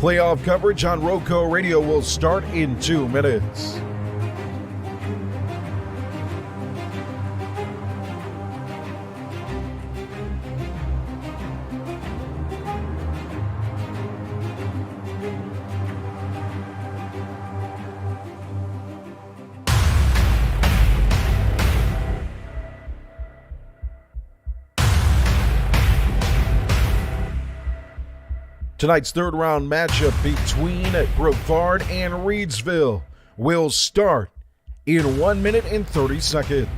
Playoff coverage on RoCo Radio will start in 2 minutes. Tonight's third-round matchup between Brevard and Reidsville will start in 1 minute and 30 seconds.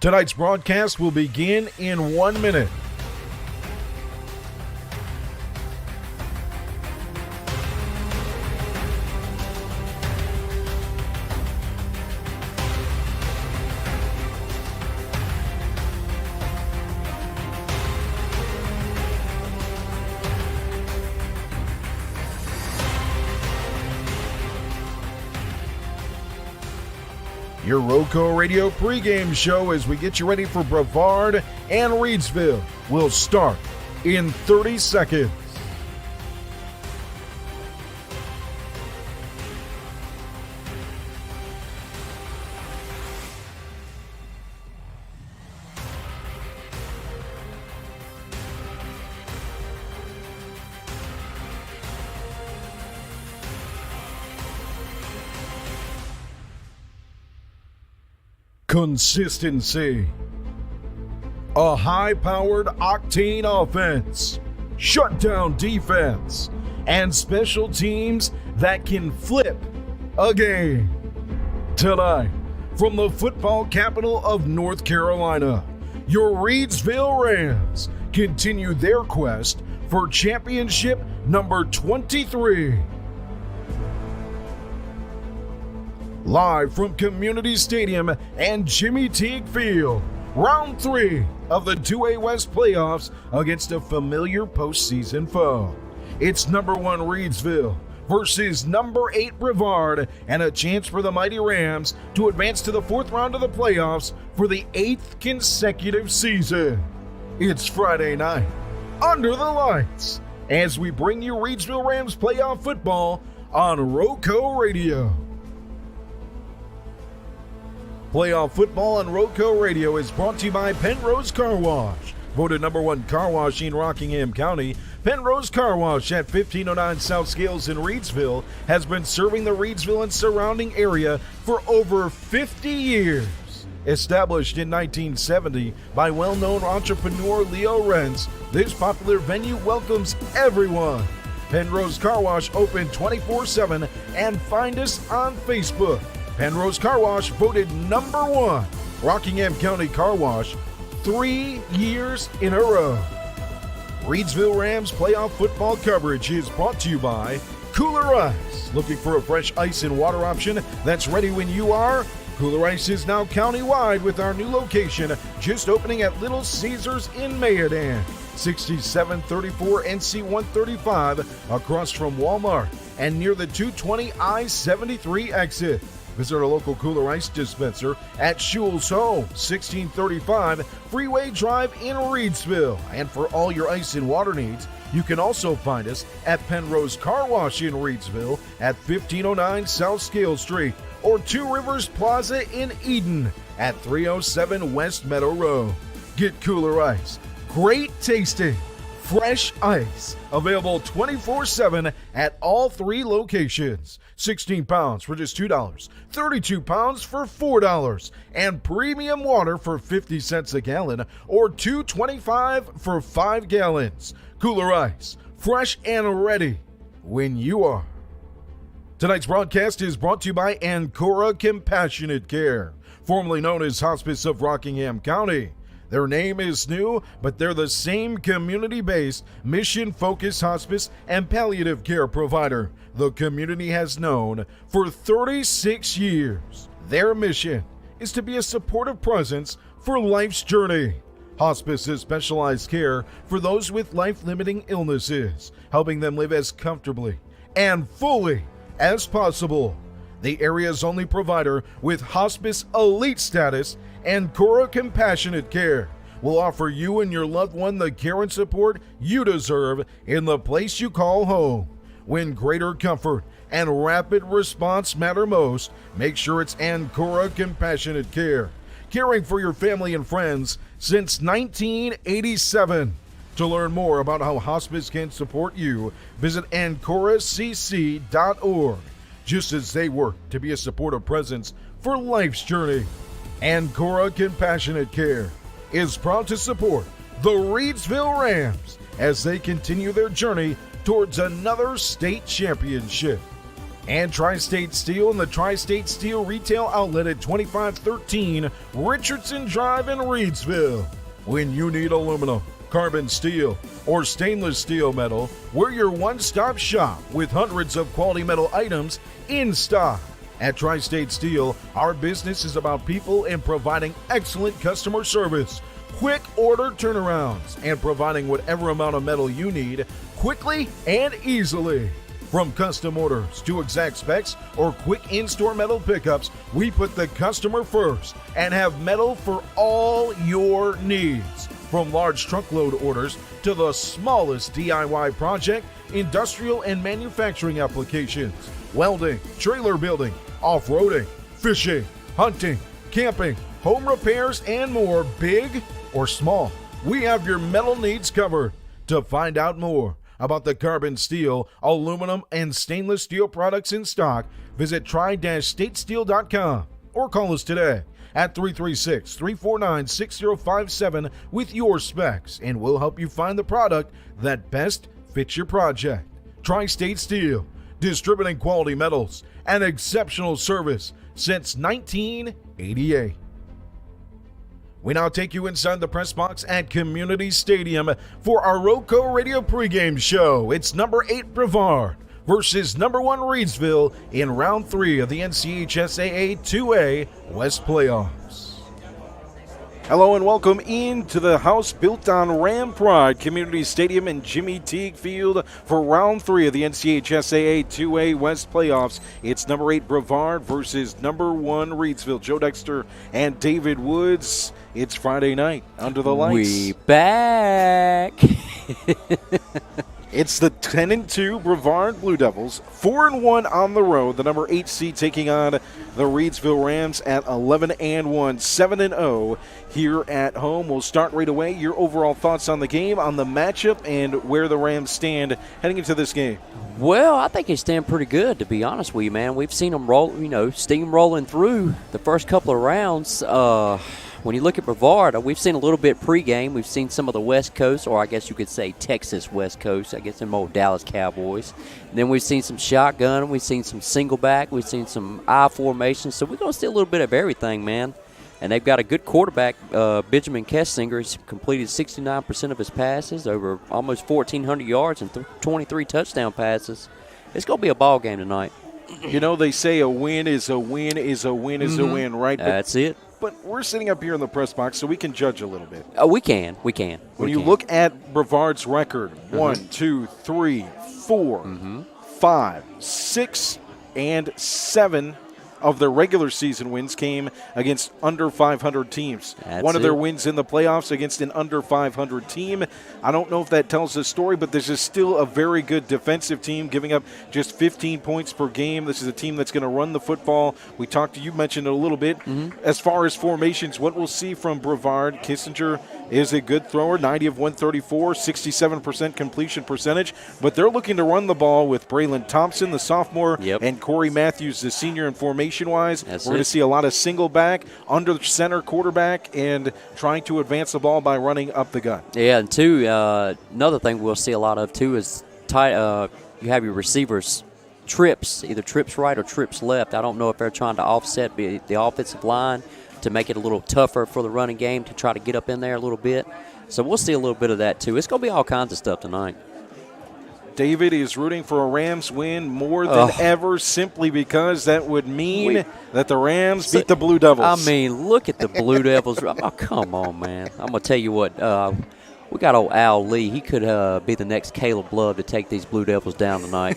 Tonight's broadcast will begin in 1 minute. Your RoCo Radio pregame show as we get you ready for Brevard and Reidsville will start in 30 seconds. Consistency, a high-powered octane offense, shutdown defense, and special teams that can flip a game. Tonight, from the football capital of North Carolina, your Reidsville Rams continue their quest for championship number 23. Live from Community Stadium and Jimmy Teague Field, round 3 of the 2A West playoffs against a familiar postseason foe. It's number 1 Reidsville versus number 8 Brevard, and a chance for the mighty Rams to advance to the 4th round of the playoffs for the 8th consecutive season. It's Friday night, under the lights, as we bring you Reidsville Rams playoff football on RoCo Radio. Playoff football on RoCo Radio is brought to you by Pennrose Carwash. Voted number 1 car wash in Rockingham County, Pennrose Carwash at 1509 South Scales in Reidsville has been serving the Reidsville and surrounding area for over 50 years. Established in 1970 by well-known entrepreneur Leo Rentz, this popular venue welcomes everyone. Pennrose Carwash open 24/7 and find us on Facebook. Pennrose Carwash voted number 1 Rockingham County Car Wash 3 years in a row. Reidsville Rams playoff football coverage is brought to you by Kooler Ice. Looking for a fresh ice and water option that's ready when you are? Kooler Ice is now county-wide with our new location just opening at Little Caesars in Mayodan, 6734 NC 135 across from Walmart and near the 220 I-73 exit. Visit our local Kooler Ice dispenser at Shules Home, 1635 Freeway Drive in Reidsville. And for all your ice and water needs, you can also find us at Pennrose Carwash in Reidsville at 1509 South Scale Street or Two Rivers Plaza in Eden at 307 West Meadow Road. Get Kooler Ice. Great tasting, fresh ice. Available 24/7 at all 3 locations. 16 pounds for just $2, 32 pounds for $4, and premium water for 50 cents a gallon or $2.25 for 5 gallons. Kooler Ice, fresh and ready when you are. Tonight's broadcast is brought to you by Ancora Compassionate Care, formerly known as Hospice of Rockingham County. Their name is new, but they're the same community-based, mission-focused hospice and palliative care provider the community has known for 36 years. Their mission is to be a supportive presence for life's journey. Hospice is specialized care for those with life-limiting illnesses, helping them live as comfortably and fully as possible. The area's only provider with hospice elite status, Ancora Compassionate Care, will offer you and your loved one the care and support you deserve in the place you call home. When greater comfort and rapid response matter most, make sure it's Ancora Compassionate Care, caring for your family and friends since 1987. To learn more about how hospice can support you, visit AncoraCC.org. Just as they work to be a supportive presence for life's journey, Ancora Compassionate Care is proud to support the Reidsville Rams as they continue their journey towards another state championship. And Tri-State Steel and the Tri-State Steel Retail Outlet at 2513 Richardson Drive in Reidsville. When you need aluminum, carbon steel, or stainless steel metal, we're your one-stop shop with hundreds of quality metal items in stock. At Tri-State Steel, our business is about people and providing excellent customer service, quick order turnarounds, and providing whatever amount of metal you need quickly and easily. From custom orders to exact specs or quick in-store metal pickups, we put the customer first and have metal for all your needs. From large truckload orders to the smallest DIY project, industrial and manufacturing applications, welding, trailer building, off-roading, fishing, hunting, camping, home repairs, and more, big or small, we have your metal needs covered. To find out more about the carbon steel, aluminum, and stainless steel products in stock, visit tri-statesteel.com or call us today at 336-349-6057 with your specs, and we'll help you find the product that best fits your project. Tri-State Steel, distributing quality metals and exceptional service since 1988. We now take you inside the press box at Community Stadium for our RoCo Radio pregame show. It's number 8 Brevard versus number 1 Reidsville in round 3 of the NCHSAA 2A West Playoffs. Hello and welcome into the house built on Ram Pride Community Stadium in Jimmy Teague Field for round 3 of the NCHSAA 2A West Playoffs. It's number 8 Brevard versus number 1 Reidsville. Joe Dexter and David Woods. It's Friday night under the lights. We back. It's the 10-2 Brevard Blue Devils, 4-1 on the road. The number 8 seed taking on the Reidsville Rams at 11-1, 7-0 here at home. We'll start right away. Your overall thoughts on the game, on the matchup, and where the Rams stand heading into this game. Well, I think they stand pretty good, to be honest with you, man. We've seen them roll, steamrolling through the first couple of rounds. When you look at Brevard, we've seen a little bit pregame. We've seen some of the West Coast, or I guess you could say Texas West Coast. I guess them old Dallas Cowboys. And then we've seen some shotgun. We've seen some single back. We've seen some I formation. So we're going to see a little bit of everything, man. And they've got a good quarterback. Benjamin Kessinger has completed 69% of his passes, over almost 1,400 yards and 23 touchdown passes. It's going to be a ball game tonight. You know, they say a win is a win is a win is a win, right? That's it. But we're sitting up here in the press box, so we can judge a little bit. We can. When you look at Brevard's record, 1, 2, 3, 4, 5, 6, and 7 of their regular season wins came against under 500 teams. One of their wins in the playoffs against an under 500 team. I don't know if that tells the story, but this is still a very good defensive team, giving up just 15 points per game. This is a team that's going to run the football. You mentioned it a little bit. As far as formations, what we'll see from Brevard, Kissinger is a good thrower, 90 of 134, 67% completion percentage. But they're looking to run the ball with Braylon Thompson, the sophomore, and Corey Matthews, the senior, in formation-wise. We're going to see a lot of single back, under center quarterback, and trying to advance the ball by running up the gut. Yeah, and another thing we'll see a lot of, too, is you have your receivers trips, either trips right or trips left. I don't know if they're trying to offset the offensive line to make it a little tougher for the running game to try to get up in there a little bit. So we'll see a little bit of that, too. It's going to be all kinds of stuff tonight. David is rooting for a Rams win more than ever, simply because that would mean that the Rams beat the Blue Devils. I mean, look at the Blue Devils. Oh, come on, man. I'm going to tell you what. We got old Al Lee. He could be the next Caleb Love to take these Blue Devils down tonight.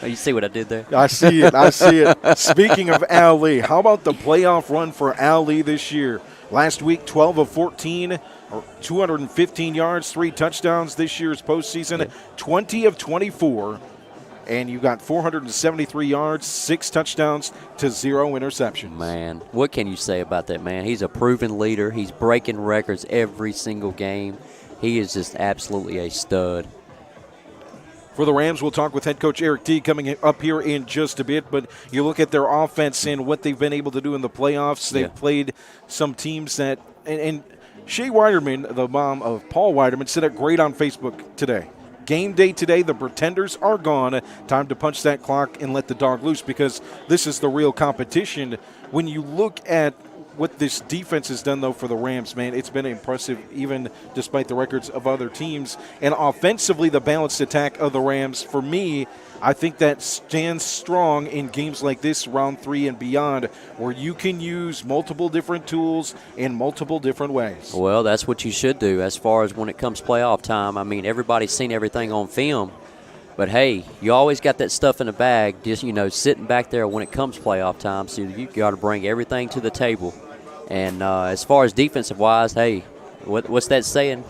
You see what I did there? I see it. Speaking of Al Lee, how about the playoff run for Al Lee this year? Last week, 12 of 14, 215 yards, 3 touchdowns. This year's postseason, 20 of 24. And you got 473 yards, 6 touchdowns to 0 interceptions. Man, what can you say about that man? He's a proven leader. He's breaking records every single game. He is just absolutely a stud. For the Rams, we'll talk with head coach Eric T coming up here in just a bit. But you look at their offense and what they've been able to do in the playoffs. They've played some teams that – and Shay Weiderman, the mom of Paul Weiderman, said it great on Facebook today. Game day today, the pretenders are gone. Time to punch that clock and let the dog loose, because this is the real competition. When you look at what this defense has done, though, for the Rams, man, it's been impressive, even despite the records of other teams. And offensively, the balanced attack of the Rams, for me, I think that stands strong in games like this, round 3 and beyond, where you can use multiple different tools in multiple different ways. Well, that's what you should do as far as when it comes playoff time. I mean, everybody's seen everything on film. But, hey, you always got that stuff in the bag, just, sitting back there when it comes playoff time. So you got to bring everything to the table. And as far as defensive-wise, hey, what's that saying?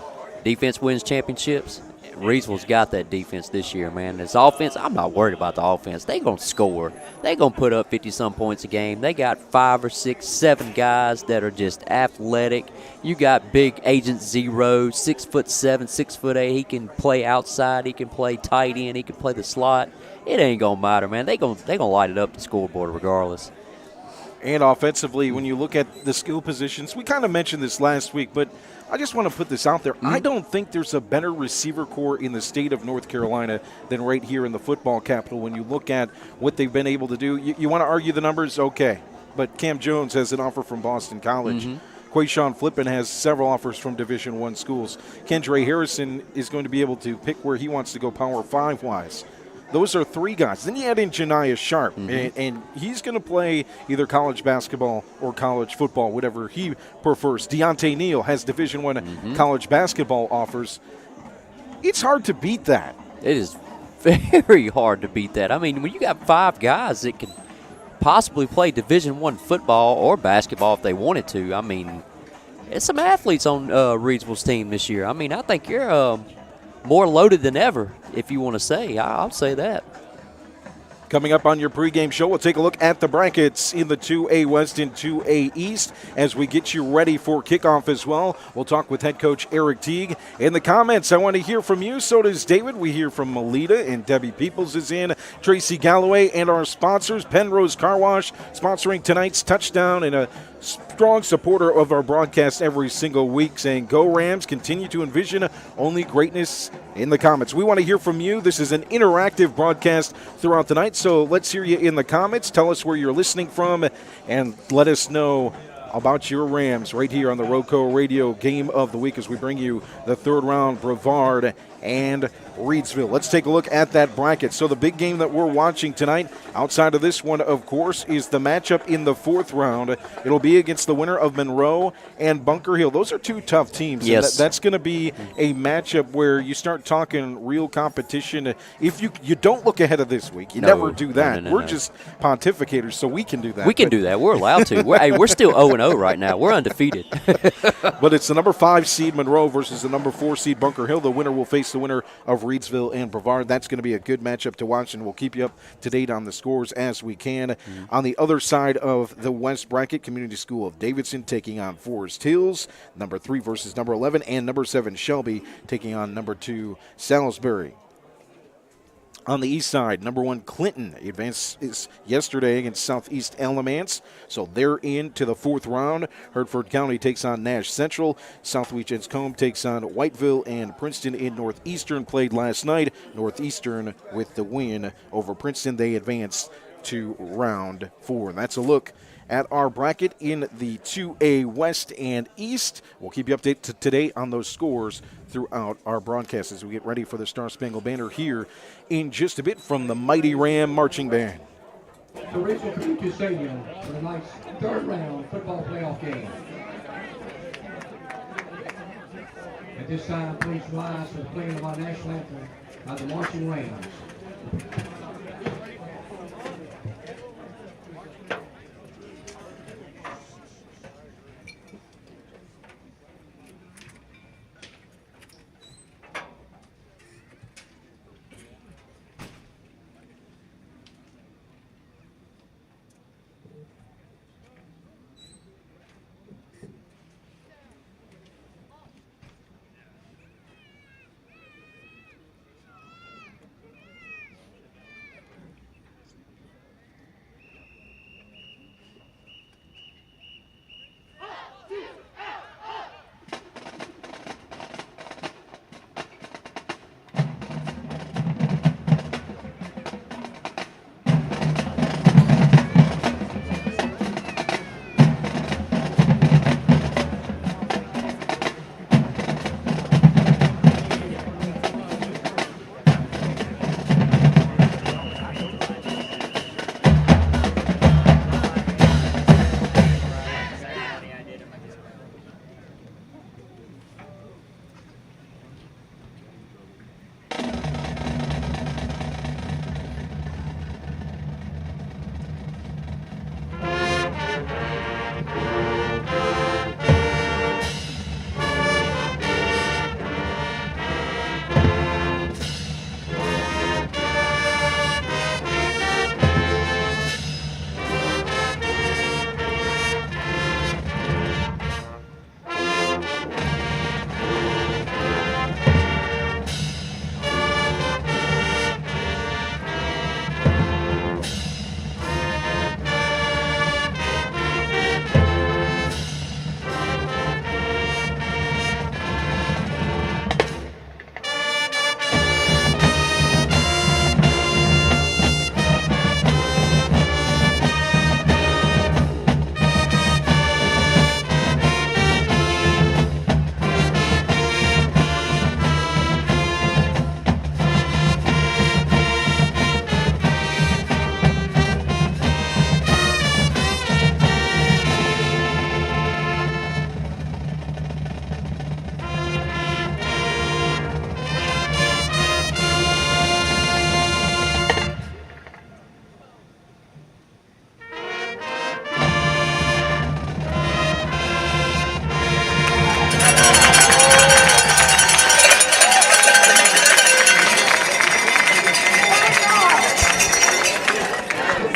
Defense wins championships. Reidsville's got that defense this year, man. This offense, I'm not worried about the offense. They're going to score. They're going to put up 50-some points a game. They got 5 or 6, 7 guys that are just athletic. You got big Agent Zero, 6'7", 6'8". He can play outside. He can play tight end. He can play the slot. It ain't going to matter, man. They're going to light it up the scoreboard regardless. And offensively, when you look at the skill positions, we kind of mentioned this last week, but I just want to put this out there. I don't think there's a better receiver corps in the state of North Carolina than right here in the football capital. When you look at what they've been able to do, you want to argue the numbers? Okay. But Cam Jones has an offer from Boston College. Quayshawn Flippin has several offers from Division I schools. Kendra Harrison is going to be able to pick where he wants to go Power 5-wise. Those are 3 guys. Then you add in Janiah Sharp, and he's going to play either college basketball or college football, whatever he prefers. Deontay Neal has Division I college basketball offers. It's hard to beat that. It is very hard to beat that. I mean, when you got 5 guys that can possibly play Division I football or basketball if they wanted to, I mean, it's some athletes on Reidsville's team this year. I mean, I think you're more loaded than ever, if you want to say. I'll say that. Coming up on your pregame show, we'll take a look at the brackets in the 2A West and 2A East as we get you ready for kickoff as well. We'll talk with head coach Eric Teague. In the comments, I want to hear from you. So does David. We hear from Melita, and Debbie Peoples is in, Tracy Galloway, and our sponsors, Pennrose Carwash, sponsoring tonight's touchdown, and a strong supporter of our broadcast every single week, saying, "Go Rams, continue to envision only greatness." In the comments, we want to hear from you. This is an interactive broadcast throughout the night, so let's hear you in the comments. Tell us where you're listening from, and let us know about your Rams right here on the RoCo Radio Game of the Week as we bring you the third round, Brevard and Reidsville. Let's take a look at that bracket. So the big game that we're watching tonight, outside of this one, of course, is the matchup in the 4th round. It'll be against the winner of Monroe and Bunker Hill. Those are 2 tough teams. Yes. And that's going to be a matchup where you start talking real competition. If you don't look ahead of this week, you never do that. We're just pontificators, so we can do that. We can do that. We're allowed to. We're still 0-0 right now. We're undefeated. But it's the number 5 seed Monroe versus the number 4 seed Bunker Hill. The winner will face the winner of Reidsville and Brevard. That's going to be a good matchup to watch, and we'll keep you up to date on the scores as we can. On the other side of the West bracket, Community School of Davidson taking on Forest Hills, number 3 versus number 11, and number 7 Shelby taking on number 2 Salisbury. On the east side, number 1 Clinton advanced yesterday against Southeast Alamance, so they're into the 4th round. Hertford County takes on Nash Central. Southwest Enscombe takes on Whiteville, and Princeton in Northeastern played last night. Northeastern with the win over Princeton. They advanced to round 4. And that's a look at our bracket in the 2A West and East. We'll keep you updated today on those scores throughout our broadcast as we get ready for the Star Spangled Banner here in just a bit from the Mighty Ram Marching Band. The Reidsville Community Stadium for tonight's third round football playoff game. At this time, please rise for the playing of our national anthem by the Marching Rams.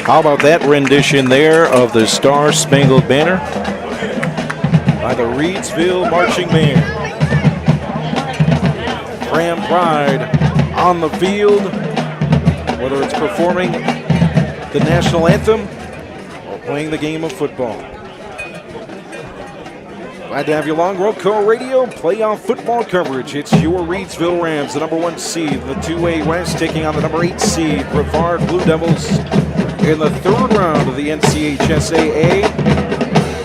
How about that rendition there of the Star Spangled Banner by the Reidsville Marching Band. Ram pride on the field, whether it's performing the national anthem or playing the game of football. Glad to have you along. RoCo Radio playoff football coverage. It's your Reidsville Rams, the number 1 seed in the 2A West, taking on the number 8 seed Brevard Blue Devils in the third round of the NCHSAA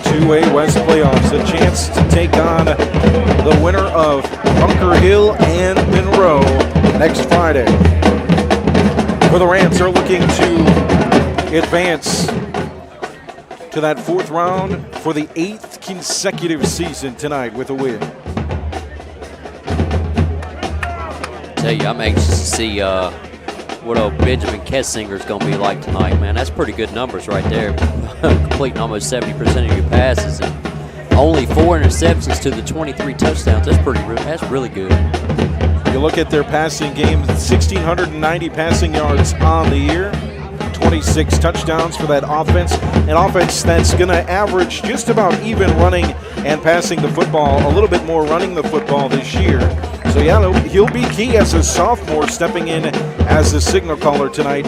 2A West playoffs. A chance to take on the winner of Bunker Hill and Pennrose next Friday. For the Rams, they're looking to advance to that fourth round for the 8th consecutive season tonight with a win. Tell you, I'm anxious to see what old Benjamin Kessinger's going to be like tonight, man. That's pretty good numbers right there. Completing almost 70% of your passes and only 4 interceptions to the 23 touchdowns. That's really good. You look at their passing game, 1,690 passing yards on the year, 26 touchdowns for that offense. An offense that's going to average just about even running and passing the football, a little bit more running the football this year. So, yeah, he'll be key as a sophomore stepping in as the signal caller tonight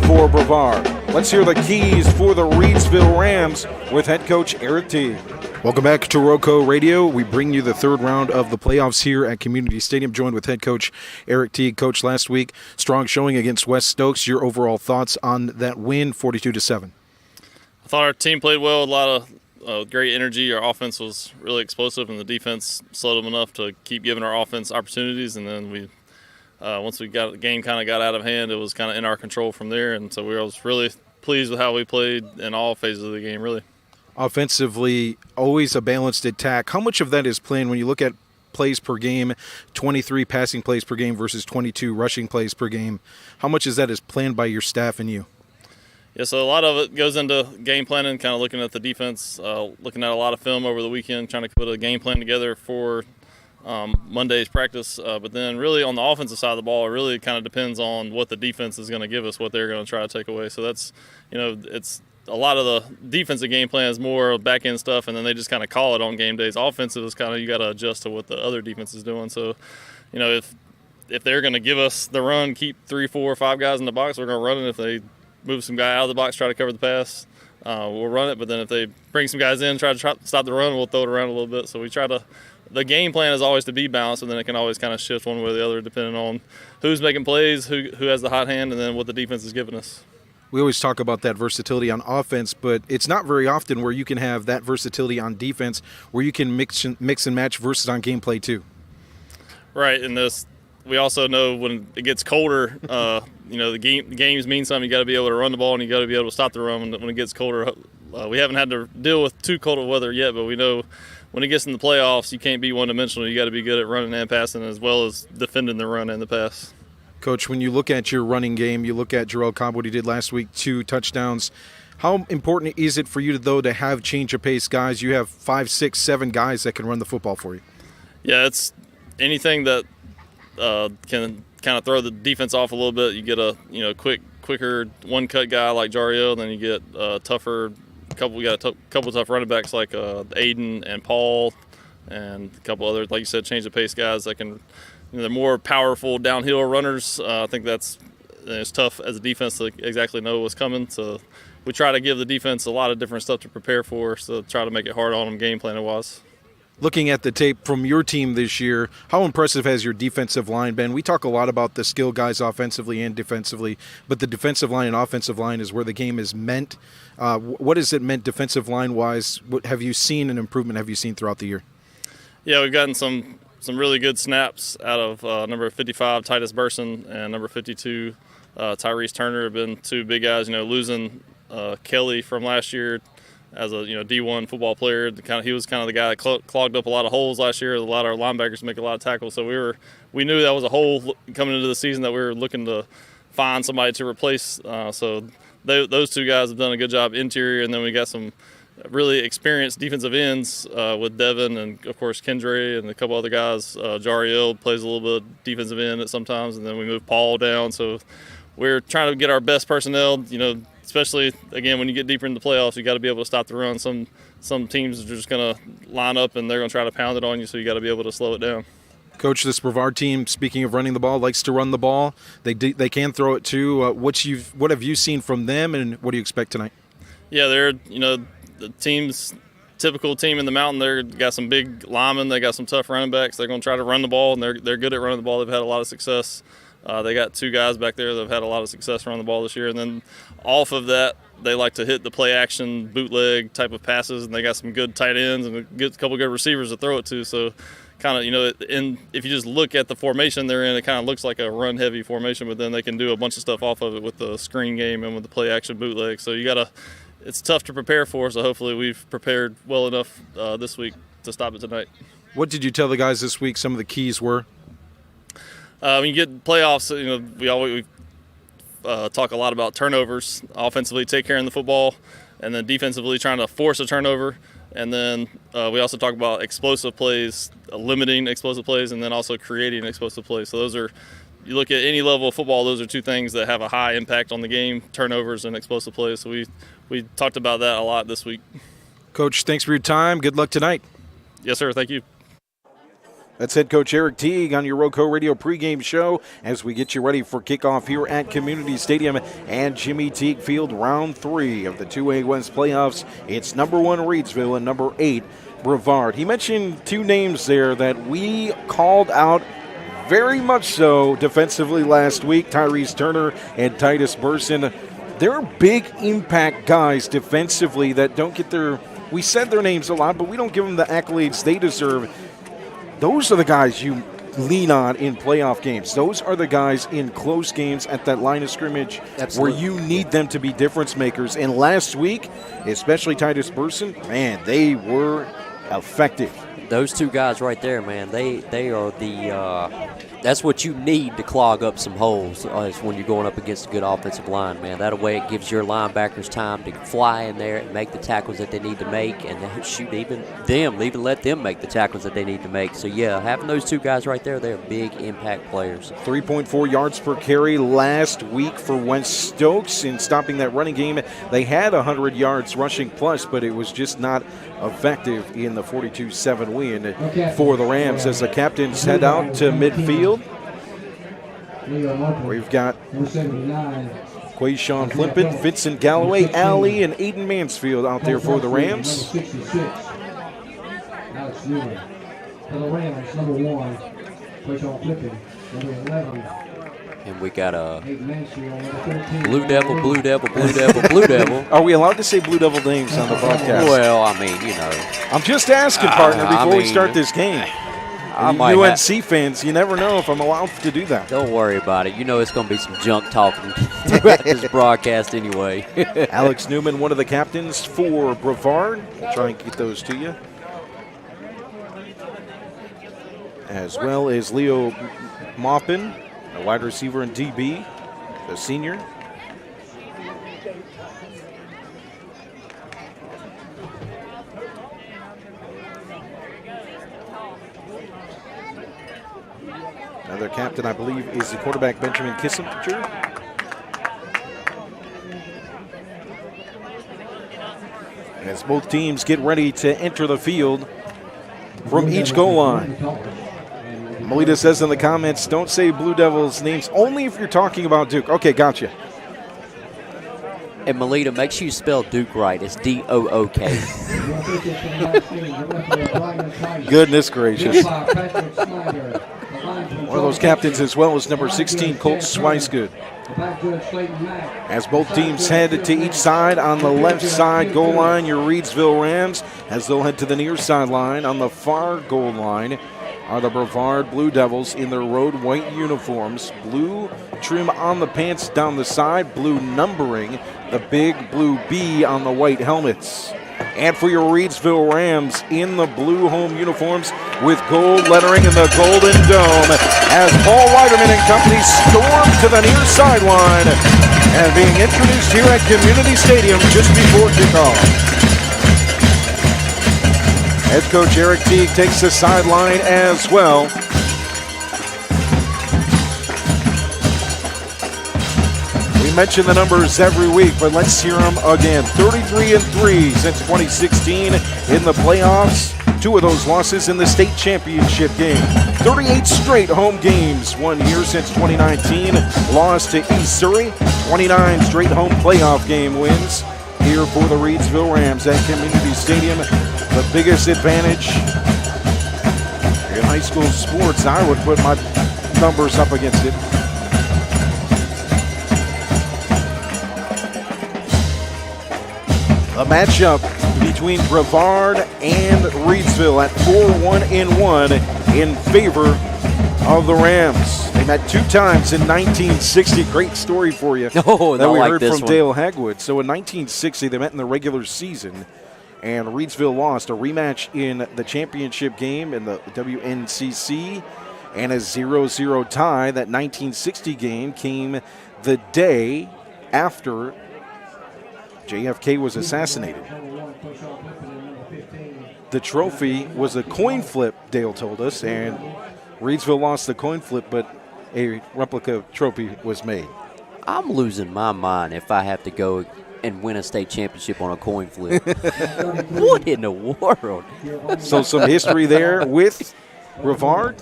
for Brevard. Let's hear the keys for the Reidsville Rams with head coach Eric T. Welcome back to RoCo Radio. We bring you the third round of the playoffs here at Community Stadium, joined with head coach Eric T. Coach, last week, strong showing against West Stokes. Your overall thoughts on that win, 42-7? I thought our team played well, a lot of great energy. Our offense was really explosive, and the defense slowed them enough to keep giving our offense opportunities. And then we, once we got the game kind of got out of hand, it was kind of in our control from there. And so we were really pleased with how we played in all phases of the game, really. Offensively, always a balanced attack. How much of that is planned when you look at plays per game, 23 passing plays per game versus 22 rushing plays per game? How much is that is planned by your staff and you? Yeah, so a lot of it goes into game planning, kind of looking at the defense, looking at a lot of film over the weekend, trying to put a game plan together for Monday's practice. But then really on the offensive side of the ball, it really kind of depends on what the defense is going to give us, what they're going to try to take away. So that's, it's a lot of the defensive game plan is more back-end stuff, and then they just kind of call it on game days. Offensive is kind of you got to adjust to what the other defense is doing. So, if they're going to give us the run, keep 3, 4, 5 guys in the box, we're going to run it. If they move some guy out of the box, try to cover the pass, we'll run it. But then if they bring some guys in, try to stop the run, we'll throw it around a little bit. So we try to – the game plan is always to be balanced, and then it can always kind of shift one way or the other depending on who's making plays, who has the hot hand, and then what the defense is giving us. We always talk about that versatility on offense, but it's not very often where you can have that versatility on defense where you can mix and match versus on gameplay too. Right, and we also know when it gets colder, the games mean something. You got to be able to run the ball, and you got to be able to stop the run when it gets colder. We haven't had to deal with too cold of weather yet, but we know when it gets in the playoffs, you can't be one-dimensional. You got to be good at running and passing as well as defending the run and the pass. Coach, when you look at your running game, you look at Jarrell Cobb, what he did last week, 2 touchdowns. How important is it for you, though, to have change of pace guys? You have 5, 6, 7 guys that can run the football for you. Yeah, it's anything that can kind of throw the defense off a little bit. You get a quicker one-cut guy like Jariel, then you get we got a couple tough running backs like Aiden and Paul, and a couple other, like you said, change of pace guys that can. They're more powerful downhill runners. I think it's tough as a defense to exactly know what's coming. So we try to give the defense a lot of different stuff to prepare for, so try to make it hard on them game planning-wise. Looking at the tape from your team this year, how impressive has your defensive line been? We talk a lot about the skill guys offensively and defensively, but the defensive line and offensive line is where the game is meant. What has it meant defensive line-wise? What have you seen an improvement have you seen throughout the year? Yeah, we've gotten some really good snaps out of number 55, Titus Burson, and number 52, Tyrese Turner have been 2 big guys. Losing Kelly from last year as a D1 football player, he was kind of the guy that clogged up a lot of holes last year. A lot of our linebackers make a lot of tackles, so we knew that was a hole coming into the season that we were looking to find somebody to replace. So those 2 guys have done a good job interior, and then we got some really experienced defensive ends with Devin and, of course, Kendra and a couple other guys. Jariel plays a little bit of defensive end at sometimes, and then we move Paul down. So we're trying to get our best personnel, especially, again, when you get deeper into the playoffs, you got to be able to stop the run. Some teams are just going to line up, and they're going to try to pound it on you, so you got to be able to slow it down. Coach, this Brevard team, speaking of running the ball, likes to run the ball. They can throw it too. What have you seen from them, and what do you expect tonight? Yeah, they're, the team's typical team in the mountain. They've got some big linemen. They got some tough running backs. They're going to try to run the ball, and they're good at running the ball. They've had a lot of success. They got 2 guys back there that have had a lot of success running the ball this year. And then off of that, they like to hit the play-action, bootleg type of passes, and they got some good tight ends and a couple good receivers to throw it to. So kind of, if you just look at the formation they're in, it kind of looks like a run-heavy formation, but then they can do a bunch of stuff off of it with the screen game and with the play-action bootleg. So it's tough to prepare for, so hopefully we've prepared well enough this week to stop it tonight. What did you tell the guys this week some of the keys were? When you get playoffs, we talk a lot about turnovers. Offensively, take care of the football, and then defensively, trying to force a turnover. And then we also talk about explosive plays, limiting explosive plays, and then also creating explosive plays. So those are, you look at any level of football, those are 2 things that have a high impact on the game: turnovers and explosive plays. So we talked about that a lot this week. Coach, thanks for your time. Good luck tonight. Yes, sir. Thank you. That's head coach Eric Teague on your RoCo Radio pregame show as we get you ready for kickoff here at Community Stadium and Jimmy Teague Field, round 3 of the 2A West playoffs. It's number 1 Reidsville and number 8 Brevard. He mentioned 2 names there that we called out very much so defensively last week, Tyrese Turner and Titus Burson. They're big impact guys defensively that don't get we said their names a lot, but we don't give them the accolades they deserve. Those are the guys you lean on in playoff games. Those are the guys in close games at that line of scrimmage. Absolutely. Where you need them to be difference makers. And last week, especially Titus Burson, man, they were effective. Those two guys right there, man, they are that's what you need to clog up some holes is when you're going up against a good offensive line, man. That way it gives your linebackers time to fly in there and make the tackles that they need to make, and even let them make the tackles that they need to make. So, yeah, having those two guys right there, they're big impact players. 3.4 yards per carry last week for Wes Stokes in stopping that running game. They had 100 yards rushing plus, but it was just not effective in the 42-7 win for the Rams as the captains head out to midfield. We've got Quayshawn Flippin, Vincent Galloway, Alley, and Aiden Mansfield out there for the Rams. For the Rams, number 1, Quayshawn Flippin, number 11. And we got a Blue Devil, Blue Devil, Blue Devil, Blue Devil. Are we allowed to say Blue Devil names on the broadcast? Well, I mean, I'm just asking, partner, before we start this game. UNC fans, you never know if I'm allowed to do that. Don't worry about it. You know it's going to be some junk talking throughout this broadcast anyway. Alex Newman, one of the captains for Brevard. We'll try and get those to you. As well as Leo Maupin, a wide receiver and DB, a senior. Another captain, I believe, is the quarterback, Benjamin Kissinger. As both teams get ready to enter the field from each goal line. Melita says in the comments, don't say Blue Devils names only if you're talking about Duke. Okay, gotcha. And Melita, make sure you spell Duke right. It's D-O-O-K. Goodness gracious. One of those captains as well as number 16, Colt Swicegood. As both teams head to each side, on the left side goal line, your Reidsville Rams, as they'll head to the near sideline. On the far goal line are the Brevard Blue Devils in their road white uniforms. Blue trim on the pants down the side, blue numbering, the big blue B on the white helmets. And for your Reidsville Rams in the blue home uniforms with gold lettering in the Golden Dome as Paul Weiderman and company storm to the near sideline and being introduced here at Community Stadium just before kickoff. Head coach Eric Teague takes the sideline as well. We mention the numbers every week, but let's hear them again. 33-3 since 2016 in the playoffs. 2 of those losses in the state championship game. 38 straight home games, 1 year since 2019. Lost to East Surrey. 29 straight home playoff game wins here for the Reidsville Rams at Community Stadium. The biggest advantage in high school sports, I would put my numbers up against it. A matchup between Brevard and Reidsville at 4-1-1 in favor of the Rams. They met 2 times in 1960. Great story for you that we heard from Dale Hagwood. So in 1960, they met in the regular season, and Reidsville lost a rematch in the championship game in the WNCC and a 0-0 tie. That 1960 game came the day after JFK was assassinated. The trophy was a coin flip, Dale told us, and Reidsville lost the coin flip, but a replica trophy was made. I'm losing my mind if I have to go and win a state championship on a coin flip. What in the world? So some history there with Brevard.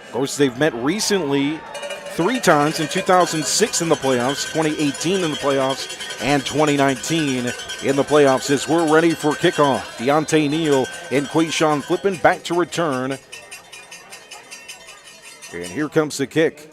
Of course, they've met recently 3 times, in 2006 in the playoffs, 2018 in the playoffs, and 2019 in the playoffs as we're ready for kickoff. Deontay Neal and Quayshawn Flippin back to return. And here comes the kick.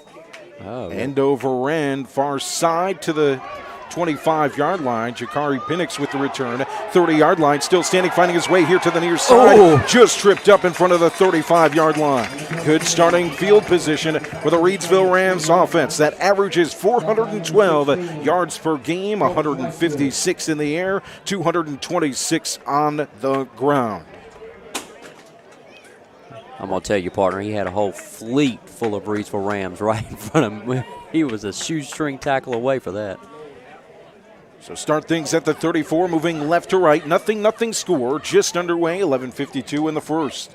End over end, far side to the 25-yard line. Jakari Penix with the return. 30-yard line, still standing, finding his way here to the near side. Just tripped up in front of the 35-yard line. Good starting field position for the Reidsville Rams offense. That averages 412 yards per game, 156 in the air, 226 on the ground. I'm going to tell you, partner, he had a whole fleet full of Reidsville Rams right in front of him. He was a shoestring tackle away for that. So start things at the 34, moving left to right. Nothing score, just underway, 11:52 in the first.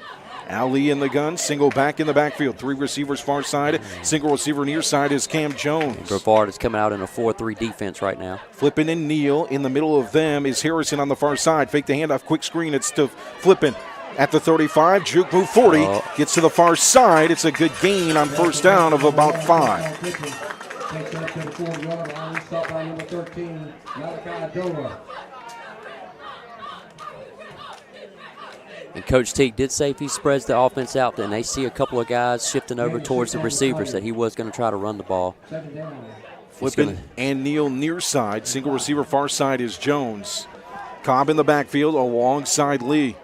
Ali in the gun, single back in the backfield. 3 receivers far side, single receiver near side is Cam Jones. Brevard is coming out in a 4-3 defense right now. Flippin and Neal. In the middle of them is Harrison on the far side. Fake the handoff, quick screen, it's to Flippin. At the 35, juke move 40, gets to the far side. It's a good gain on first down of about 5. Takes that to the 4-yard line. Stop by number 13, Malachi. And Coach Teague did say if he spreads the offense out, then they see a couple of guys shifting over towards the receivers that he was going to try to run the ball. Flippin and Neal near side. Single receiver far side is Jones. Cobb in the backfield alongside Lee.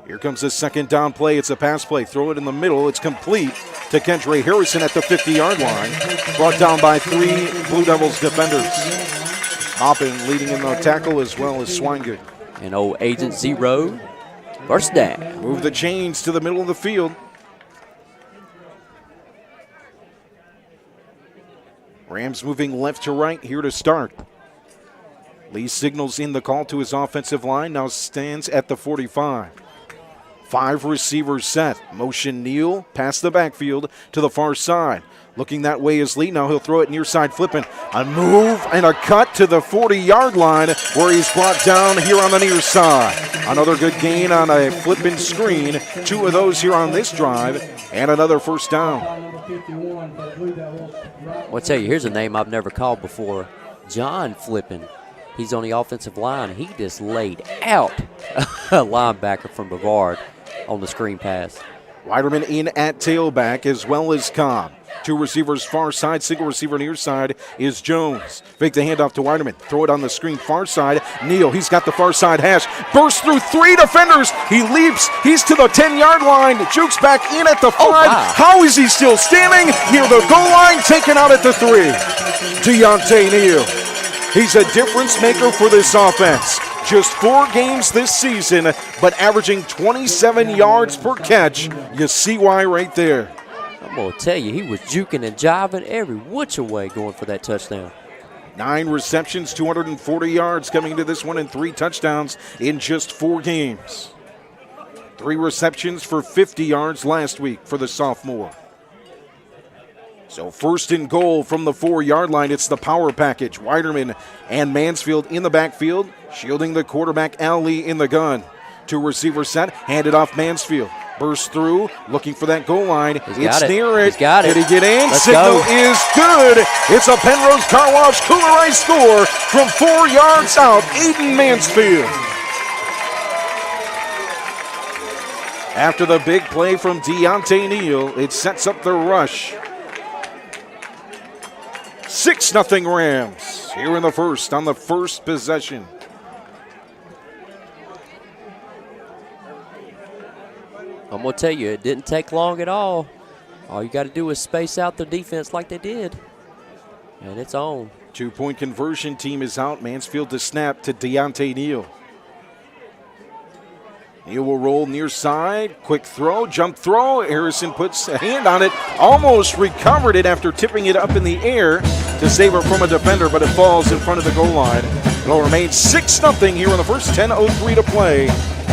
Here comes the second down play. It's a pass play. Throw it in the middle. It's complete to Kendra Harrison at the 50-yard line. Brought down by 3 Blue Devils defenders. Hoppin leading in the tackle as well as Swinegood. And old Agent Zero, first down. Move the chains to the middle of the field. Rams moving left to right here to start. Lee signals in the call to his offensive line. Now stands at the 45. 5 receivers set. Motion Neal past the backfield to the far side. Looking that way is Lee. Now he'll throw it near side, flipping. A move and a cut to the 40-yard line where he's brought down here on the near side. Another good gain on a flipping screen. 2 of those here on this drive and another first down. I'll tell you, here's a name I've never called before. John Flippin. He's on the offensive line. He just laid out a linebacker from Brevard on the screen pass. Weiderman in at tailback as well as Cobb. 2 receivers far side, single receiver near side is Jones. Fake the handoff to Weiderman. Throw it on the screen far side. Neal, he's got the far side hash. Bursts through 3 defenders. He leaps. He's to the 10-yard line. Jukes back in at the 5. Wow. How is he still standing? Near the goal line, taken out at the 3. Deontay Neal. He's a difference maker for this offense. Just 4 games this season, but averaging 27 yards per catch. You see why right there. I'm going to tell you, he was juking and jiving every which way going for that touchdown. 9 receptions, 240 yards coming into this one, and 3 touchdowns in just 4 games. 3 receptions for 50 yards last week for the sophomore. So first and goal from the 4-yard line. It's the power package. Weiderman and Mansfield in the backfield, shielding the quarterback Ali in the gun. 2 receivers set, handed off Mansfield. Bursts through, looking for that goal line. It's near it. He's got it. Did he get in? Let's Signal go. is good. It's a Pennrose Carwash Kooler Ice score from 4 yards out. Aiden Mansfield. After the big play from Deontay Neal, it sets up the rush. 6-0 Rams here in the first on the first possession. I'm going to tell you, it didn't take long at all. All you got to do is space out the defense like they did, and it's on. 2-point conversion, team is out. Mansfield to snap to Deontay Neal. Neal will roll near side, quick throw, jump throw. Harrison puts a hand on it, almost recovered it after tipping it up in the air to save it from a defender, but it falls in front of the goal line. It'll remain 6-0 here in the first, 10:03 to play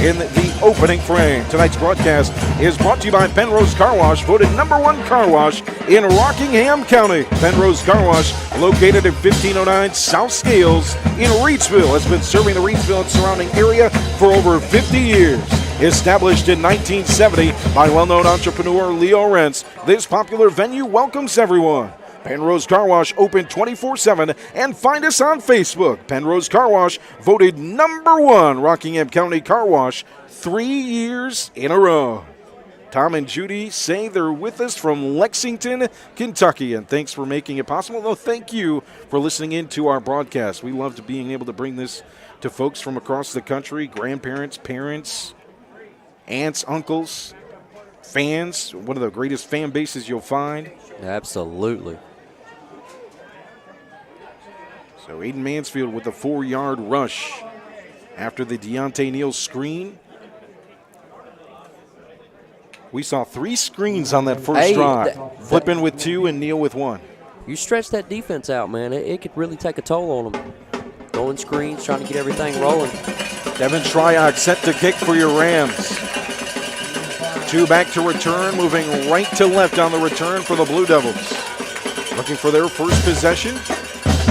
in the opening frame. Tonight's broadcast is brought to you by Pennrose Carwash, voted #1 car wash in Rockingham County. Pennrose Carwash, located at 1509 South Scales in Reidsville, has been serving the Reidsville and surrounding area for over 50 years. Established in 1970 by well-known entrepreneur Leo Rentz, this popular venue welcomes everyone. Pennrose Carwash, open 24/7, and find us on Facebook. Pennrose Carwash, voted #1 Rockingham County Car Wash 3 years in a row. Tom and Judy say they're with us from Lexington, Kentucky, and thanks for making it possible. No, thank you for listening in to our broadcast. We loved being able to bring this to folks from across the country, grandparents, parents, aunts, uncles, fans, one of the greatest fan bases you'll find. Absolutely. So Aiden Mansfield with the 4-yard rush after the Deontay Neal screen. We saw 3 screens on that first drive. Flippin with 2 and Neal with 1. You stretch that defense out, man. It could really take a toll on them. Going screens, trying to get everything rolling. Devin Shryock set to kick for your Rams. 2 back to return, moving right to left on the return for the Blue Devils. Looking for their first possession.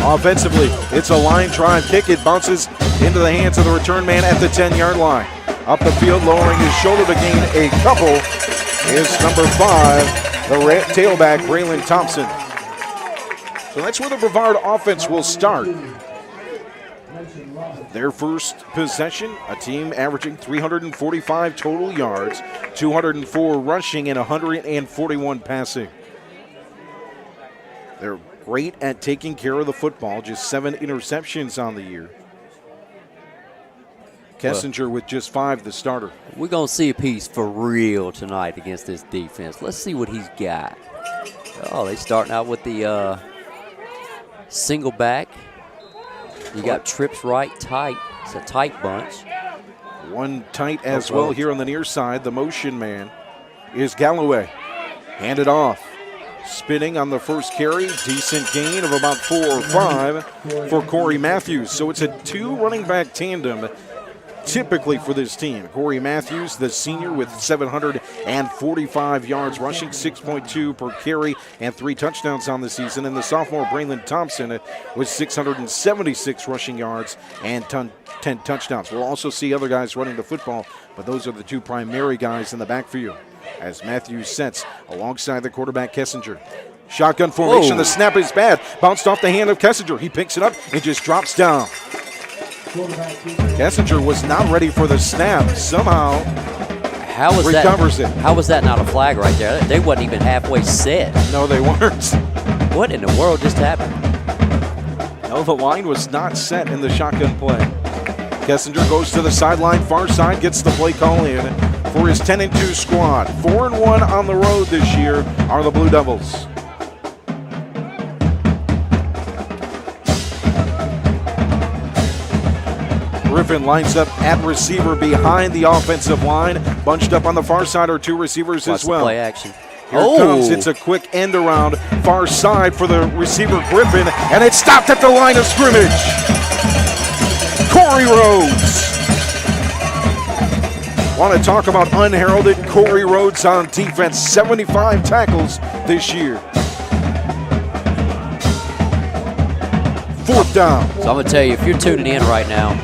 Offensively, it's a line drive kick. It bounces into the hands of the return man at the 10-yard line. Up the field, lowering his shoulder to gain a couple, is number 5, the tailback, Braylon Thompson. So that's where the Brevard offense will start. Their first possession, a team averaging 345 total yards, 204 rushing, and 141 passing. They're great at taking care of the football, just 7 interceptions on the year. Kessinger with just 5, the starter. We're going to see a piece for real tonight against this defense. Let's see what he's got. Oh, they starting out with the single back. You got trips right tight. It's a tight bunch. One tight as well here on the near side. The motion man is Galloway. Handed off. Spinning on the first carry. Decent gain of about 4 or 5 for Corey Matthews. So it's a 2 running back tandem typically for this team. Corey Matthews, the senior, with 745 yards rushing, 6.2 per carry, and 3 touchdowns on the season. And the sophomore, Braylon Thompson, with 676 rushing yards and 10 touchdowns. We'll also see other guys running the football, but those are the 2 primary guys in the backfield as Matthews sets alongside the quarterback, Kessinger. Shotgun formation. The snap is bad. Bounced off the hand of Kessinger. He picks it up and just drops down. Kessinger was not ready for the snap. Somehow recovers it. How was that not a flag right there? They wasn't even halfway set. No, they weren't. What in the world just happened? No, the line was not set in the shotgun play. Kessinger goes to the sideline, far side, gets the play call in for his 10-2 squad. 4-1 on the road this year are the Blue Devils. Griffin lines up at receiver behind the offensive line. Bunched up on the far side are 2 receivers as well. Play action. Here it comes. It's a quick end around far side for the receiver Griffin, and it's stopped at the line of scrimmage. Corey Rhodes. Want to talk about unheralded Corey Rhodes on defense. 75 tackles this year. 4th down. So I'm going to tell you, if you're tuning in right now,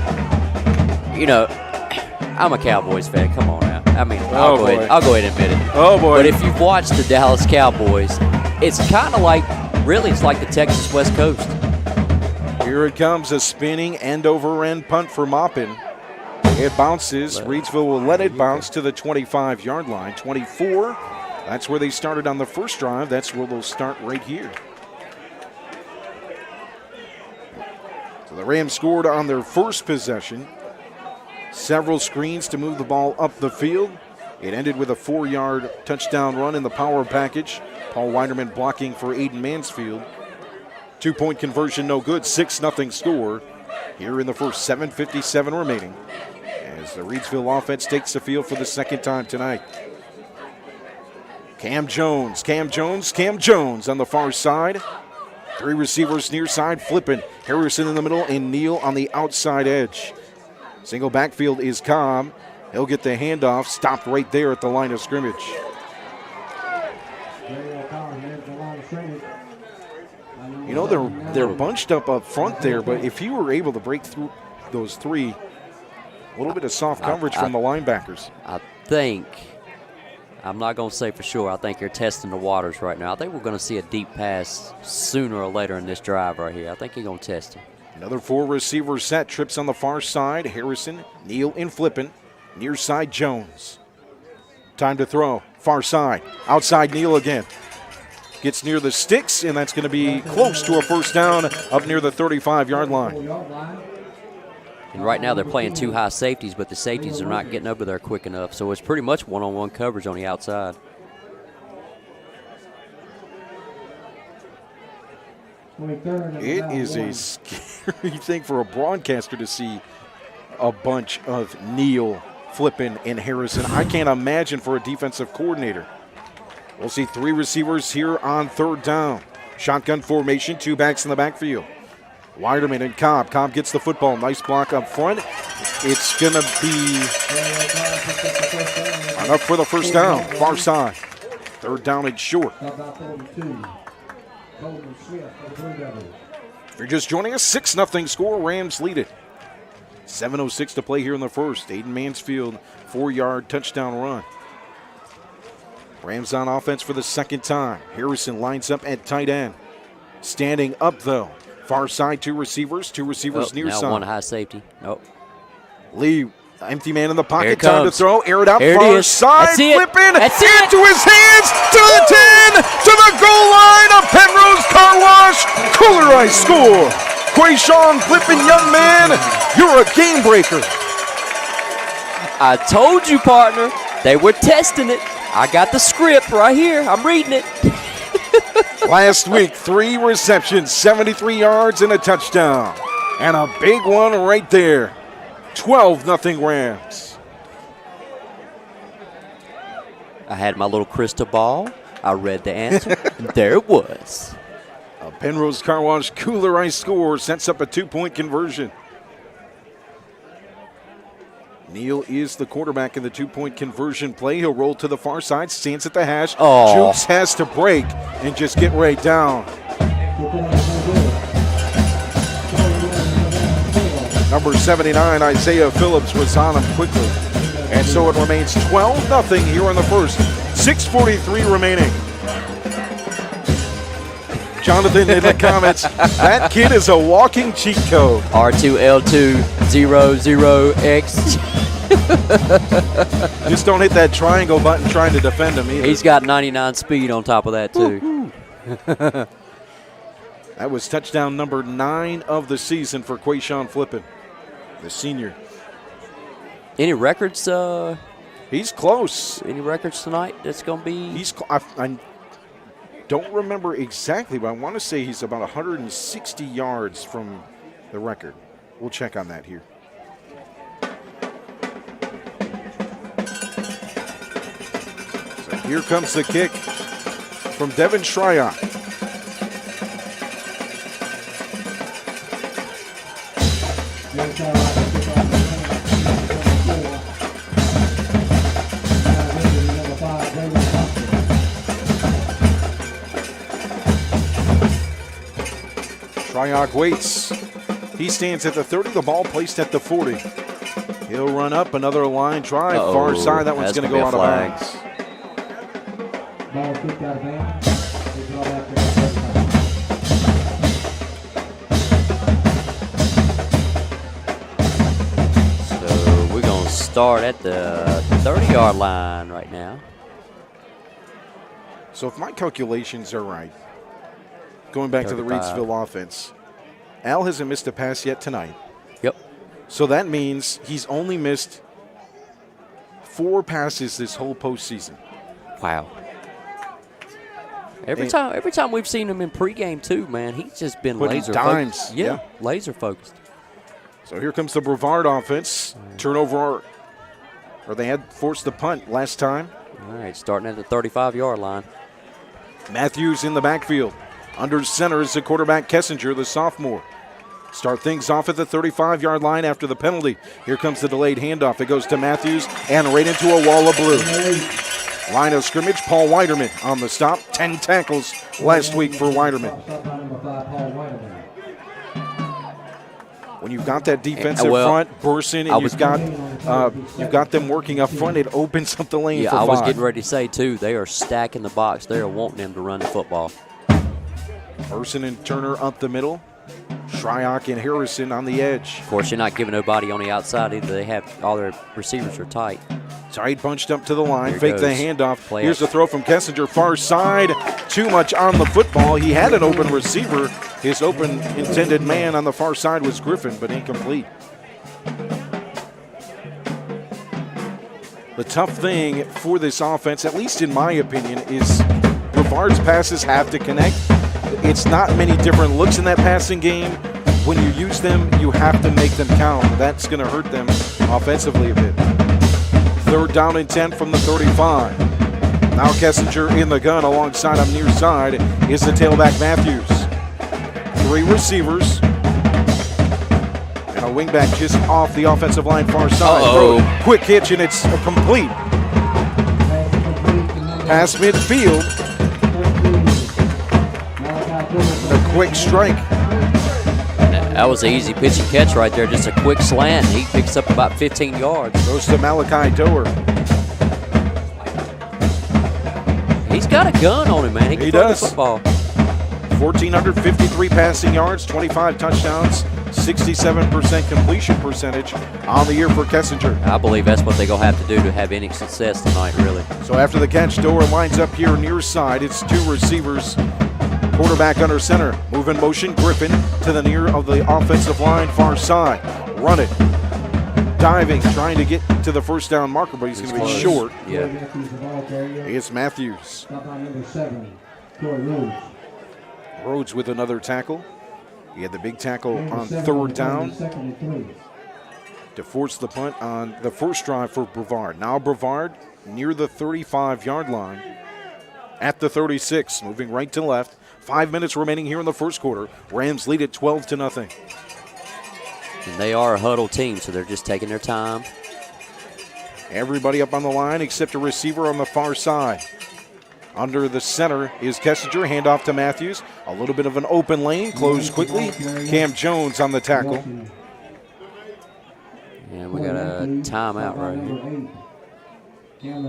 you know, I'm a Cowboys fan. Come on now. I mean, I'll go ahead and admit it. Oh, boy. But if you've watched the Dallas Cowboys, it's kind of like, really, it's like the Texas West Coast. Here it comes, a spinning end-over-end punt for Maupin. It bounces. Reidsville will let it bounce to the 25-yard line. 24, that's where they started on the first drive. That's where they'll start right here. So the Rams scored on their first possession. Several screens to move the ball up the field. It ended with a 4-yard touchdown run in the power package. Paul Weiderman blocking for Aiden Mansfield. 2-point conversion, no good. 6-0 score here in the first. 7:57 remaining as the Reidsville offense takes the field for the second time tonight. Cam Jones on the far side. 3 receivers near side, flipping. Harrison in the middle and Neal on the outside edge. Single backfield is Cobb. He'll get the handoff, stopped right there at the line of scrimmage. You know, they're bunched up front there, but if he were able to break through those 3, a little bit of soft coverage from the linebackers. I think, I'm not going to say for sure, I think you're testing the waters right now. I think we're going to see a deep pass sooner or later in this drive right here. I think you're going to test it. Another 4 receiver set, trips on the far side. Harrison, Neal, and flipping. Near side, Jones. Time to throw. Far side. Outside Neal again. Gets near the sticks, and that's going to be close to a first down up near the 35-yard line. And right now they're playing two high safeties, but the safeties are not getting over there quick enough. So it's pretty much one-on-one coverage on the outside. It is a scary thing for a broadcaster to see a bunch of Neal, Flippin, and Harrison. I can't imagine for a defensive coordinator. We'll see three receivers here on third down. Shotgun formation, two backs in the backfield. Weiderman and Cobb. Cobb gets the football. Nice block up front. It's going to be enough for the first down. Far side. Third down and short. If you're just joining us, 6-0 score. Rams lead it. 7:06 to play here in the first. Aiden Mansfield, 4-yard touchdown run. Rams on offense for the second time. Harrison lines up at tight end. Standing up, though. Far side, two receivers near now side. One high safety. Nope. Lee, empty man in the pocket. Here Time to throw. Air it out. There far it is. side. That's it. Flipping. That's into it. his hands. To the 10. To the goal line of Pennrose Carwash. Kooler Ice score. Quayshawn Flippin, young man, you're a game breaker. I told you, partner. They were testing it. I got the script right here. I'm reading it. Last week, 3 receptions, 73 yards, and a touchdown. And a big one right there. 12-0 Rams. I had my little crystal ball. I read the answer. And there it was. A Pennrose Carwash Kooler Ice score sets up a 2-point conversion. Neal is the quarterback in the 2-point conversion play. He'll roll to the far side, stands at the hash. Oh. Jukes has to break and just get right down. Number 79, Isaiah Phillips, was on him quickly. And so it remains 12-0 here in the first. 6:43 remaining. Jonathan in the comments, that kid is a walking cheat code. R2L200X. Just don't hit that triangle button trying to defend him either. He's got 99 speed on top of that, too. That was touchdown number 9 of the season for Quayshawn Flippin, the senior. Any records? He's close. Any records tonight that's going to be? I don't remember exactly, but I want to say he's about 160 yards from the record. We'll check on that here. So here comes the kick from Devin Shryock. Shryock waits. He stands at the 30, the ball placed at the 40. He'll run up, another line drive, far side. That one's going to go out of bounds. Ball kicked out of bounds. So we're going to start at the 30-yard line right now. So if my calculations are right, going back to the 35. Reidsville offense, Al hasn't missed a pass yet tonight. Yep. So that means he's only missed 4 passes this whole postseason. Wow. Every time we've seen him in pregame too, man, he's just been Putting laser dimes, focused. yeah. Laser focused. So here comes the Brevard offense. Turnover, or they had forced the punt last time. All right, starting at the 35-yard line. Matthews in the backfield. Under center is the quarterback Kessinger, the sophomore. Start things off at the 35-yard line after the penalty. Here comes the delayed handoff. It goes to Matthews and right into a wall of blue. Line of scrimmage, Paul Weiderman on the stop. 10 tackles last week for Weiderman. When you've got that defensive front, Burson, and you've got them working up front, it opens up the lane for 5. I was getting ready to say, too, they are stacking the box. They are wanting them to run the football. Burson and Turner up the middle. Shryock and Harrison on the edge. Of course, you're not giving nobody on the outside either. They have all their receivers are tight. Tight bunched up to the line, Here fake the goes. handoff. Play Here's it. the throw from Kessinger, far side. Too much on the football. He had an open receiver. His open intended man on the far side was Griffin, but incomplete. The tough thing for this offense, at least in my opinion, is Brevard's passes have to connect. It's not many different looks in that passing game. When you use them, you have to make them count. That's going to hurt them offensively a bit. 3rd down and 10 from the 35. Now Kessinger in the gun alongside him near side is the tailback Matthews. 3 receivers. And a wingback just off the offensive line far side. Uh-oh. Throw, quick hitch, and it's complete. Pass midfield. The quick strike. That was an easy pitch and catch right there. Just a quick slant. He picks up about 15 yards. Goes to Malachi Doer. He's got a gun on him, man. He can throw does. the football. 1,453 passing yards, 25 touchdowns, 67% completion percentage on the year for Kessinger. I believe that's what they're going to have to do to have any success tonight, really. So after the catch, Doer lines up here near side. It's 2 receivers. Quarterback under center. Move in motion. Griffin to the near of the offensive line, far side. Run it. Diving, trying to get to the first down marker, but he's going to be close. short. Yeah. It's Matthews. Stop on number 7, Corey Rhodes. Rhodes with another tackle. He had the big tackle Number on 7 3rd down Second and 3. to force the punt on the first drive for Brevard. Now Brevard near the 35-yard line at the 36, moving right to left. 5 minutes remaining here in the first quarter. Rams lead it 12-0. And they are a huddle team, so they're just taking their time. Everybody up on the line except a receiver on the far side. Under the center is Kessinger. Handoff to Matthews. A little bit of an open lane. Closed quickly. Cam Jones on the tackle. And we got a timeout right here.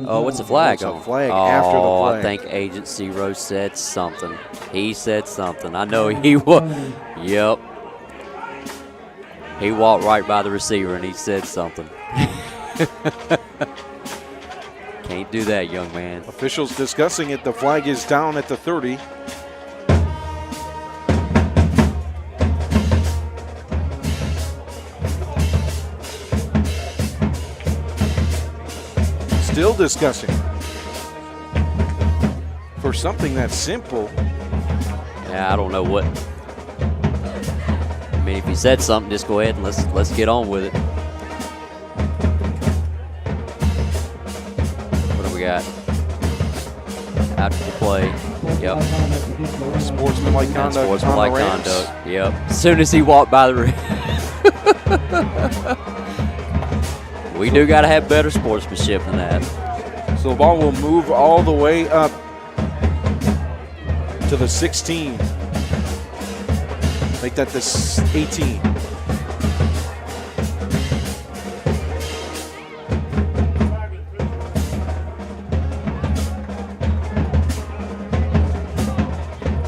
Oh, what's the flag It's a on? flag after the flag. I think Agent Zero said something. He said something. I know he was. Yep. He walked right by the receiver and he said something. Can't do that, young man. Officials discussing it. The flag is down at the 30. Still discussing. For something that's simple. Yeah, I don't know what. I mean, if he said something, just go ahead and let's get on with it. What do we got? After the play. Yep. Sportsmanlike conduct. Sportsmanlike on the Rams. conduct. Yep. As soon as he walked by the we do got to have better sportsmanship than that. So the ball will move all the way up to the 16. Make that the 18.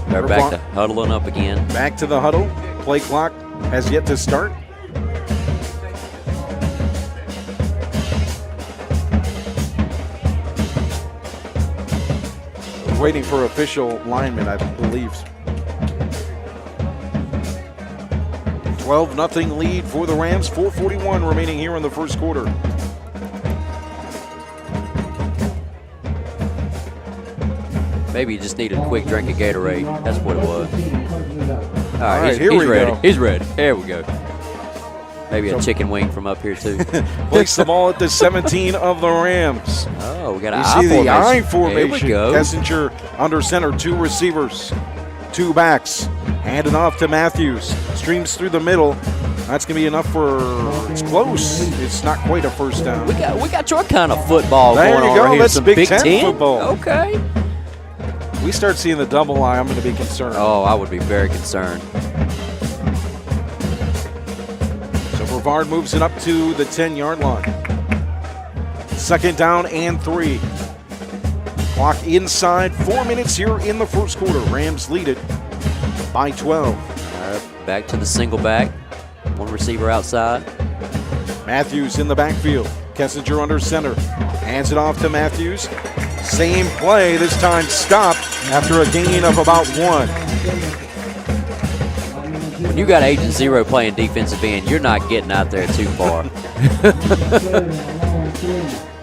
They're back to huddling up again. Back to the huddle. Play clock has yet to start. Waiting for official lineman, I believe. 12-0 lead for the Rams. 4:41 remaining here in the first quarter. Maybe you just needed a quick drink of Gatorade. That's what it was. All right, right, here he's we ready. go. He's ready. There we go. Maybe a chicken wing from up here, too. Place the ball at the 17 of the Rams. Oh, we got an You I see the formation. I There formation. we go. Kessinger under center, 2 receivers, 2 backs. Handing off to Matthews. Streams through the middle. That's going to be enough for, it's close. It's not quite a first down. We got your kind of football There going you on go. right here. That's Some Big Ten football. Okay. We start seeing the double I, I'm going to be concerned. Oh, I would be very concerned. So Brevard moves it up to the 10-yard line. 2nd down and 3. Clock inside. 4 minutes here in the first quarter. Rams lead it by 12. Back to the single back. One receiver outside. Matthews in the backfield. Kessinger under center. Hands it off to Matthews. Same play, this time stopped after a gain of about 1. When you got Agent Zero playing defensive end, you're not getting out there too far.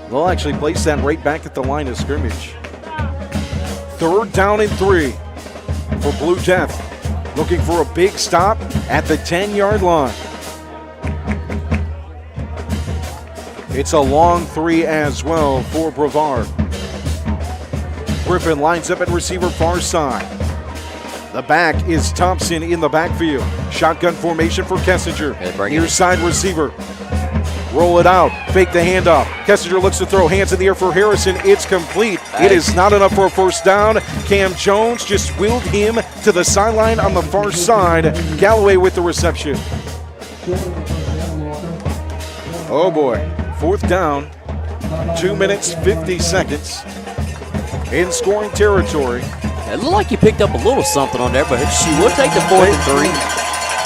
They'll actually place that right back at the line of scrimmage. 3rd down and 3 for Blue Death. Looking for a big stop at the 10-yard line. It's a long 3 as well for Brevard. Griffin lines up at receiver far side. The back is Thompson in the backfield. Shotgun formation for Kessinger. Near side receiver. Roll it out. Fake the handoff. Kessinger looks to throw. Hands in the air for Harrison. It's complete. It is not enough for a first down. Cam Jones just wheeled him to the sideline on the far side. Galloway with the reception. Oh boy. 4th down. 2 minutes, 50 seconds. In scoring territory. It looked like he picked up a little something on there, but she will take the 4th and 3.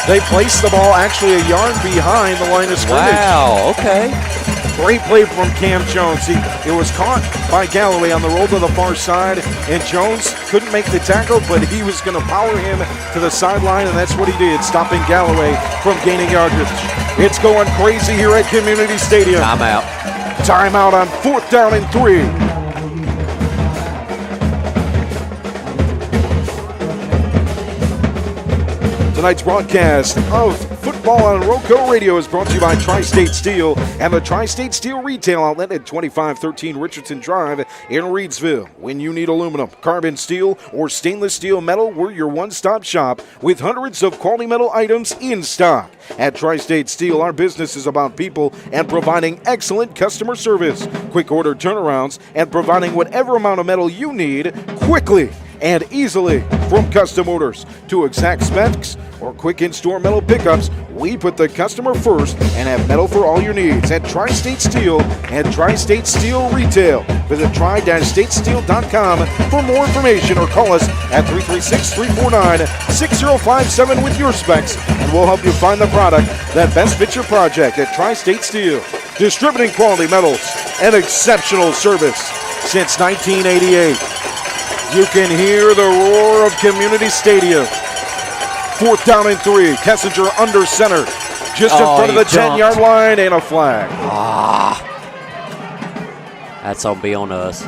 They placed the ball actually a yard behind the line of scrimmage. Wow, okay. Great play from Cam Jones. It was caught by Galloway on the roll to the far side, and Jones couldn't make the tackle, but he was going to power him to the sideline, and that's what he did, stopping Galloway from gaining yardage. It's going crazy here at Community Stadium. Timeout. Timeout on 4th down and 3. Tonight's broadcast of football on RoCo Radio is brought to you by Tri-State Steel and the Tri-State Steel Retail Outlet at 2513 Richardson Drive in Reidsville. When you need aluminum, carbon steel, or stainless steel metal, we're your one-stop shop with hundreds of quality metal items in stock. At Tri-State Steel, our business is about people and providing excellent customer service, quick order turnarounds, and providing whatever amount of metal you need quickly and easily. From custom orders to exact specs or quick in-store metal pickups, we put the customer first and have metal for all your needs at Tri-State Steel and Tri-State Steel Retail. Visit tri-statesteel.com for more information or call us at 336-349-6057 with your specs, and we'll help you find the product that best fits your project at Tri-State Steel. Distributing quality metals and exceptional service since 1988. You can hear the roar of Community Stadium. 4th down and 3. Kessinger under center. Just in front of the 10-yard line and a flag. That's all be on us.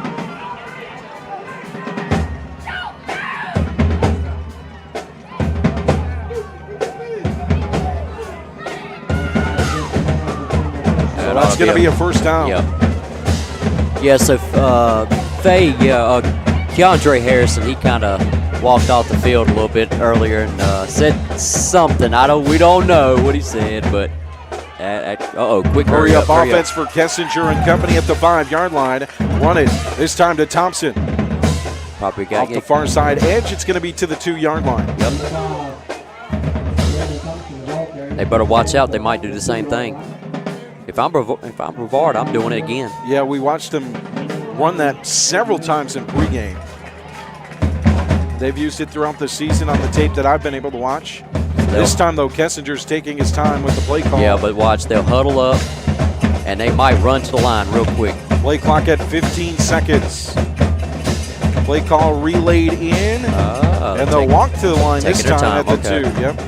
That's going to be a first down. Yep. Yeah, so Keandre Harrison, he kind of walked off the field a little bit earlier and said something. We don't know what he said, but quick hurry up offense for Kessinger and company at the 5-yard line. Run it this time to Thompson. Probably got off the far side edge. It's going to be to the 2-yard line. Yep. They better watch out. They might do the same thing. If I'm Brevard, I'm doing it again. Yeah, we watched them run that several times in pregame. They've used it throughout the season on the tape that I've been able to watch. This time, though, Kessinger's taking his time with the play call. Yeah, but watch, they'll huddle up, and they might run to the line real quick. Play clock at 15 seconds. Play call relayed in, and they'll walk to the line this time at the 2. Yep.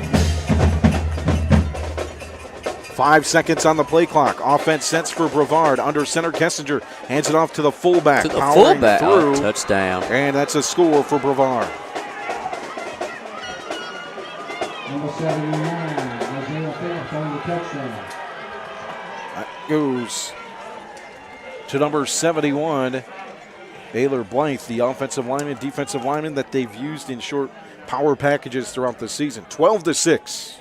5 seconds on the play clock. Offense sets for Brevard. Under center, Kessinger hands it off to the fullback. Through. Touchdown. And that's a score for Brevard. Number 79, Isaiah Phillips on the touchdown. That goes to number 71, Baylor Blythe, the offensive lineman, defensive lineman that they've used in short power packages throughout the season. 12-6.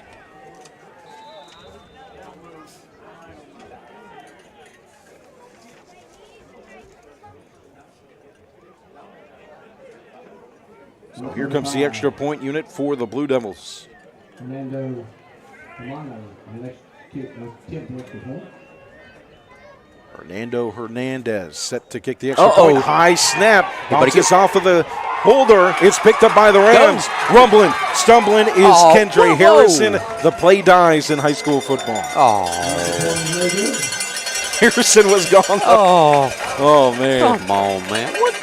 So here comes the extra point unit for the Blue Devils. Hernando Hernandez set to kick the extra point. High snap. Bounces off of the holder. It's picked up by the Rams. Rumbling, stumbling is Kendre Harrison. The play dies in high school football. Pearson was gone. Oh, man. Come on, man. What?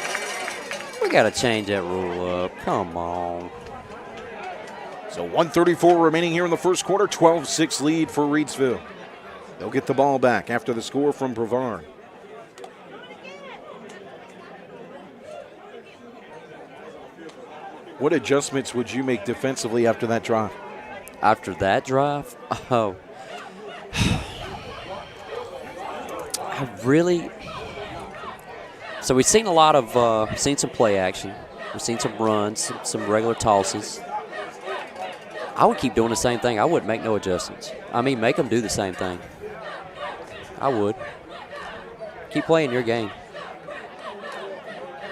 We got to change that rule up. Come on. So 1:34 remaining here in the first quarter. 12-6 lead for Reidsville. They'll get the ball back after the score from Brevard. What adjustments would you make defensively after that drive? After that drive? Oh. So we've seen a lot of, seen some play action. We've seen some runs, some regular tosses. I would keep doing the same thing. I wouldn't make no adjustments. I mean, make them do the same thing. I would. Keep playing your game.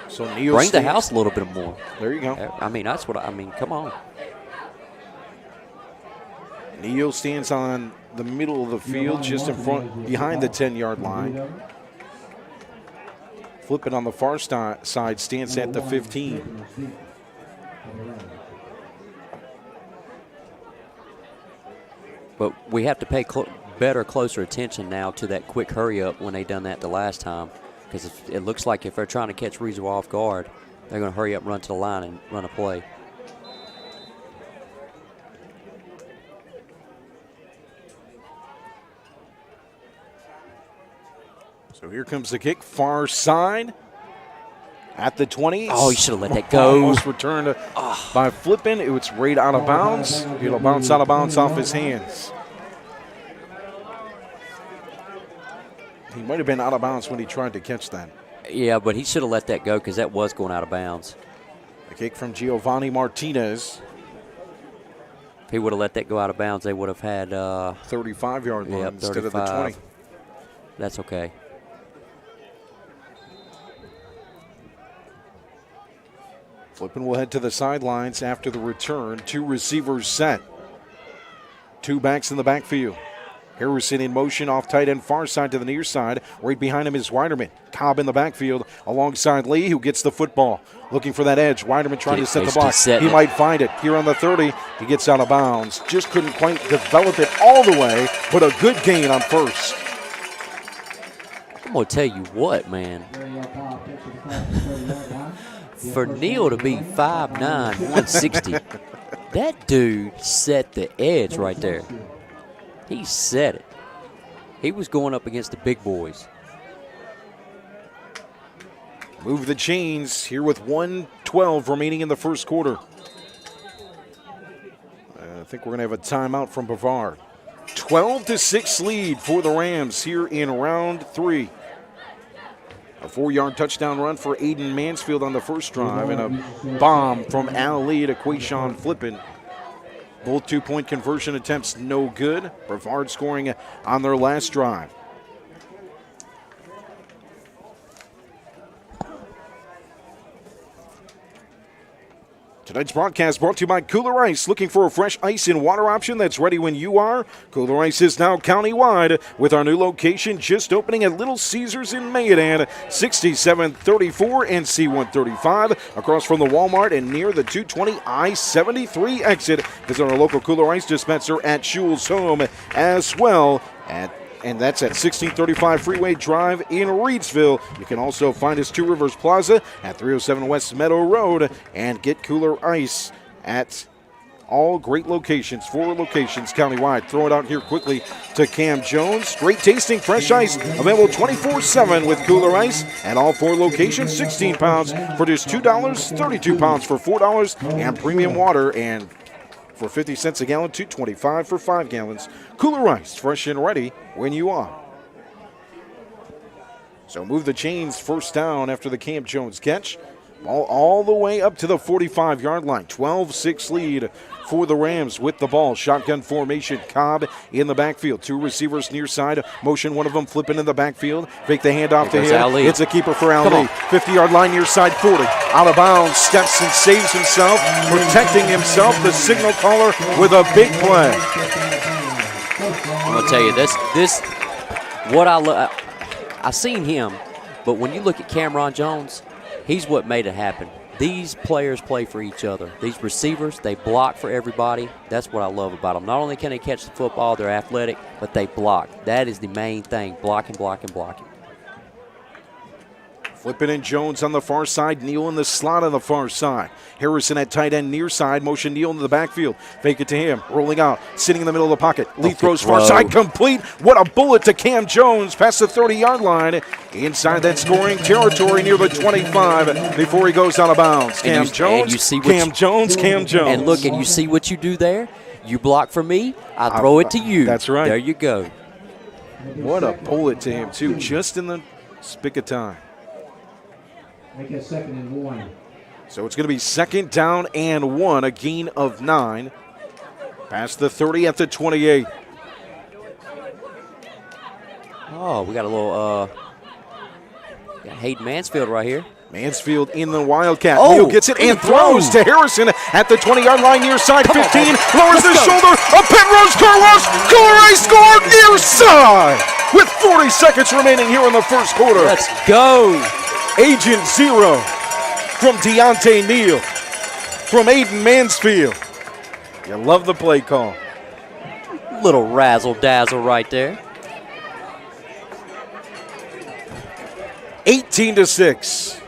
So Neil bring the house a little bit more. There you go. I mean, that's what I mean. Come on. Neil stands on the middle of the field, just in front, behind the 10-yard line. Flipping on the far side, stands at the 15. But we have to pay closer attention now to that quick hurry up when they done that the last time, because it looks like if they're trying to catch Reidsville off guard, they're going to hurry up, run to the line, and run a play. So here comes the kick, far side at the 20. Oh, you should have let that go. Almost returned by flipping. It was right out of bounds. It'll bounce out of bounds off his hands. He might have been out of bounds when he tried to catch that. Yeah, but he should have let that go because that was going out of bounds. A kick from Giovanni Martinez. If he would have let that go out of bounds, they would have had 35-yard line instead of the 20. That's okay. Flippin will head to the sidelines after the return. Two receivers set. Two backs in the backfield. Harrison in motion off tight end far side to the near side. Right behind him is Weiderman. Cobb in the backfield alongside Lee, who gets the football. Looking for that edge. Weiderman trying to set the block. He might find it here on the 30. He gets out of bounds. Just couldn't quite develop it all the way, but a good gain on first. I'm going to tell you what, man. For Neil to be 5'9", 160, that dude set the edge right there. He set it. He was going up against the big boys. Move the chains here with 1:12 remaining in the first quarter. I think we're going to have a timeout from Brevard. 12-6 lead for the Rams here in round 3. A 4-yard touchdown run for Aiden Mansfield on the first drive, and a bomb from Al Lee to Quayshawn Flippin. Both 2-point conversion attempts no good. Brevard scoring on their last drive. Tonight's broadcast brought to you by Kooler Ice. Looking for a fresh ice and water option that's ready when you are? Kooler Ice is now countywide with our new location just opening at Little Caesars in Mayodan, 6734 NC 135, across from the Walmart and near the 220 I-73 exit. Visit our local Kooler Ice dispenser at Shule's Home as well and that's at 1635 Freeway Drive in Reidsville. You can also find us Two Rivers Plaza at 307 West Meadow Road and get Kooler Ice at all great locations, 4 locations countywide. Throw it out here quickly to Cam Jones. Great tasting fresh ice available 24/7 with Kooler Ice at all 4 locations. 16 pounds for just $2, 32 pounds for $4, and premium water and for 50 cents a gallon, $2.25 for 5 gallons. Kooler Ice, fresh and ready when you are. So move the chains, first down after the Cam Jones catch. Ball all the way up to the 45-yard line. 12-6 lead for the Rams with the ball. Shotgun formation, Cobb in the backfield. 2 receivers near side. Motion, one of them flipping in the backfield. Fake the handoff to him. It's a keeper for Al Lee. 50-yard line near side, 40. Out of bounds, steps and saves himself. Protecting himself, the signal caller with a big play. I'm going to tell you, this what I seen him, but when you look at Cameron Jones, he's what made it happen. these players play for each other. These receivers, they block for everybody. That's what I love about them. Not only can they catch the football, they're athletic, but they block. That is the main thing, blocking, blocking, blocking. Flipping in Jones on the far side. Neal in the slot on the far side. Harrison at tight end near side. Motion Neal into the backfield. Fake it to him. Rolling out. Sitting in the middle of the pocket. Lee throws far side. Complete. What a bullet to Cam Jones past the 30-yard line. Inside that scoring territory near the 25 before he goes out of bounds. Cam Jones. And look, and you see what you do there? You block for me, I throw it to you. That's right. There you go. What a bullet to him, too. Just in the spick of time. Make it 2nd and 1. So it's going to be 2nd down and 1, a gain of 9. Past the 30 at the 28. Oh, we got a little got Hayden Mansfield right here. Mansfield in the Wildcat. Oh, Neal gets it and throws to Harrison at the 20-yard line near side. 15, lowers the shoulder. A Pennrose Carwash. Kooler Ice scored near side with 40 seconds remaining here in the first quarter. Let's go. Agent Zero from Deontay Neal, from Aiden Mansfield. You love the play call. Little razzle-dazzle right there. 18-6.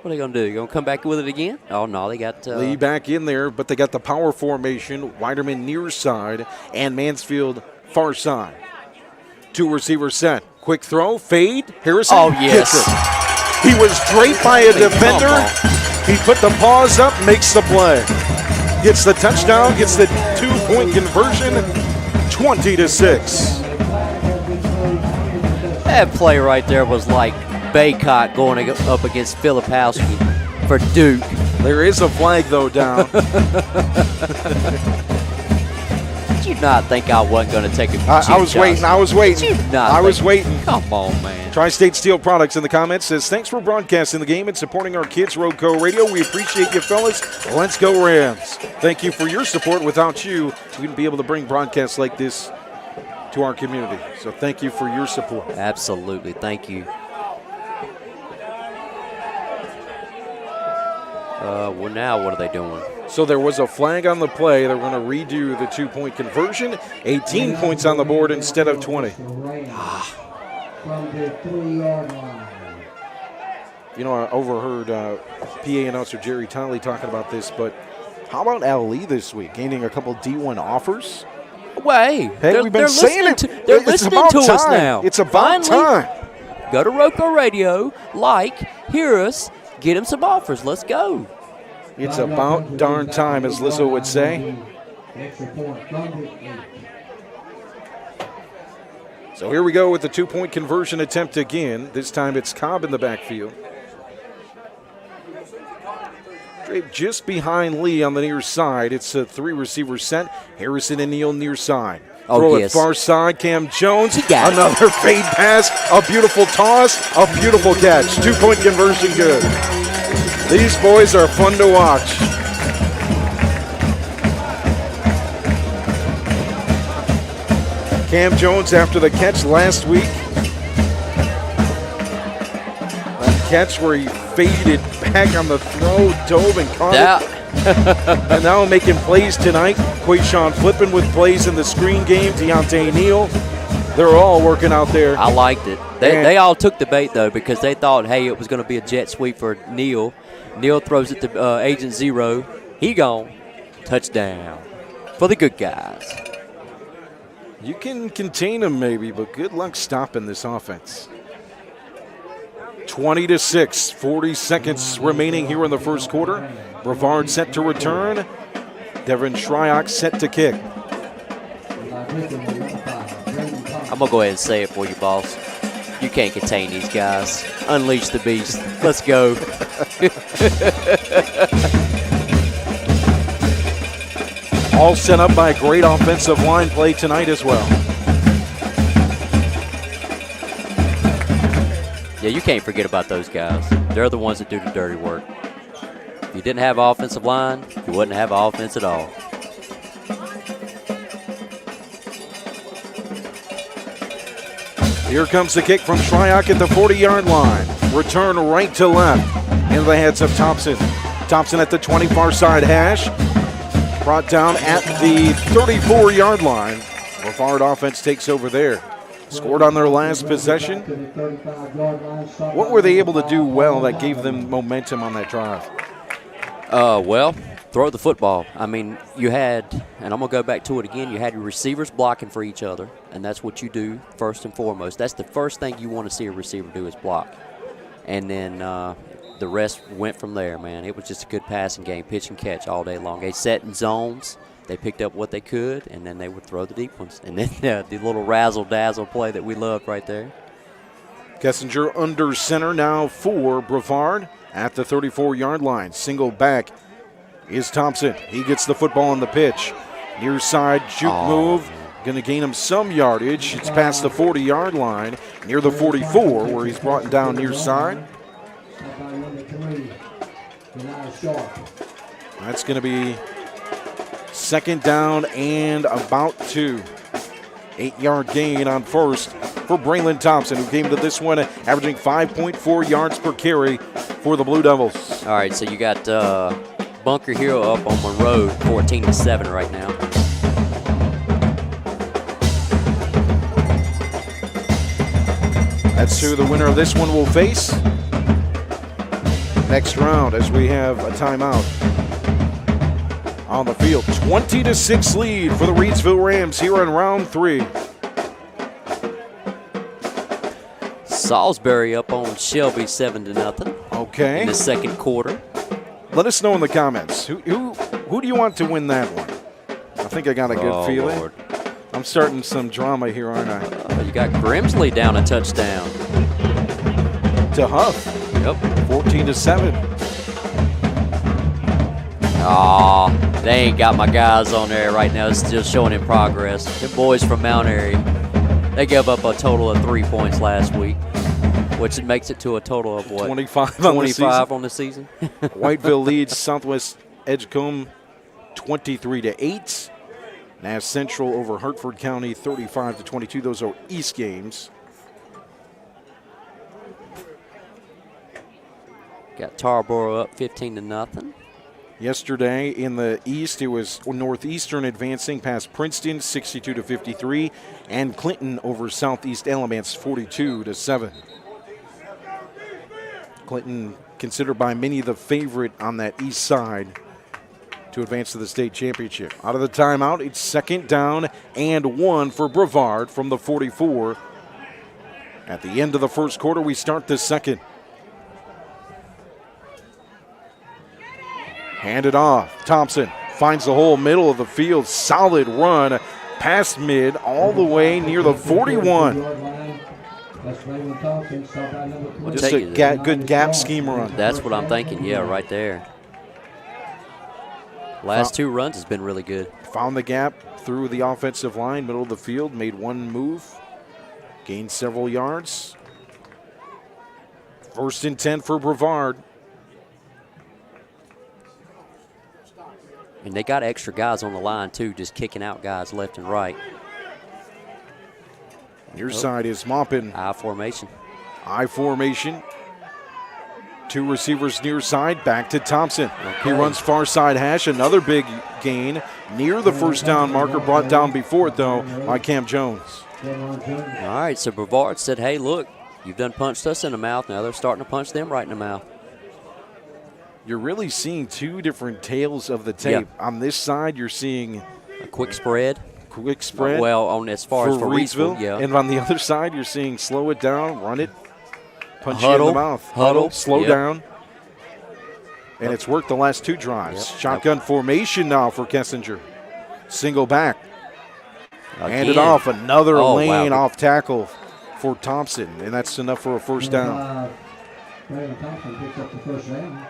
What are they going to do? You going to come back with it again? Oh, no, they got Lee back in there, but they got the power formation. Weiderman near side and Mansfield far side. 2 receivers set. Quick throw, fade. Harrison. Oh, yes. He was draped by a defender. He put the paws up, makes the play. Gets the touchdown, gets the 2-point conversion, 20-6. That play right there was like Baycott going up against Filipowski for Duke. There is a flag, though, down. Did you not think I wasn't going to take a I was waiting. Come on, man. Tri-State Steel Products in the comments says, thanks for broadcasting the game and supporting our kids, RoCo Radio. We appreciate you, fellas. Let's go, Rams. Thank you for your support. Without you, we wouldn't be able to bring broadcasts like this to our community. So thank you for your support. Absolutely. Thank you. Well, now what are they doing? So there was a flag on the play. They're going to redo the 2-point conversion. 18 points on the board instead of 20. From the 3-yard line. You know, I overheard PA announcer Jerry Tolley talking about this, but how about Ali this week, gaining a couple D1 offers? Hey, we've been saying it. They're listening to us now. It's about time. Go to RoCo Radio, hear us, get them some offers. Let's go. It's about darn time, as Lizzo would say. So here we go with the 2-point conversion attempt again. This time it's Cobb in the backfield. Draped just behind Lee on the near side. It's a 3-receiver set. Harrison and Neal near side. Throw it far side. Cam Jones. Another fade pass. A beautiful toss. A beautiful catch. 2-point conversion good. These boys are fun to watch. Cam Jones after the catch last week. That catch where he faded back on the throw, dove and caught it. And now making plays tonight. Quayshawn flipping with plays in the screen game. Deontay Neal. They're all working out there. I liked it. They all took the bait, though, because they thought, hey, it was going to be a jet sweep for Neal. Neal throws it to Agent Zero. He gone. Touchdown for the good guys. You can contain them maybe, but good luck stopping this offense. 20-6, 40 seconds remaining here in the first quarter. Brevard set to return. Devin Shryock set to kick. I'm going to go ahead and say it for you, boss. You can't contain these guys. Unleash the beast. Let's go. All set up by great offensive line play tonight as well. Yeah, you can't forget about those guys. They're the ones that do the dirty work. If you didn't have offensive line, you wouldn't have offense at all. Here comes the kick from Shryock at the 40-yard line. Return right to left into the hands of Thompson. Thompson at the 20 far side hash. Brought down at the 34-yard line. Brevard offense takes over there. Scored on their last possession. What were they able to do well that gave them momentum on that drive? Well, throw the football. I mean, you had, and I'm going to go back to it again, you had your receivers blocking for each other, and that's what you do first and foremost. That's the first thing you want to see a receiver do is block. And then the rest went from there, man. It was just a good passing game, pitch and catch all day long. They set in zones. They picked up what they could, and then they would throw the deep ones. And then the little razzle-dazzle play that we loved right there. Kessinger under center now for Brevard at the 34-yard line. Single back is Thompson. He gets the football on the pitch. Near side juke move. Going to gain him some yardage. It's past the 40-yard line, near the 44, where he's brought down near side. That's going to be second down and about 2. 8-yard gain on first for Braylon Thompson, who came to this one averaging 5.4 yards per carry for the Blue Devils. All right, so you got Bunker Hero up on Monroe, 14-7 right now. That's who the winner of this one will face next round, as we have a timeout on the field. 20-6 lead for the Reidsville Rams here in round 3. Salisbury up on Shelby 7-0. Okay. In the second quarter. Let us know in the comments. Who do you want to win that one? I think I got a good feeling. Lord. I'm starting some drama here, aren't I? You got Grimsley down a touchdown. To Huff. Yep. 14-7. Aw, they ain't got my guys on there right now. It's still showing in progress. The boys from Mount Airy, they gave up a total of 3 points last week, which makes it to a total of what? 25 on the season. Whiteville leads Southwest Edgecombe 23-8. Nash Central over Hartford County 35-22. Those are East games. Got Tarboro up 15-0. Yesterday in the East, it was Northeastern advancing past Princeton 62-53, and Clinton over Southeast Alamance 42-7. Clinton considered by many the favorite on that east side to advance to the state championship. Out of the timeout, it's second down and 1 for Brevard from the 44. At the end of the first quarter, we start the second. Handed off. Thompson finds the hole, middle of the field. Solid run past mid all the way near the 41. Just a good gap scheme run. That's what I'm thinking, yeah, right there. Last 2 runs has been really good. Found the gap through the offensive line, middle of the field, made one move, gained several yards. First and 10 for Brevard. And they got extra guys on the line, too, just kicking out guys left and right. Your side is Maupin. I formation. I formation. 2 receivers near side, back to Thompson. Okay. He runs far side hash, another big gain near the first down marker, brought down before it, though, by Cam Jones. All right, so Brevard said, hey, look, you've done punched us in the mouth. Now they're starting to punch them right in the mouth. You're really seeing 2 different tales of the tape. Yeah. On this side, you're seeing a quick spread. Well, on as far as for Reidsville, yeah. And on the other side, you're seeing slow it down, run it, punch you in the mouth. Huddle, slow down. And it's worked the last 2 drives. Yep. Shotgun formation now for Kessinger. Single back. Handed off, another lane off tackle for Thompson, and that's enough for a first down. Brevard Thompson picks up the first down.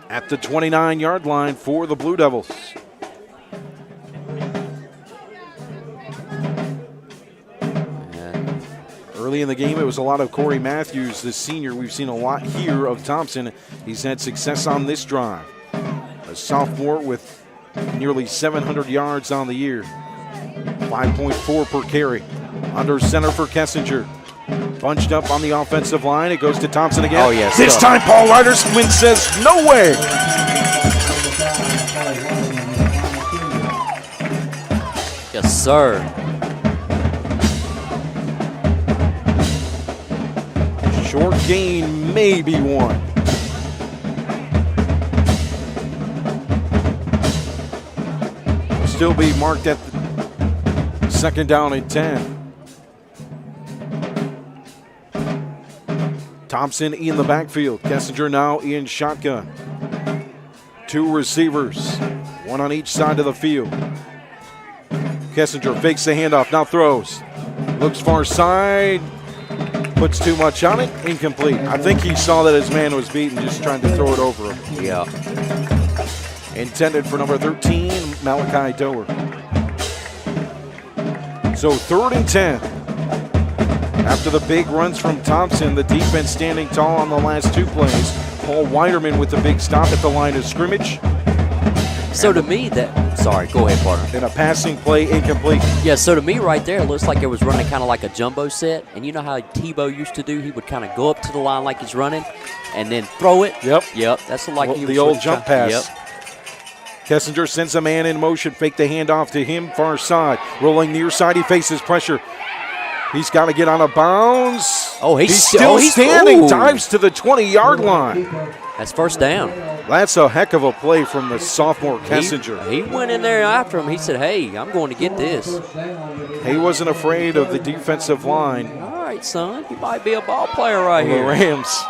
At the 29-yard line for the Blue Devils. Early in the game, it was a lot of Corey Matthews, the senior. We've seen a lot here of Thompson. He's had success on this drive. A sophomore with nearly 700 yards on the year. 5.4 per carry. Under center for Kessinger. Bunched up on the offensive line. It goes to Thompson again. Oh, yes. This time, Paul Rydersman says, no way. Yes, sir. Short gain, maybe one. Still be marked at the second down and 10. Thompson in the backfield. Kessinger now in shotgun. Two receivers, one on each side of the field. Kessinger fakes the handoff, now throws. Looks far side, puts too much on it, incomplete. I think he saw that his man was beaten, just trying to throw it over him. Yeah. Intended for number 13, Malachi Doer. So 3rd and 10. After the big runs from Thompson, the defense standing tall on the last two plays. Paul Weiderman with the big stop at the line of scrimmage. So to me, sorry, go ahead, partner. And a passing play incomplete. Yeah, so to me right there, it looks like it was running kind of like a jumbo set. And you know how Tebow used to do? He would kind of go up to the line like he's running and then throw it. Yep. That's like he was the old jump pass. Yep. Kessinger sends a man in motion, fake the handoff to him, far side. Rolling near side, he faces pressure. He's got to get out of bounds. Oh, he's still standing. Dives to the 20-yard line. That's first down. That's a heck of a play from the sophomore Kessinger. He went in there after him. He said, hey, I'm going to get this. He wasn't afraid of the defensive line. All right, son, you might be a ball player right here. The Rams.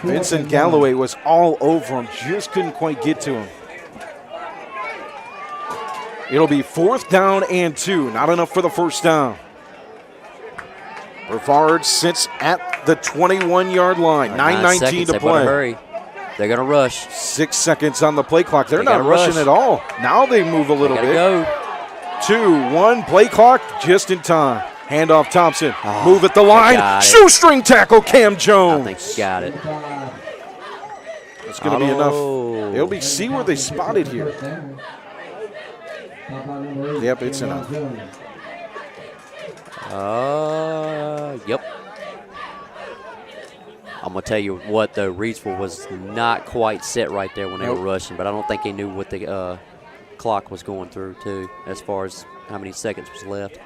Vincent Galloway was all over him, just couldn't quite get to him. It'll be 4th down and 2, not enough for the first down. Brevard sits at the 21-yard line, 9:19 to They play. better hurry. They're going to rush. 6 seconds on the play clock. They're not gotta rushing rush. at all. Now they move a little bit. Go. 2-1, play clock just in time. Handoff Thompson, move at the line, got it. shoestring tackle Cam Jones. I think he got it. It's going to be enough. It'll be see where they spotted here. Yep, it's enough. Yep. I'm going to tell you what, though, Reidsville was not quite set right there when they were rushing, but I don't think they knew what the clock was going through, too, as far as how many seconds was left.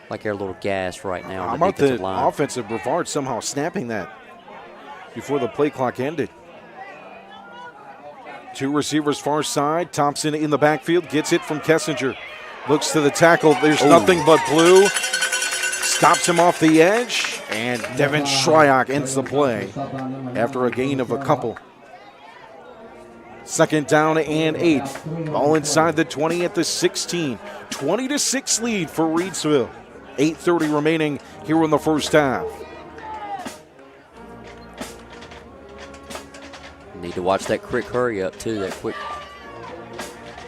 Like they're a little gassed right now. How about the offensive Brevard somehow snapping that before the play clock ended? Two receivers far side. Thompson in the backfield gets it from Kessinger. Looks to the tackle. There's nothing but blue. Stops him off the edge. And Devin Shryock ends the play after a gain of a couple. 2nd down and 8. All inside the 20 at the 16. 20-6 lead for Reidsville. 8:30 remaining here in the first half. Need to watch that quick hurry up, too, that quick.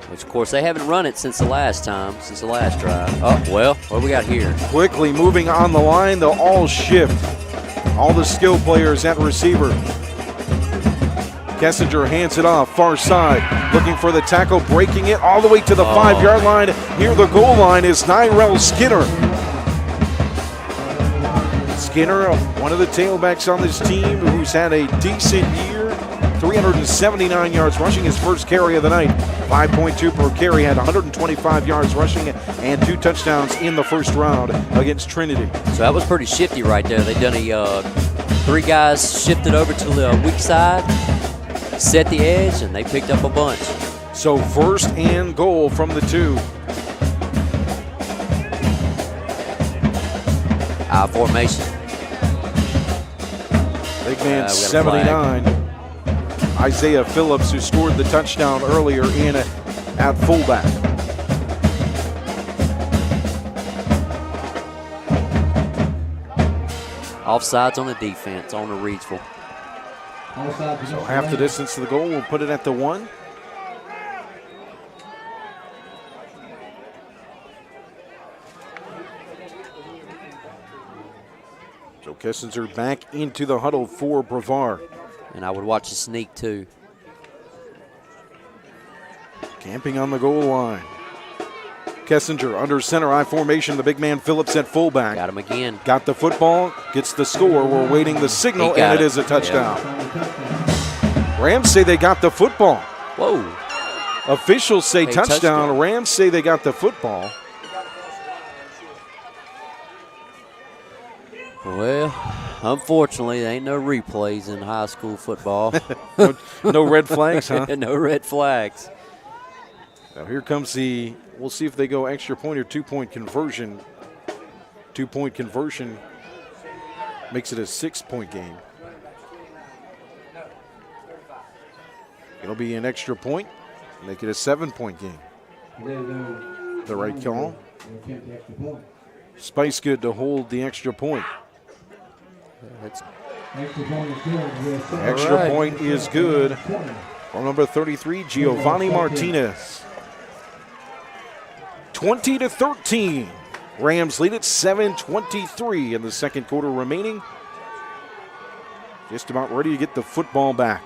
Which, of course, they haven't run it since the last drive. Oh, well, what do we got here? Quickly moving on the line, they'll all shift. All the skill players at receiver. Kessinger hands it off, far side, looking for the tackle, breaking it all the way to the 5-yard line. Near the goal line is Nyrell Skinner. Skinner, one of the tailbacks on this team who's had a decent year. 379 yards rushing, his first carry of the night. 5.2 per carry, had 125 yards rushing and 2 touchdowns in the first round against Trinity. So that was pretty shifty right there. They done a 3 guys shifted over to the weak side, set the edge, and they picked up a bunch. So 1st and goal from the 2. I formation. Big man 79. Isaiah Phillips, who scored the touchdown earlier in at fullback. Offsides on the defense, on the Reidsville. So half the distance to the goal, we'll put it at the 1. So Kessinger back into the huddle for Brevard. And I would watch the sneak, too. Camping on the goal line. Kessinger under center, I formation. The big man Phillips at fullback. Got him again. Got the football, gets the score. We're waiting the signal, and it is a touchdown. Yep. Rams say they got the football. Whoa. Officials say touchdown. Rams say they got the football. Well, unfortunately, there ain't no replays in high school football. No red flags, huh? No red flags. Now here comes we'll see if they go extra point or 2-point conversion. 2-point conversion makes it a 6-point game. It'll be an extra point, make it a 7-point game. The right call. Spice good to hold the extra point. Extra point is good. For number 33, Giovanni Martinez. 20-13. Rams lead it, 7:23 in the second quarter remaining. Just about ready to get the football back.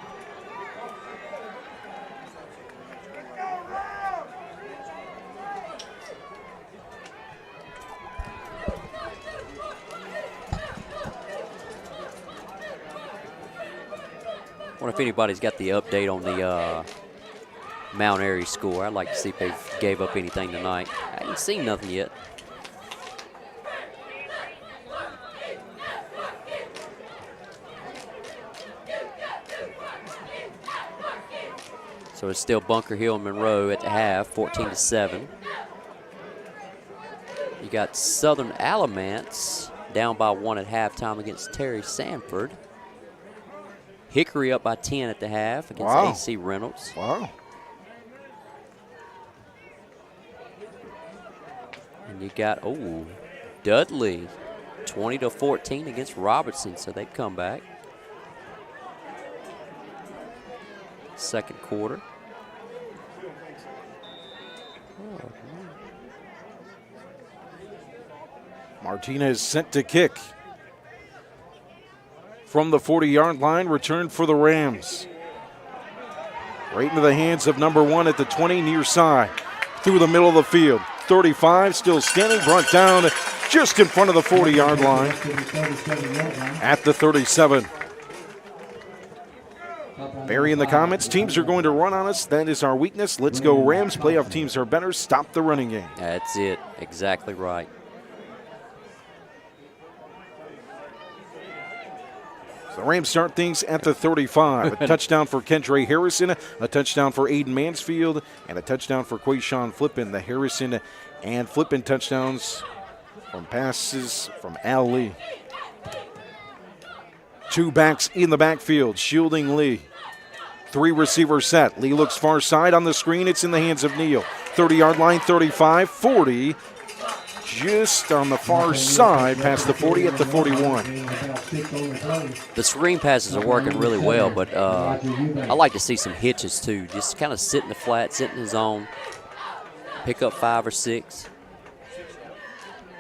I wonder if anybody's got the update on the Mount Airy score. I'd like to see if they gave up anything tonight. I ain't seen nothing yet. So it's still Bunker Hill and Monroe at the half, 14-7. You got Southern Alamance down by 1 at halftime against Terry Sanford. Hickory up by 10 at the half against AC Reynolds. Wow. And you got, Dudley, 20-14 against Robertson, so they've come back. Second quarter. Martinez sent to kick. From the 40-yard line, return for the Rams. Right into the hands of number 1 at the 20, near side. Through the middle of the field. 35, still standing, brought down just in front of the 40-yard line. At the 37. Barry in the comments, teams are going to run on us. That is our weakness. Let's go Rams. Playoff teams are better. Stop the running game. That's it. Exactly right. The Rams start things at the 35. A touchdown for Kendra Harrison, a touchdown for Aiden Mansfield, and a touchdown for Quayshawn Flippin. The Harrison and Flippin touchdowns from passes from Al Lee. 2 backs in the backfield, shielding Lee. 3 receivers set. Lee looks far side on the screen. It's in the hands of Neal. 30-yard line, 35, 40. Just on the far side, past the 40 at the 41. The screen passes are working really well, but I like to see some hitches too. Just kind of sit in the flat, sit in the zone, pick up 5 or 6.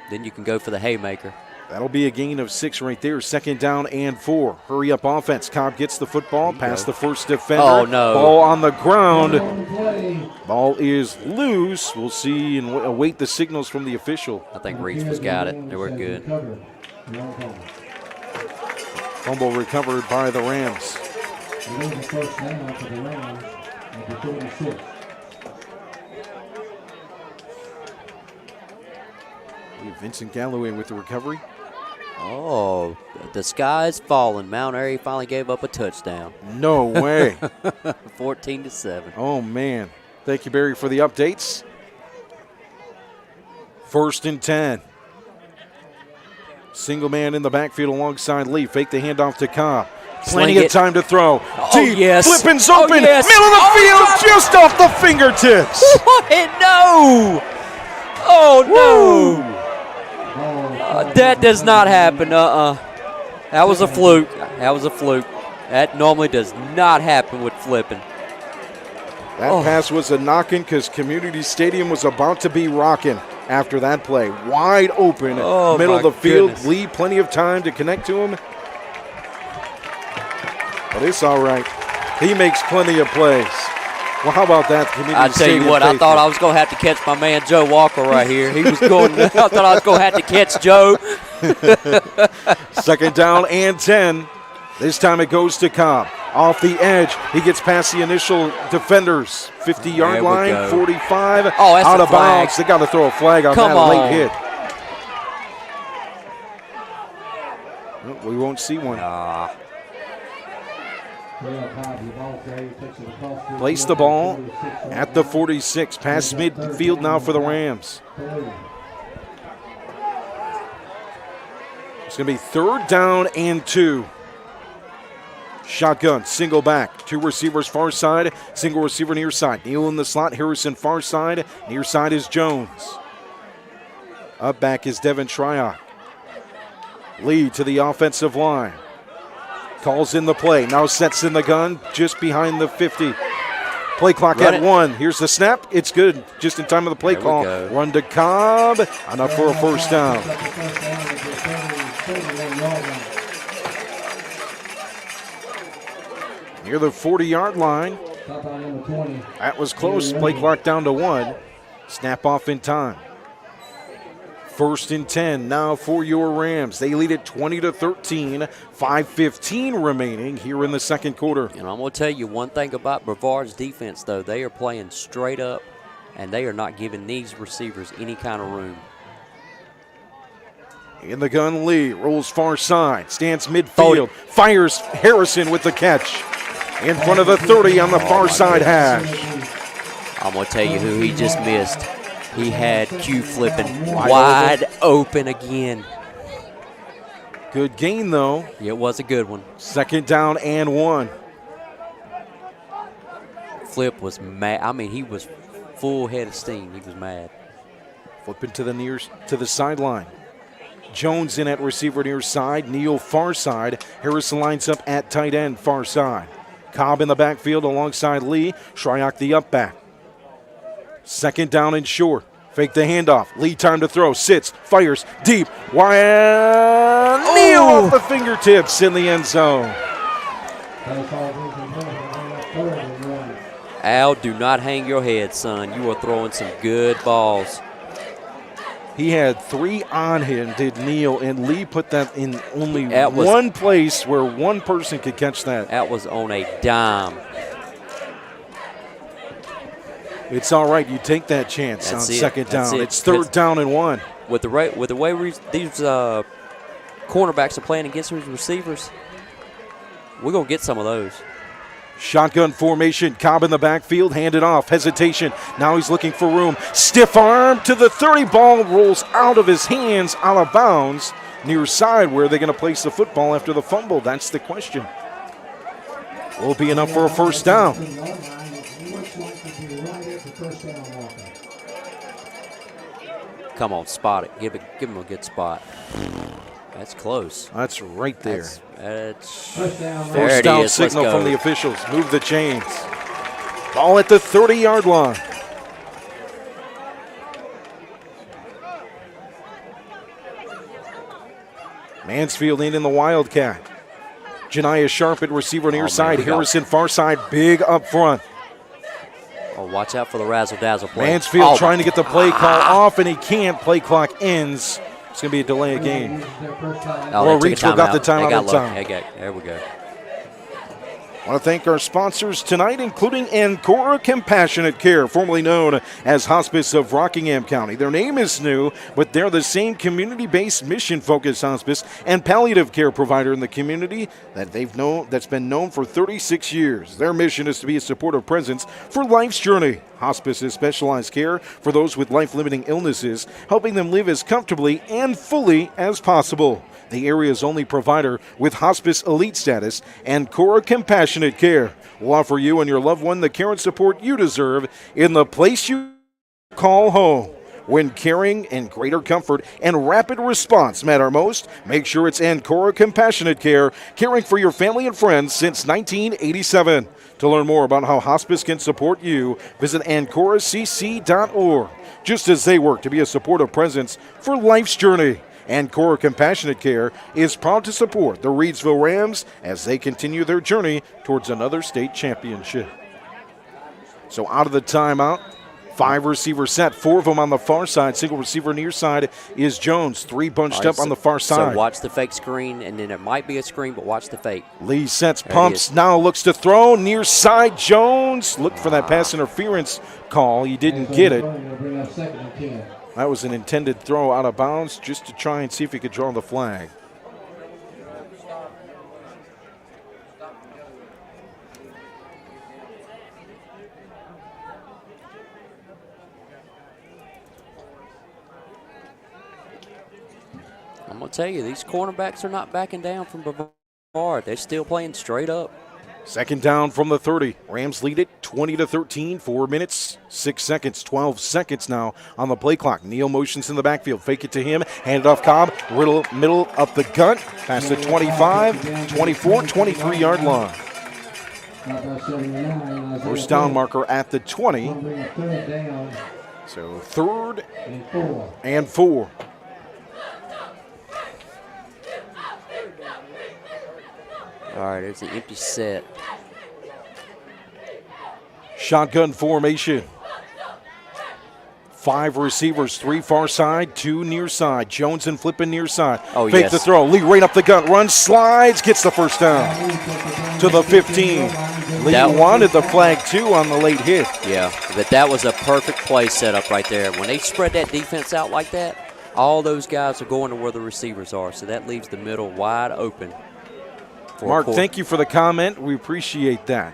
Then you can go for the haymaker. That'll be a gain of 6 right there. 2nd down and 4. Hurry up offense. Cobb gets the football past the first defender. Oh, no. Ball on the ground. Ball is loose. We'll see and await the signals from the official. I think Reidsville's got it. They were good. Fumble recovered by the Rams. Vincent Galloway with the recovery. Oh, the sky's falling. Mount Airy finally gave up a touchdown. No way. 14-7. Oh, man. Thank you, Barry, for the updates. 1st and 10. Single man in the backfield alongside Lee. Fake the handoff to Cobb. Plenty of time to throw. Deep. Yes. Flippin's open. Oh, yes. Middle of the field, just off the fingertips. What? No. Oh, no. That does not happen. That was a fluke. That was a fluke. That normally does not happen with flipping. That pass was a knock-in because Community Stadium was about to be rocking after that play. Wide open, middle of the field. Goodness. Lee, plenty of time to connect to him. But it's all right. He makes plenty of plays. Well, how about that? I tell you what, I thought I was going to have to catch my man Joe Walker right here. He was going. I thought I was going to have to catch Joe. Second down and 10. This time it goes to Cobb. Off the edge, he gets past the initial defenders. 50-yard line, 45. Oh, that's out a of flag. bounds. They got to throw a flag on Come that on. late hit. We won't see one. Place the ball at the 46. Past midfield now for the Rams. It's going to be third down and 2. Shotgun, single back. 2 receivers far side, single receiver near side. Neal in the slot, Harrison far side. Near side is Jones. Up back is Devin Shryock. Lead to the offensive line. Calls in the play. Now sets in the gun just behind the 50. Play clock at 1. Here's the snap. It's good. Just in time of the play call. Run to Cobb. Enough for a first down. Near the 40-yard line. That was close. Play clock down to 1. Snap off in time. First and 10 now for your Rams. They lead it 20-13. 5:15 remaining here in the second quarter. And I'm going to tell you one thing about Brevard's defense, though. They are playing straight up, and they are not giving these receivers any kind of room. In the gun, Lee rolls far side, stands midfield, fires Harrison with the catch. In front of the 30 on the far side hash. I'm going to tell you who he just missed. He had Q flipping wide open again. Good gain, though. It was a good one. Second down and 1. Flip was mad. I mean, he was full head of steam. He was mad. Flipping to the sideline. Jones in at receiver near side. Neal far side. Harrison lines up at tight end far side. Cobb in the backfield alongside Lee. Shryock the up back. Second down and short. Fake the handoff. Lee time to throw. Sits. Fires. Deep. Wide. Neal off the fingertips in the end zone. Al, do not hang your head, son. You are throwing some good balls. He had 3 on him, did Neal, and Lee put that in only one place where one person could catch that. That was on a dime. It's all right. You take that chance on second down. It's third down and 1. With the way these cornerbacks are playing against these receivers, we're going to get some of those. Shotgun formation. Cobb in the backfield. Handed off. Hesitation. Now he's looking for room. Stiff arm to the 30. Ball rolls out of his hands, out of bounds. Near side, where are they going to place the football after the fumble? That's the question. Will be enough for a first down. Come on, spot it. Give him a good spot. That's close. That's right there. That's first down signal from the officials. Move the chains. Ball at the 30-yard line. Mansfield in the Wildcat. Janiah Sharp at receiver near side. Harrison far side. Big up front. Oh, watch out for the razzle-dazzle play. Mansfield trying to get the play call off, and he can't. Play clock ends. It's going to be a delay of game. Reidsville got the timeout on time. There we go. I want to thank our sponsors tonight, including Ancora Compassionate Care, formerly known as Hospice of Rockingham County. Their name is new, but they're the same community-based, mission-focused hospice and palliative care provider in the community that's been known for 36 years. Their mission is to be a supportive presence for life's journey. Hospice is specialized care for those with life-limiting illnesses, helping them live as comfortably and fully as possible. The area's only provider with hospice elite status, Ancora Compassionate Care, will offer you and your loved one the care and support you deserve in the place you call home. When caring and greater comfort and rapid response matter most, make sure it's Ancora Compassionate Care, caring for your family and friends since 1987. To learn more about how hospice can support you, visit AncoraCC.org. Just as they work to be a supportive presence for life's journey, Ancora Compassionate Care is proud to support the Reidsville Rams as they continue their journey towards another state championship. So out of the timeout, 5 receiver set, 4 of them on the far side. Single receiver near side is Jones. 3 bunched up on the far side. So watch the fake screen, and then it might be a screen, but watch the fake. Lee sets, pumps, now looks to throw. Near side, Jones. Looked for that pass interference call. He didn't get it. That was an intended throw out of bounds just to try and see if he could draw the flag. I'm going to tell you, these cornerbacks are not backing down from Brevard. They're still playing straight up. Second down from the 30. Rams lead it 20-13. 4 minutes, 6 seconds, 12 seconds now on the play clock. Neal motions in the backfield. Fake it to him. Hand it off Cobb. Riddle, middle of the gut. Past the 25, 24, 23-yard line. First down marker at the 20. So 3rd and 4. All right, there's an empty set. Shotgun formation. 5 receivers, 3 far side, 2 near side. Jones and flipping near side. Oh, Fake yes. the throw. Lee right up the gut. Runs, slides, gets the first down to the 15. Lee wanted the flag too on the late hit. Yeah, but that was a perfect play setup right there. When they spread that defense out like that, all those guys are going to where the receivers are, so that leaves the middle wide open. Mark, thank you for the comment. We appreciate that.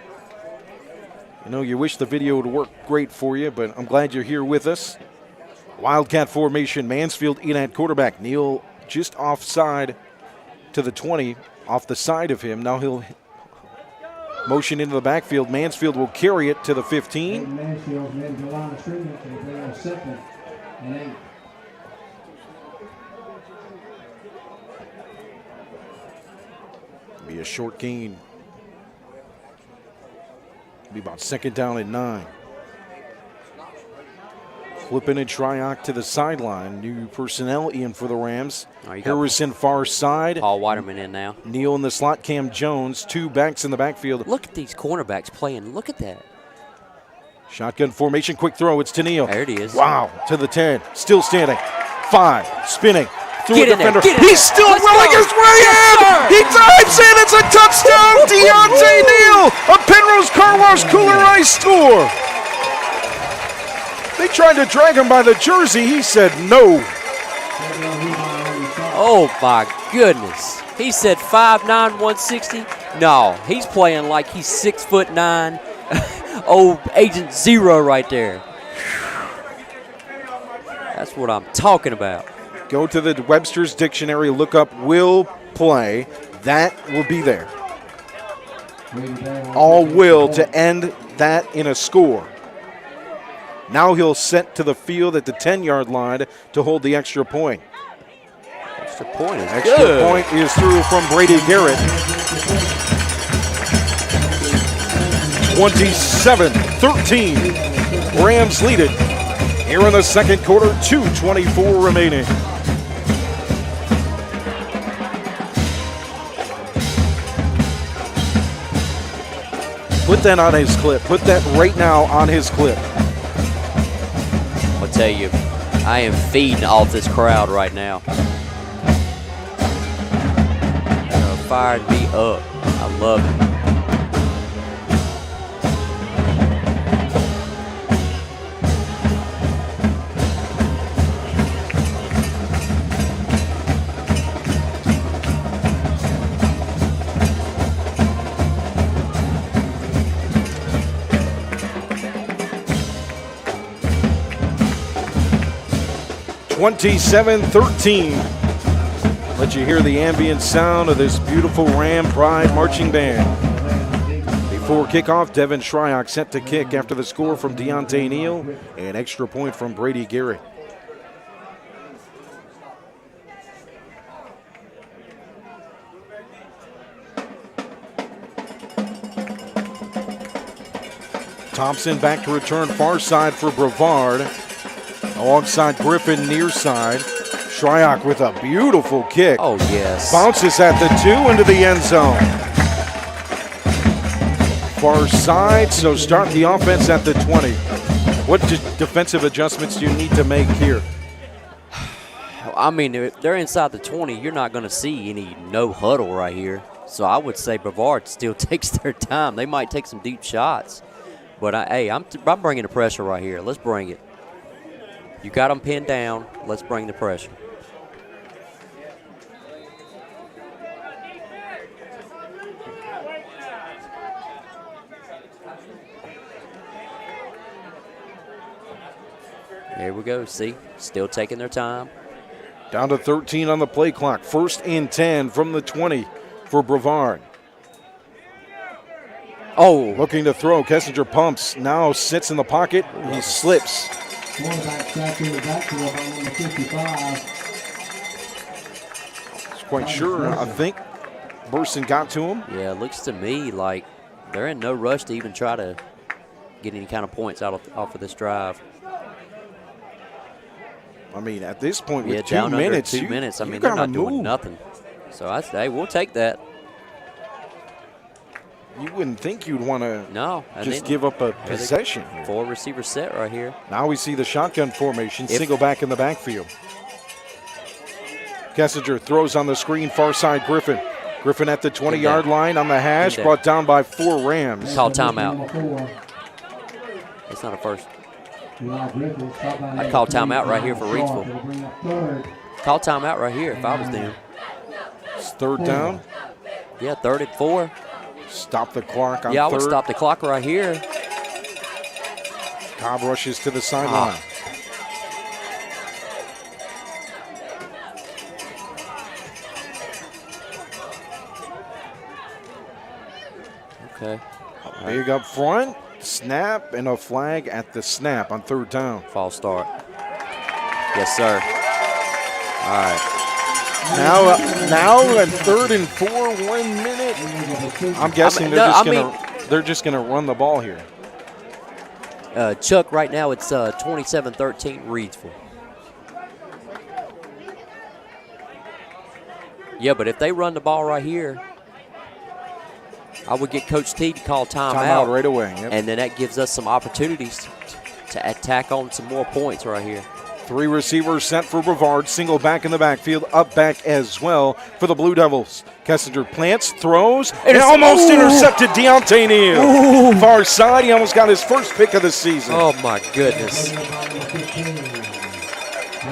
You know, you wish the video would work great for you, but I'm glad you're here with us. Wildcat formation, Mansfield in at quarterback. Neal just offside to the 20, off the side of him. Now he'll motion into the backfield. Mansfield will carry it to the 15. Mansfield's made the line of scrimmage, and they are 2nd and 8. Be a short gain. Be about 2nd down and 9. Flipping and Shryock to the sideline. New personnel in for the Rams. Harrison far side. Paul Waterman in now. Neal in the slot. Cam Jones. 2 backs in the backfield. Look at these cornerbacks playing. Look at that. Shotgun formation. Quick throw. It's to Neal. There it is. Wow. To the 10. Still standing. 5. Spinning. Through Get a in there, defender. get in He's there. still Let's rolling go. his way in. He dives in. It's a touchdown. Deontay Neal. A Pennrose Carwash Kooler Ice score. They tried to drag him by the jersey. He said no. Oh, my goodness. He said 5'9", 160. No, he's playing like he's 6'9". Oh, Agent Zero right there. That's what I'm talking about. Go to the Webster's Dictionary, look up will play. That will be there. All will to end that in a score. Now he'll set to the field at the 10-yard line to hold the extra point. Extra point is Extra good. point is through from Brady Garrett. 27-13. Rams lead it. Here in the second quarter, 2:24 remaining. Put that on his clip. Put that right now on his clip. I'll tell you, I am feeding off this crowd right now. They're firing me up. I love it. (27-13). Let you hear the ambient sound of this beautiful Ram Pride marching band. Before kickoff, Devin Shryock set to kick after the score from Deontay Neal. An extra point from Brady Garrett. Thompson back to return far side for Brevard. Alongside Griffin near side. Shryock with a beautiful kick. Oh, yes. Bounces at the 2 into the end zone. far side, so start the offense at the 20. What defensive adjustments do you need to make here? I mean, if they're inside the 20, you're not going to see any no huddle right here. So I would say Brevard still takes their time. They might take some deep shots. But, I'm bringing the pressure right here. Let's bring it. You got them pinned down. Let's bring the pressure. Here we go. See, still taking their time. Down to 13 on the play clock. 1st and 10 from the 20 for Brevard. Oh. Looking to throw. Kessinger pumps. Now sits in the pocket. He slips. Quarterback back in the backfield by number 55. He's quite sure. I think Burson got to him. Yeah, it looks to me like they're in no rush to even try to get any kind of points off of this drive. I mean, at this point, with down 2 minutes, under 2 minutes. I mean, you they're gotta not doing move. nothing. So I say, we'll take that. You wouldn't think you'd want to just give up a possession here. 4 receiver set right here. Now we see the shotgun formation, single back in the backfield. Kessinger throws on the screen, far side Griffin. Griffin at the 20-yard line on the hash, brought down by 4 Rams. Call timeout. It's not a first. I'd call timeout right here for Reidsville. Call timeout right here if I was them. It's 3rd down. Yeah, 3rd and 4. Stop the clock on 3rd. Yeah, I would stop the clock right here. Cobb rushes to the sideline. Okay. Big up front. Snap and a flag at the snap on 3rd down. False start. Yes, sir. All right. Now at 3rd and 4, 1 minute. I'm guessing they're just gonna run the ball here. Chuck, right now it's 27-13 Reidsville. Yeah, but if they run the ball right here, I would get Coach T to call timeout right away. Yep. And then that gives us some opportunities to attack on some more points right here. 3 receivers set for Brevard. Single back in the backfield. Up back as well for the Blue Devils. Kessinger plants, throws, and almost intercepted Deontay Neal. Far side, he almost got his first pick of the season. Oh, my goodness.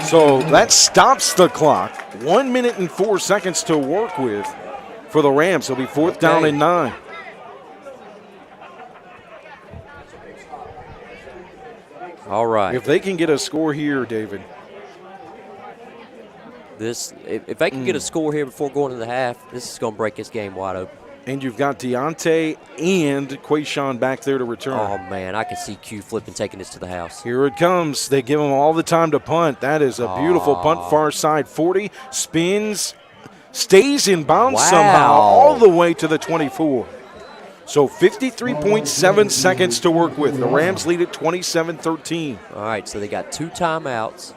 So that stops the clock. 1 minute and 4 seconds to work with for the Rams. It'll be 4th down and 9. All right. If they can get a score here, David. If they can get a score here before going to the half, this is going to break this game wide open. And you've got Deontay and Quayshawn back there to return. Oh, man, I can see Q flipping, taking this to the house. Here it comes. They give him all the time to punt. That is a beautiful punt, far side 40. Spins, stays in bounds somehow all the way to the 24. So 53.7 seconds to work with. The Rams lead at 27-13. All right, so they got 2 timeouts.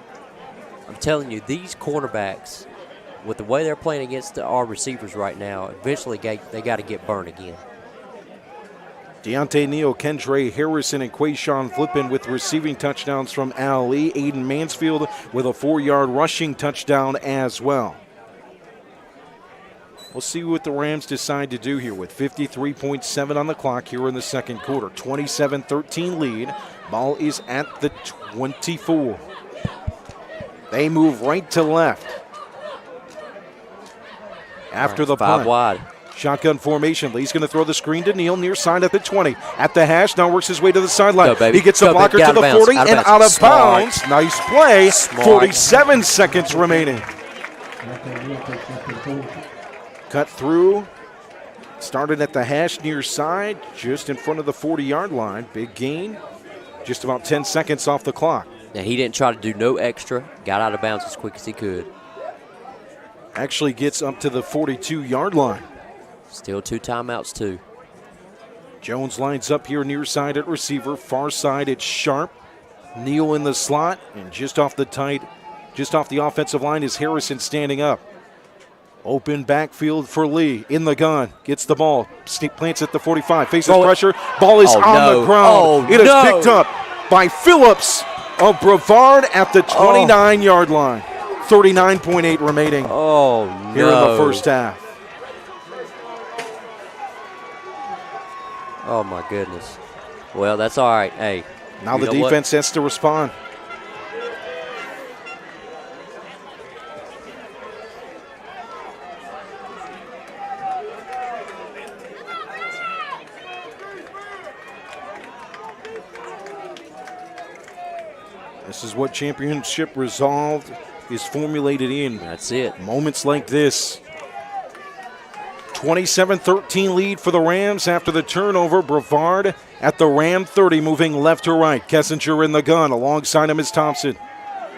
I'm telling you, these cornerbacks, with the way they're playing against our receivers right now, eventually they got to get burned again. Deontay Neal, Kendra Harrison, and Quayshawn Flippin with receiving touchdowns from Al Lee. Aiden Mansfield with a 4-yard rushing touchdown as well. We'll see what the Rams decide to do here with 53.7 on the clock here in the second quarter. 27-13 lead. Ball is at the 24. They move right to left. After the punt. 5 wide. Shotgun formation. Lee's going to throw the screen to Neal near side at the 20. At the hash, now works his way to the sideline. He gets a blocker to the 40 and out of bounds. Nice play. 47 seconds remaining. Cut through. Started at the hash near side, just in front of the 40-yard line. Big gain. Just about 10 seconds off the clock. Now, he didn't try to do no extra. Got out of bounds as quick as he could. Actually gets up to the 42-yard line. Still 2 timeouts, too. Jones lines up here near side at receiver. Far side, it's Sharp. Neal in the slot. And just off the offensive line is Harrison standing up. Open backfield for Lee. In the gun. Gets the ball. Plants at the 45. Faces pressure. Ball is on the ground. It is picked up by Phillips of Brevard at the 29-yard line. 39.8 remaining here in the first half. Oh, my goodness. Well, that's all right. Hey. Now the defense has to respond. This is what championship resolved is formulated in. That's it. Moments like this. 27-13 lead for the Rams after the turnover. Brevard at the Ram 30, moving left to right. Kessinger in the gun. Alongside him is Thompson.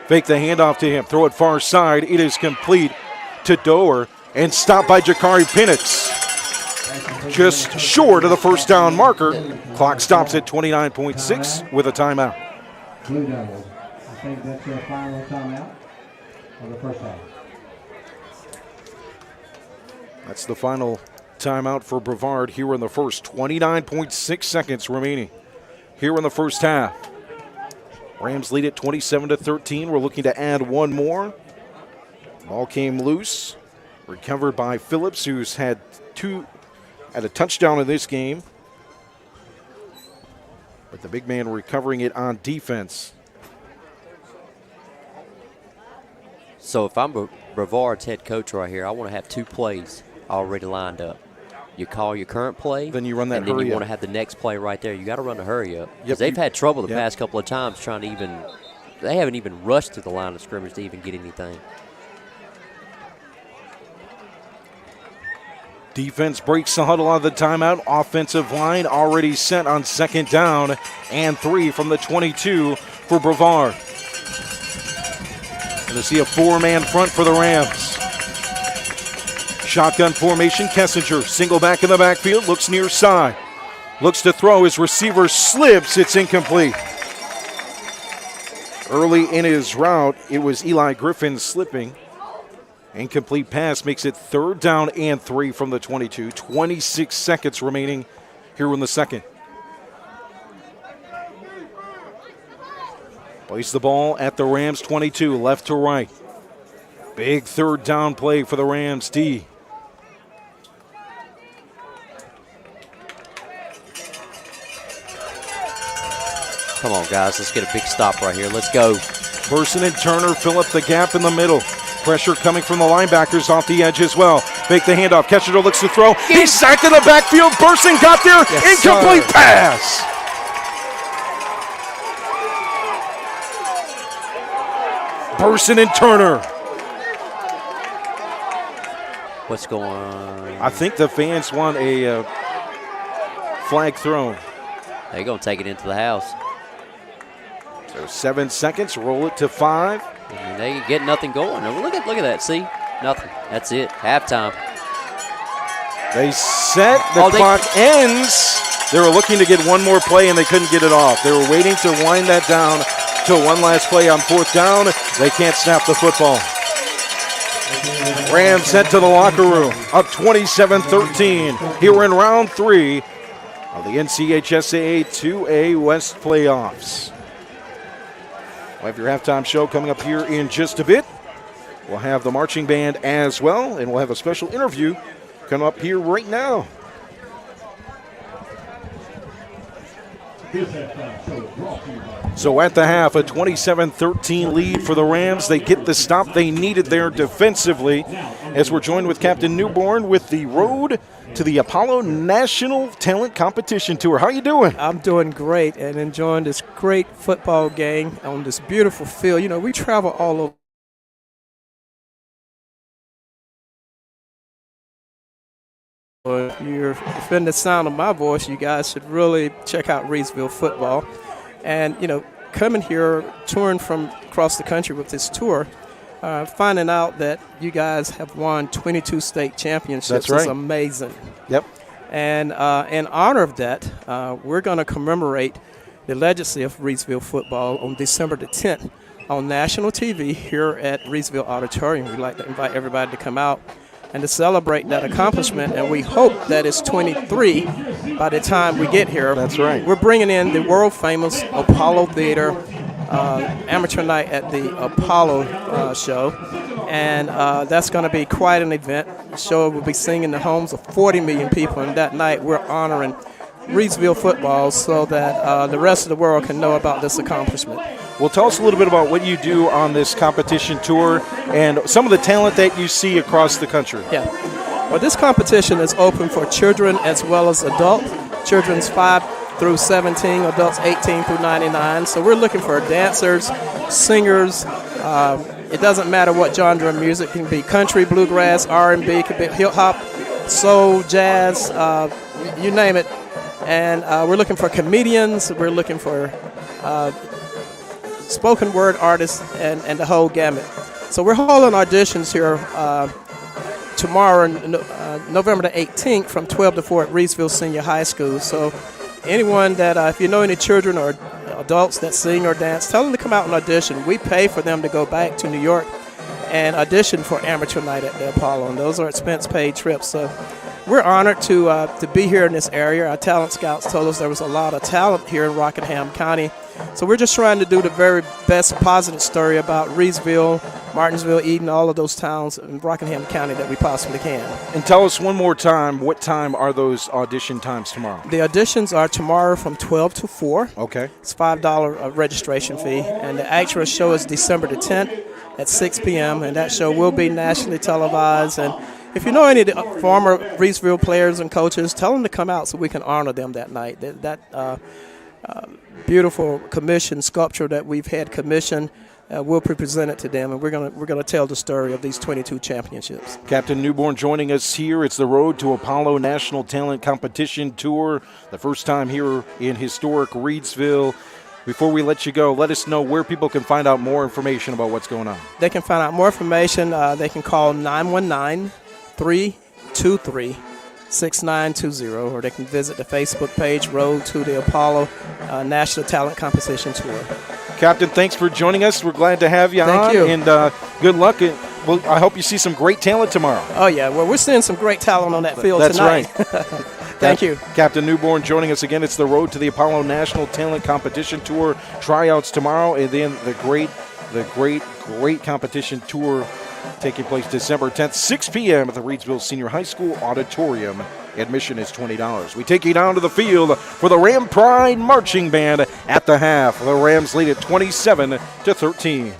Fake the handoff to him. Throw it far side. It is complete to Doer and stopped by Jakari Penix. Just short of the first down marker. Clock stops at 29.6 with a timeout. Blue Devils. I think that's their final timeout of the first half. That's the final timeout for Brevard here in the first. 29.6 seconds remaining here in the first half. Rams lead at 27-13. We're looking to add one more. Ball came loose. Recovered by Phillips, who's had a touchdown in this game. But the big man recovering it on defense. So if I'm Brevard's head coach right here, I want to have 2 plays already lined up. You call your current play, then you run that and then hurry you up. want to have the next play right there. You got to run the hurry up because Yep, they've had trouble the past couple of times trying to they haven't even rushed to the line of scrimmage to even get anything. Defense breaks the huddle out of the timeout. Offensive line already set on second down and 3 from the 22 for Brevard. Going to see a 4-man front for the Rams. Shotgun formation, Kessinger, single back in the backfield, looks near side. Looks to throw, his receiver slips, it's incomplete. Early in his route, it was Eli Griffin slipping. Incomplete pass makes it 3rd down and 3 from the 22. 26 seconds remaining here in the second. Place the ball at the Rams 22, left to right. Big 3rd down play for the Rams D. Come on, guys. Let's get a big stop right here. Let's go. Burson and Turner fill up the gap in the middle. Pressure coming from the linebackers off the edge as well. Fake the handoff. Kessinger looks to throw. He's sacked in the backfield. Burson got there. Yes, incomplete sir. pass. Burson and Turner. What's going on? I think the fans want a flag thrown. They're going to take it into the house. So 7 seconds. Roll it to 5. I mean, they get nothing going. Look at that. See? Nothing. That's it. Halftime. They set. The clock ends. They were looking to get one more play, and they couldn't get it off. They were waiting to wind that down to one last play on 4th down. They can't snap the football. Rams head to the locker room, up 27-13. Here in round 3 of the NCHSAA 2A West playoffs. We'll have your halftime show coming up here in just a bit. We'll have the marching band as well, and we'll have a special interview come up here right now. So at the half, a 27-13 lead for the Rams. They get the stop they needed there defensively. As we're joined with Captain Newborn with the road to the Apollo National Talent Competition Tour. How you doing? I'm doing great and enjoying this great football game on this beautiful field. You know, we travel all over. If you're offending the sound of my voice, you guys should really check out Reidsville football. And, you know, coming here, touring from across the country with this tour, finding out that you guys have won 22 state championships. That's right. Is amazing. Yep. And in honor of that, we're going to commemorate the legacy of Reidsville football on December the 10th on national TV here at Reidsville Auditorium. We'd like to invite everybody to come out and to celebrate that accomplishment, and we hope that it's 23 by the time we get here. That's right. We're bringing in the world-famous Apollo Theater amateur night at the Apollo show, and that's going to be quite an event. The show will be singing the homes of 40 million people, and that night we're honoring Reidsville football so that the rest of the world can know about this accomplishment. Well, tell us a little bit about what you do on this competition tour and some of the talent that you see across the country. Yeah. Well, this competition is open for children as well as adults. Children's 5 through 17, adults 18 through 99. So we're looking for dancers, singers. It doesn't matter what genre of music. It can be country, bluegrass, R&B, it could be hip-hop, soul, jazz, you name it. And we're looking for comedians. We're looking for spoken word artists and the whole gamut. So we're holding auditions here tomorrow, November the 18th, from 12 to 4 at Reidsville Senior High School. So anyone that, if you know any children or adults that sing or dance, tell them to come out and audition. We pay for them to go back to New York and audition for amateur night at the Apollo, and those are expense-paid trips. So we're honored to be here in this area. Our talent scouts told us there was a lot of talent here in Rockingham County. So we're just trying to do the very best positive story about Reidsville, Martinsville, Eden, all of those towns in Rockingham County that we possibly can. And tell us one more time, what time are those audition times tomorrow? The auditions are tomorrow from 12 to 4. Okay. It's $5 registration fee. And the actual show is December the 10th at 6 p.m. And that show will be nationally televised. And if you know any of the former Reidsville players and coaches, tell them to come out so we can honor them that night. That beautiful commission sculpture that we've had commissioned will be presented to them, and we're gonna tell the story of these 22 championships. Captain Newborn joining us here. It's the Road to Apollo National Talent Competition Tour, the first time here in historic Reidsville. Before we let you go, let us know where people can find out more information about what's going on. They can find out more information. They can call 919-323-6920, or they can visit the Facebook page, Road to the Apollo National Talent Competition Tour. Captain, thanks for joining us. We're glad to have you on. Thank you. And good luck. And I hope you see some great talent tomorrow. Oh, yeah. Well, we're seeing some great talent on that field That's tonight. Right. Thank you. Captain Newborn joining us again. It's the Road to the Apollo National Talent Competition Tour. Tryouts tomorrow, and then the great competition tour taking place December 10th, 6 p.m. at the Reidsville Senior High School Auditorium. Admission is $20. We take you down to the field for the Ram Pride Marching Band at the half. The Rams lead at 27-13.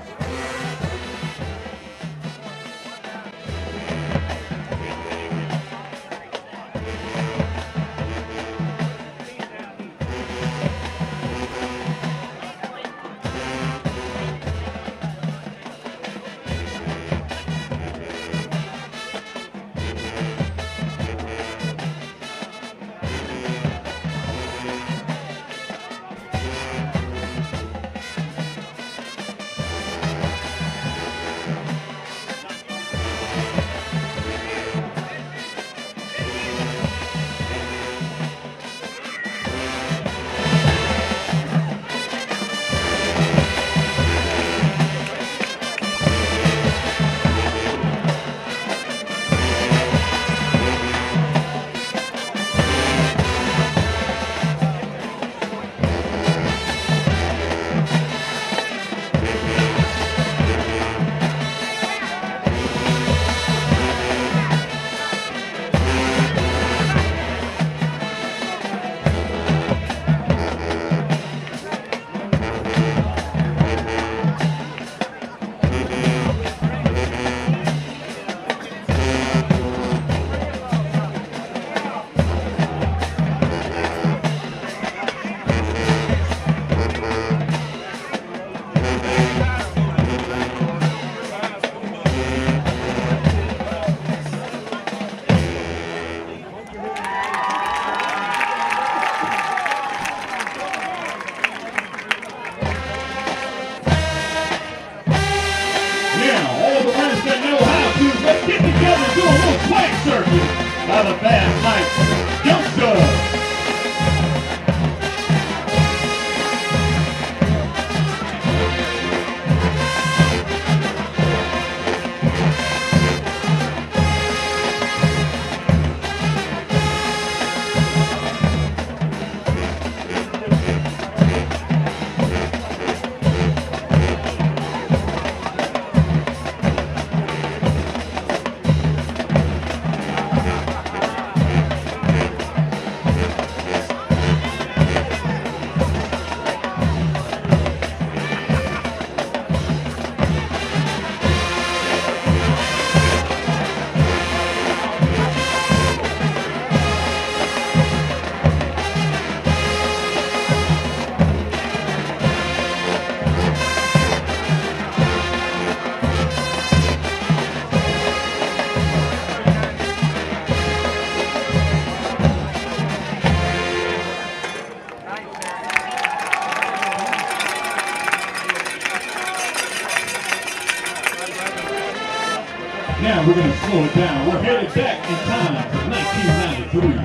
down. We're headed back in time to 1993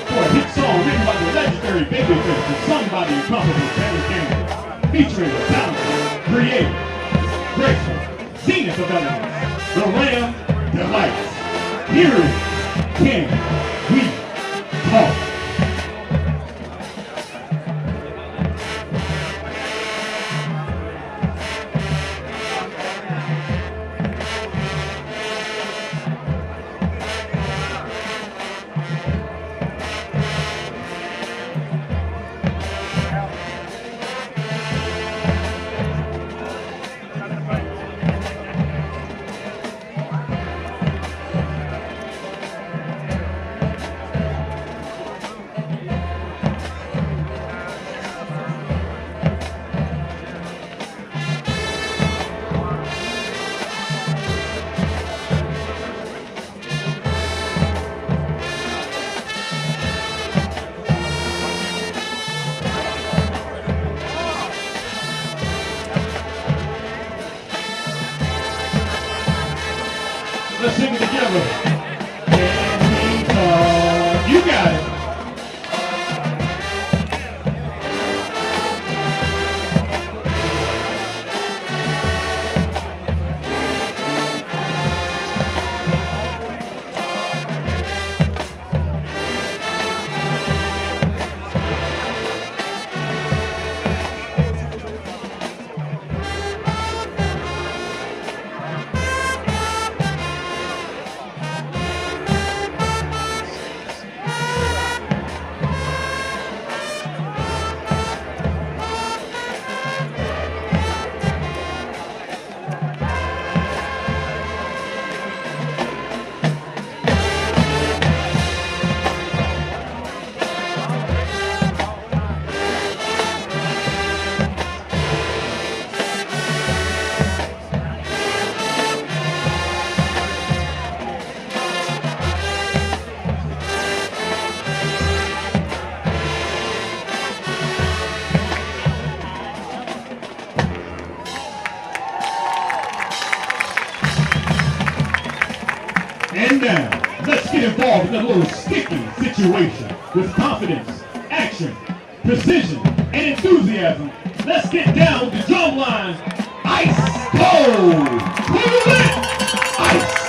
for a hit song written by the legendary Babyface and sung by the incomparable Terry Campbell, featuring the talented, creative, graceful, zenith of elements, the Ram Delights. Here is Can We Talk? Let's sing it together. Can we talk? You got it. And now, let's get involved in a little sticky situation with confidence, action, precision, and enthusiasm. Let's get down with the drum line. Ice cold! Cool it! Ice!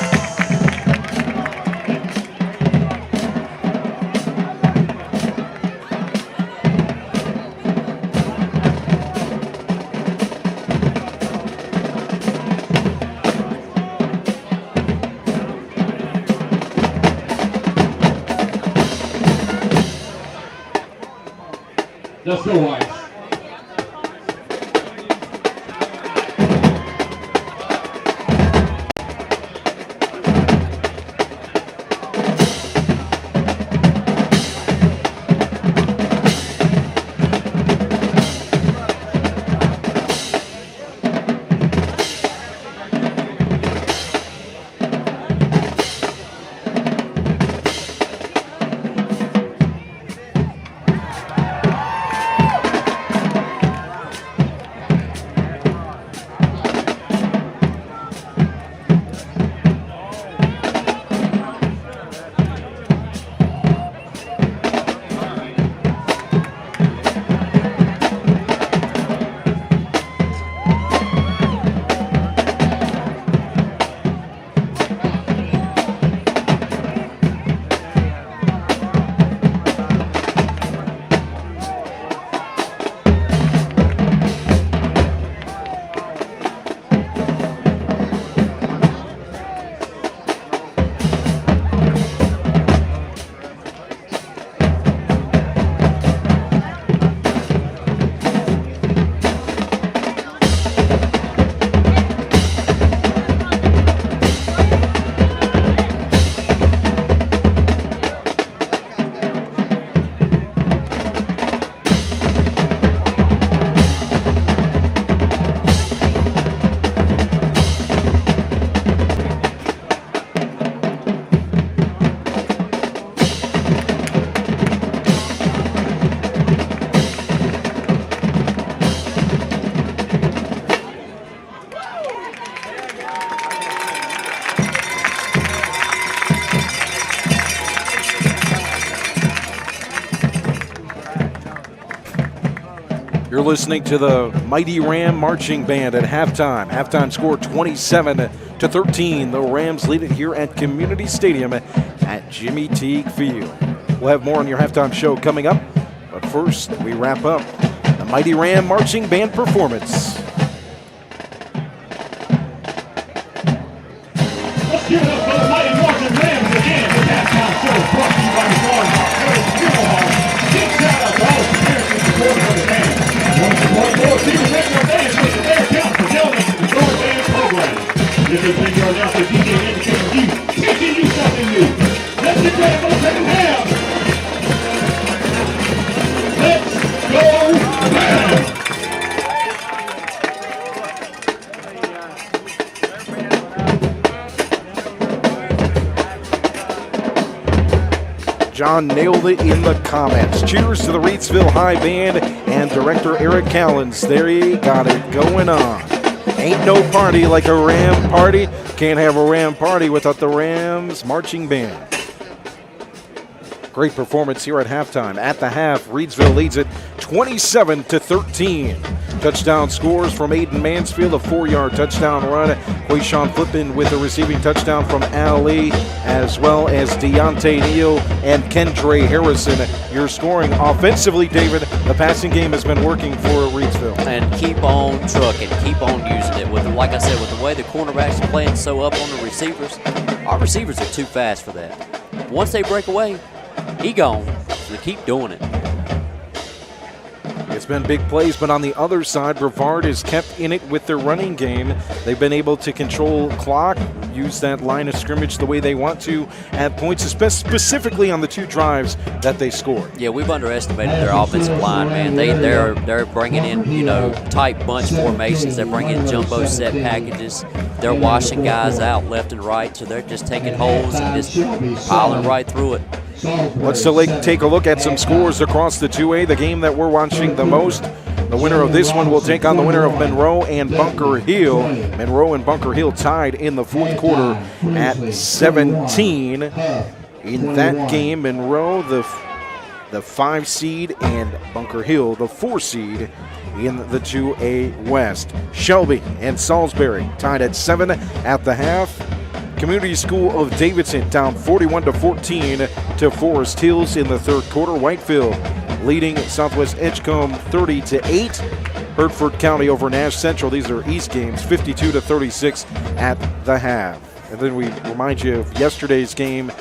Let's go, Ice. You're listening to the Mighty Ram Marching Band at halftime. Halftime score 27-13. The Rams lead it here at Community Stadium at Jimmy Teague Field. We'll have more on your halftime show coming up. But first, we wrap up the Mighty Ram Marching Band performance. Let's give it up for the Mighty Marching Rams again. The halftime show is brought to you by the Big shout out to all the parents and supporters of the band. Want to support more people make their bands with the Bear Count for donating to the George Band program. This has been your announcer, DJ Indicator you, teaching you something new. Let's get ready for the second half. Let's go Rams! John nailed it in the comments. Cheers to the Reidsville High Band and director Eric Callens. They got it going on. Ain't no party like a Ram party. Can't have a Ram party without the Rams Marching Band. Great performance here at halftime. At the half, Reidsville leads it 27-13. Touchdown scores from Aiden Mansfield, a 4-yard touchdown run. Quayshawn Flippin with a receiving touchdown from Ali, as well as Deontay Neal and Kendra Harrison. You're scoring offensively, David. The passing game has been working for Reidsville. And keep on trucking, keep on using it. With, like I said, with the way the cornerbacks are playing so up on the receivers, our receivers are too fast for that. Once they break away, he gone. So keep doing it. It's been big plays, but on the other side, Brevard is kept in it with their running game. They've been able to control clock, use that line of scrimmage the way they want to at points, specifically on the 2 drives that they scored. Yeah, we've underestimated their offensive line, man. They're bringing in, tight bunch formations. They're bringing in jumbo set packages. They're washing guys out left and right, so they're just taking holes and just piling right through it. Let's take a look at some scores across the 2A, the game that we're watching the most. The winner of this one will take on the winner of Monroe and Bunker Hill. Monroe and Bunker Hill tied in the 4th quarter at 17. In that game, Monroe, the 5 seed, and Bunker Hill, the 4 seed in the 2A West. Shelby and Salisbury tied at 7 at the half. Community School of Davidson down 41-14 to Forest Hills in the 3rd quarter. Whitefield leading Southwest Edgecombe 30-8. Hertford County over Nash Central. These are East games, 52-36 at the half. And then we remind you of yesterday's games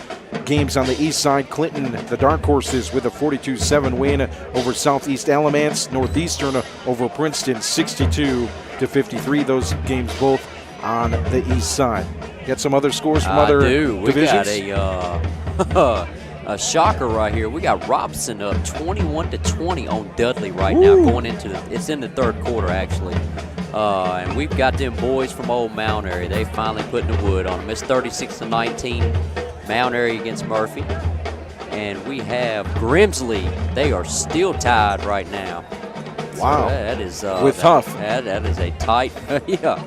on the east side. Clinton, the Dark Horses, with a 42-7 win over Southeast Alamance. Northeastern over Princeton, 62-53. Those games both on the east side. Get some other scores from other divisions? We got a shocker right here. We got Robson up 21-20 on Dudley right now. Going into it's in the 3rd quarter actually, and we've got them boys from Old Mount Airy. They finally put the wood on them. It's 36-19, Mount Airy against Murphy, and we have Grimsley. They are still tied right now. Wow, so that is with Huff. That is a tight yeah.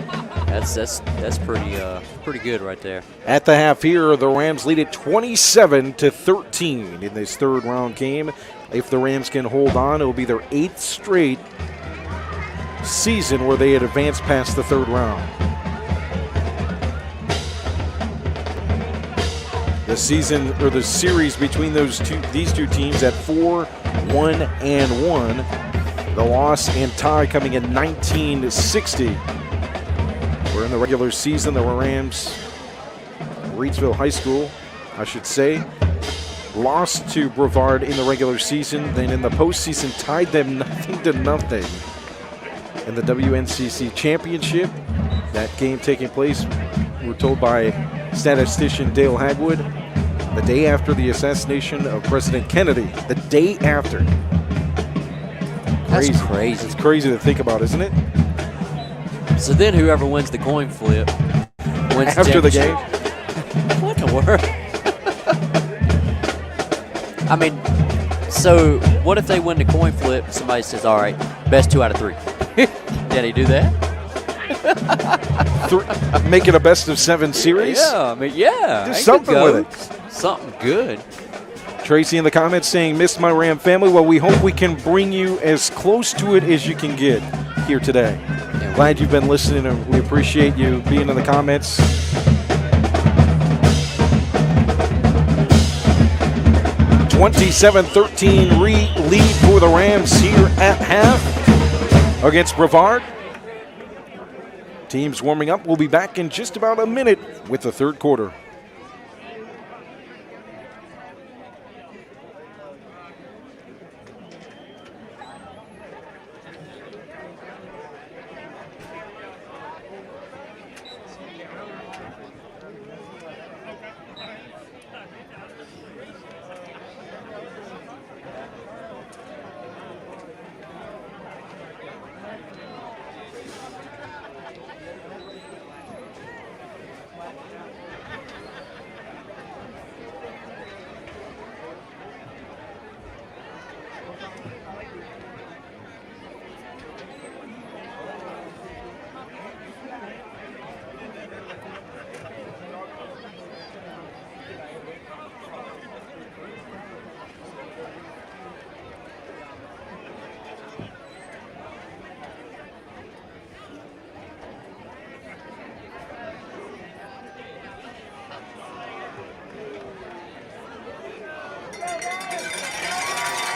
That's pretty good right there. At the half here, the Rams lead it 27-13 in this 3rd round game. If the Rams can hold on, it will be their 8th straight season where they had advanced past the 3rd round. The season or the series between these two teams at 4-1-1. The loss and tie coming in 1960. We're in the regular season. The Rams, Reidsville High School, I should say, lost to Brevard in the regular season. Then in the postseason, tied them 0-0 in the WNCC Championship. That game taking place, we're told by statistician Dale Hagwood, the day after the assassination of President Kennedy. The day after. That's crazy. It's crazy to think about, isn't it? So then whoever wins the coin flip wins after the game. What in the world? I mean, so what if they win the coin flip? Somebody says, all right, best 2 out of 3. Can he do that? Make it a best of 7 series? Yeah, I mean, yeah. Do something with it. Something good. Tracy in the comments saying, missed my Ram family. Well, we hope we can bring you as close to it as you can get here today. Glad you've been listening, and we appreciate you being in the comments. (27-13) lead for the Rams here at half against Brevard. Teams warming up. We'll be back in just about a minute with the third quarter.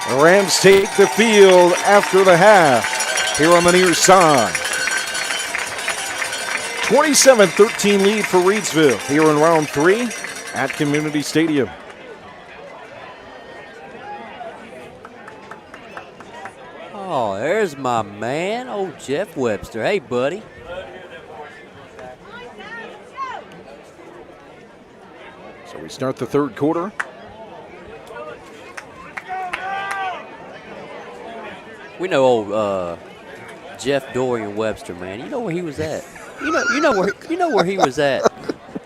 The Rams take the field after the half here on the near side. 27-13 lead for Reidsville here in round 3 at Community Stadium. Oh, there's my man, old Jeff Webster. Hey, buddy. So we start the third quarter. We know old Jeff Dorian Webster, man. You know where he was at. You know where he was at.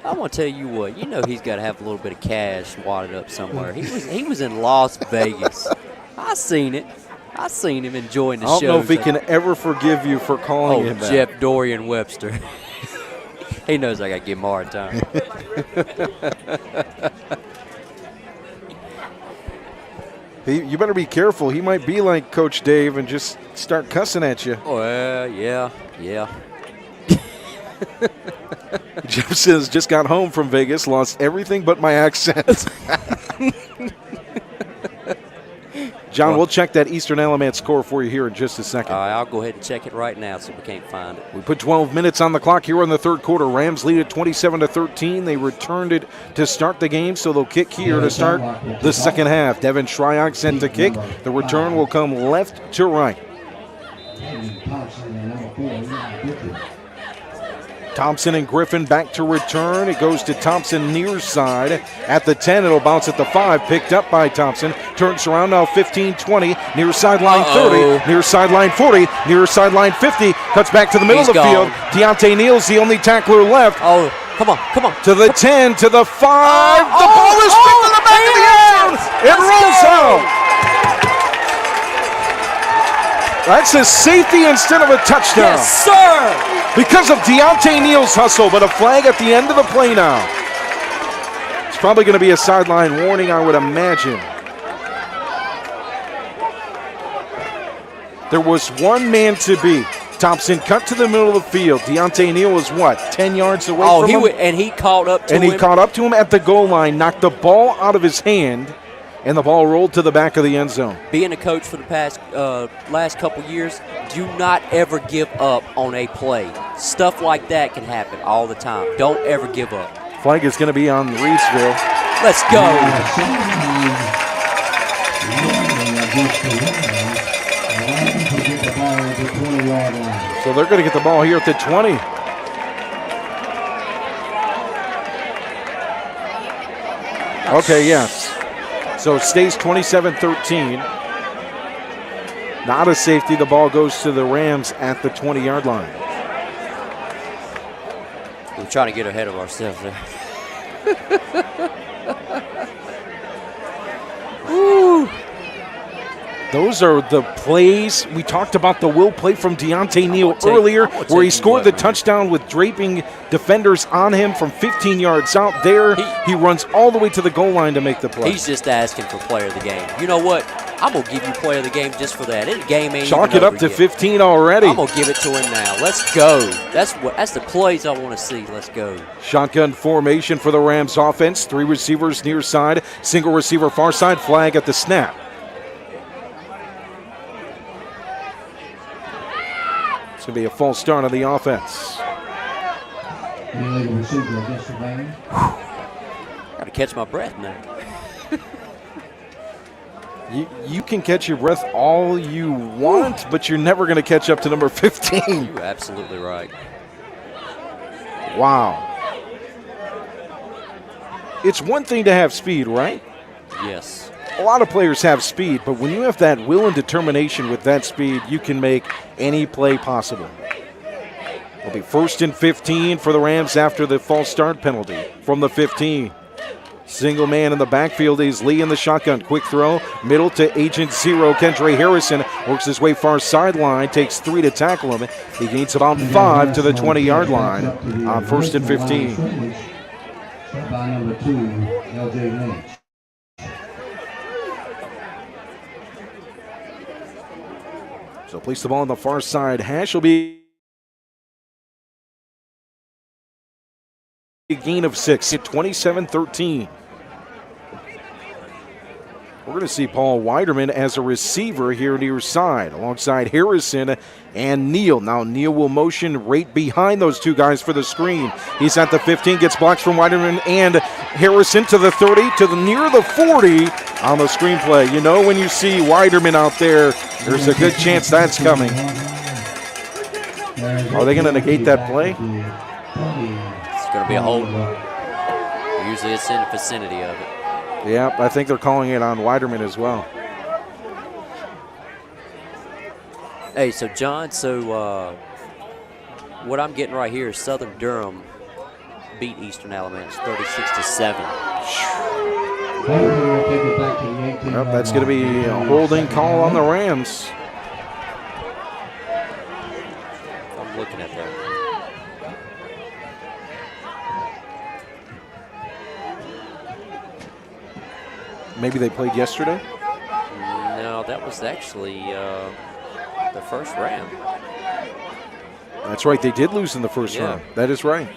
I'm gonna tell you what. You know he's got to have a little bit of cash wadded up somewhere. He was in Las Vegas. I seen it. I seen him enjoying the show. I don't know if he can ever forgive you for calling him that. Jeff Dorian Webster. He knows I got to give him a hard time. You better be careful. He might be like Coach Dave and just start cussing at you. Well, yeah. Jeff says, just got home from Vegas, lost everything but my accent. John, we'll check that Eastern Alamance score for you here in just a second. All right, I'll go ahead and check it right now so we can't find it. We put 12 minutes on the clock here in the third quarter. Rams lead at 27-13. They returned it to start the game, so they'll kick here to start the second half. Devin Shryock sent to kick. The return will come left to right. Thompson and Griffin back to return. It goes to Thompson near side at the 10. It'll bounce at the 5. Picked up by Thompson. Turns around now 15-20. Near sideline 30. Near sideline 40. Near sideline 50. Cuts back to the middle of the field. Deontay Neal's the only tackler left. Oh, come on. To the 10, to the 5. The ball is picked to the back of the end zone. It rolls out. That's a safety instead of a touchdown. Yes, sir. Because of Deontay Neal's hustle, but a flag at the end of the play now. It's probably going to be a sideline warning, I would imagine. There was one man to beat. Thompson cut to the middle of the field. Deontay Neal was what, 10 yards away from him? And he caught up to him. And he caught up to him at the goal line, knocked the ball out of his hand, and the ball rolled to the back of the end zone. Being a coach for the past last couple years, do not ever give up on a play. Stuff like that can happen all the time. Don't ever give up. Flag is going to be on Reidsville. Let's go. So they're going to get the ball here at the 20. Okay, yes. So it stays 27-13. Not a safety. The ball goes to the Rams at the 20-yard line. We're trying to get ahead of ourselves there. Woo. Those are the plays. We talked about the will play from Deontay Neal earlier, where he scored the touchdown with draping defenders on him from 15 yards out there. He runs all the way to the goal line to make the play. He's just asking for player of the game. You know what? I'm going to give you player of the game just for that. The game ain't Chalk even it up to over yet. 15 already. I'm going to give it to him now. Let's go. That's the plays I want to see. Let's go. Shotgun formation for the Rams offense. 3 receivers near side, single receiver far side, flag at the snap. It's going to be a false start on the offense. Illegal receiver against the man. Got to catch my breath now. You can catch your breath all you want, but you're never going to catch up to number 15. You're absolutely right. Wow. It's one thing to have speed, right? Yes. A lot of players have speed, but when you have that will and determination with that speed, you can make any play possible. It'll be 1st and 15 for the Rams after the false start penalty from the 15. Single man in the backfield is Lee in the shotgun. Quick throw, middle to Agent Zero. Kendra Harrison works his way far sideline, takes 3 to tackle him. He gains about 5 to the 20-yard line on 1st and 15. By number 2, L.J. Lynch. So place the ball on the far side. Hash will be a gain of 6 at 27-13. We're going to see Paul Weiderman as a receiver here near side alongside Harrison and Neal. Now Neal will motion right behind those 2 guys for the screen. He's at the 15, gets blocks from Weiderman and Harrison to the 30, to the near the 40 on the screenplay. You know when you see Weiderman out there, there's a good chance that's coming. Are they going to negate that play? It's going to be a hold. Usually it's in the vicinity of it. Yeah, I think they're calling it on Weiderman as well. Hey, so John, what I'm getting right here is Southern Durham beat Eastern Alamance 36-7. Yep, that's going to be a holding call on the Rams. I'm looking at that. Maybe they played yesterday? No, that was actually the first round. That's right. They did lose in the first round. That is right.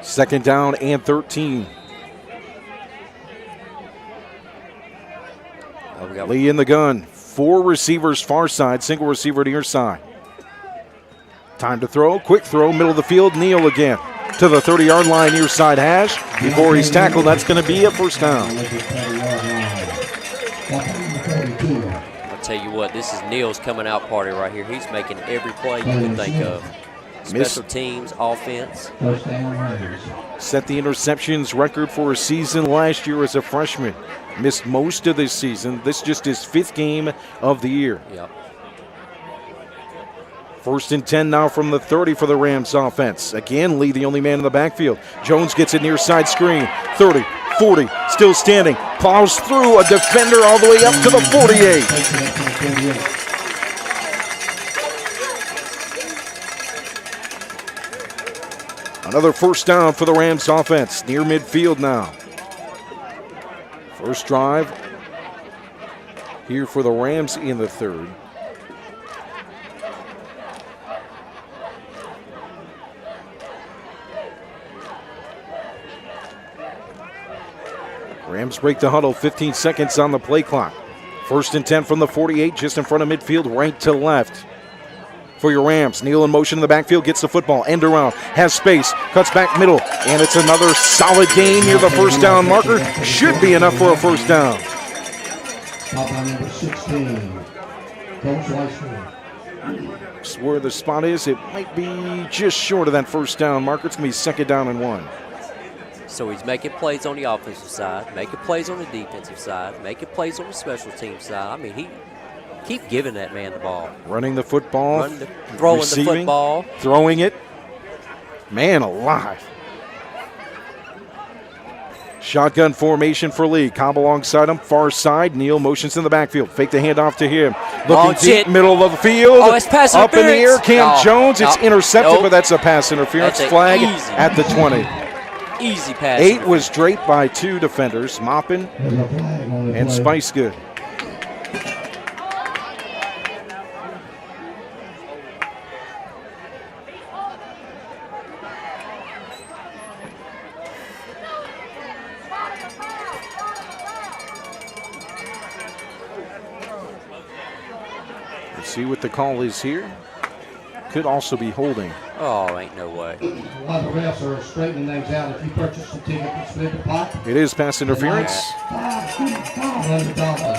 2nd down and 13. Lee in the gun. 4 receivers far side, single receiver near side. Time to throw. Quick throw, middle of the field. Neal again. To the 30-yard line near side hash. Before he's tackled, that's going to be a first down. I'll tell you what, this is Neal's coming out party right here. He's making every play you can think of. Special teams, offense. Set the interceptions record for a season last year as a freshman. Missed most of this season. This just his 5th game of the year. Yep. 1st and 10 now from the 30 for the Rams offense. Again, Lee the only man in the backfield. Jones gets it near side screen. 30, 40, still standing. Plows through a defender all the way up to the 48. Another first down for the Rams offense. Near midfield now. First drive here for the Rams in the 3rd. Rams break the huddle, 15 seconds on the play clock. 1st and 10 from the 48, just in front of midfield, right to left. For your Rams, Neal in motion in the backfield, gets the football, end around, has space, cuts back middle, and it's another solid gain near the first down marker. Should be enough for a first down. Number 16, Coach Weissman. Where the spot is, it might be just short of that first down marker. It's going to be 2nd down and 1. So he's making plays on the offensive side, making plays on the defensive side, making plays on the special team side. I mean, he keep giving that man the ball. Running the football, throwing receiving, the football. Throwing it. Man alive. Shotgun formation for Lee. Cobb alongside him, far side. Neal motions in the backfield. Fake the handoff to him. Looking deep, middle of the field. Oh, it's pass up in the air. interference. Cam Jones. It's intercepted, Nope. but that's a pass interference. That's Flag easy. at the 20. Easy pass. 8 was draped by 2 defenders, Moppin There's a flag on the and play. Spice Good. Let's see what the call is here. Could also be holding. Oh, ain't no way. While the refs are straightening things out, if you purchase a ticket and split the pot, It is pass interference. $500.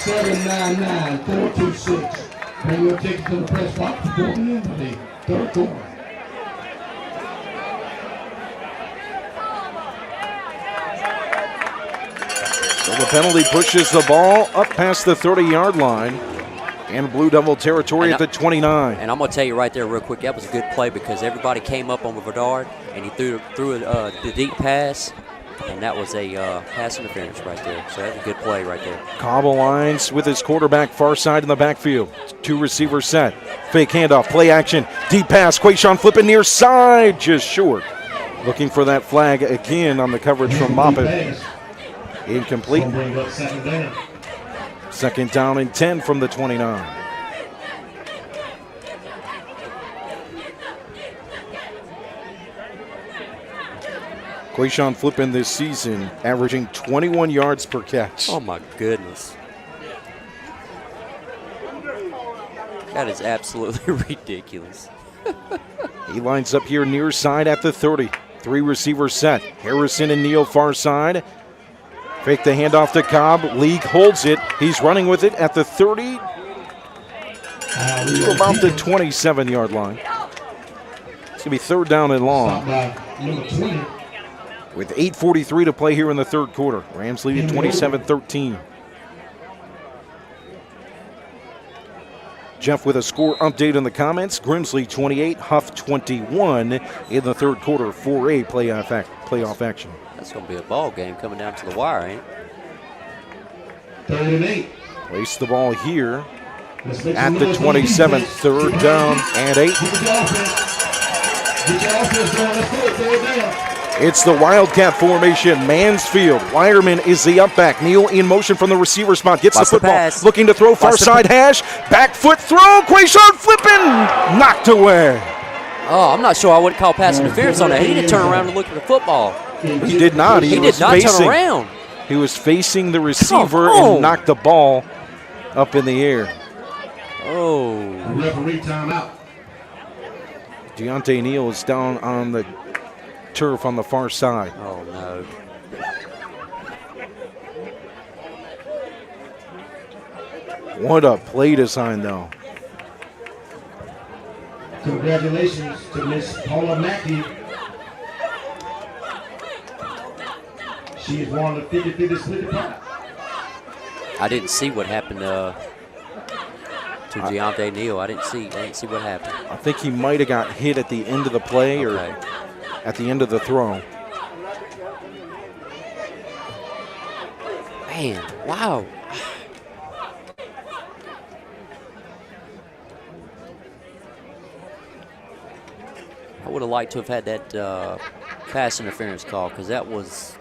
799-426. Bring your ticket to the press box before the end of the third quarter. So the penalty pushes the ball up past the 30-yard line and Blue Devil territory at the 29. And I'm going to tell you right there real quick, that was a good play because everybody came up on Brevard, and he threw the deep pass, and that was a pass interference right there. So that's a good play right there. Cobb aligns with his quarterback far side in the backfield. 2 receivers set. Fake handoff, play action, deep pass. Quayshawn flipping near side, just short. Looking for that flag again on the coverage from Moppin. Incomplete. Gonna bring up second down. Second down and 10 from the 29. Quayshawn Flippin this season averaging 21 yards per catch. Oh, my goodness. That is absolutely ridiculous. He lines up here near side at the 30. 3 receivers set. Harrison and Neal far side. Fake the handoff to Cobb. League holds it. He's running with it at the 30 to about the 27-yard line. It's going to be third down and long. Number 20. With 8:43 to play here in the third quarter. Rams lead at 27-13. Jeff with a score update in the comments. Grimsley 28, Huff 21 in the third quarter. 4A playoff action. That's going to be a ball game coming down to the wire, ain't it? 3rd and 8. Place the ball here Let's make at some the noise. 27th. Third down and 8. Get your offense. Get your offense going. Let's go. 3rd down. It's the Wildcat formation. Mansfield. Wireman is the up back. Neal in motion from the receiver spot. Gets Watch the football. pass. Looking to throw far Watch the side hash. Back foot throw. Quayshawn Flippin. Knocked away. Oh, I'm not sure I would call pass interference on that. He didn't turn around and look at the football. He did not. He was did not facing, turn around. He was facing the receiver on. and knocked the ball up in the air. Oh. Referee timeout. Deontay Neal is down on the turf on the far side. Oh, no. What a play design, though. Congratulations to Miss Paula Mackey. She is one of the 50-50 split pot. I didn't see what happened to Deontay Neal. I didn't see what happened. I think he might have got hit at the end of the play or Okay. at the end of the throw. Man, wow. I would have liked to have had that pass interference call because that was.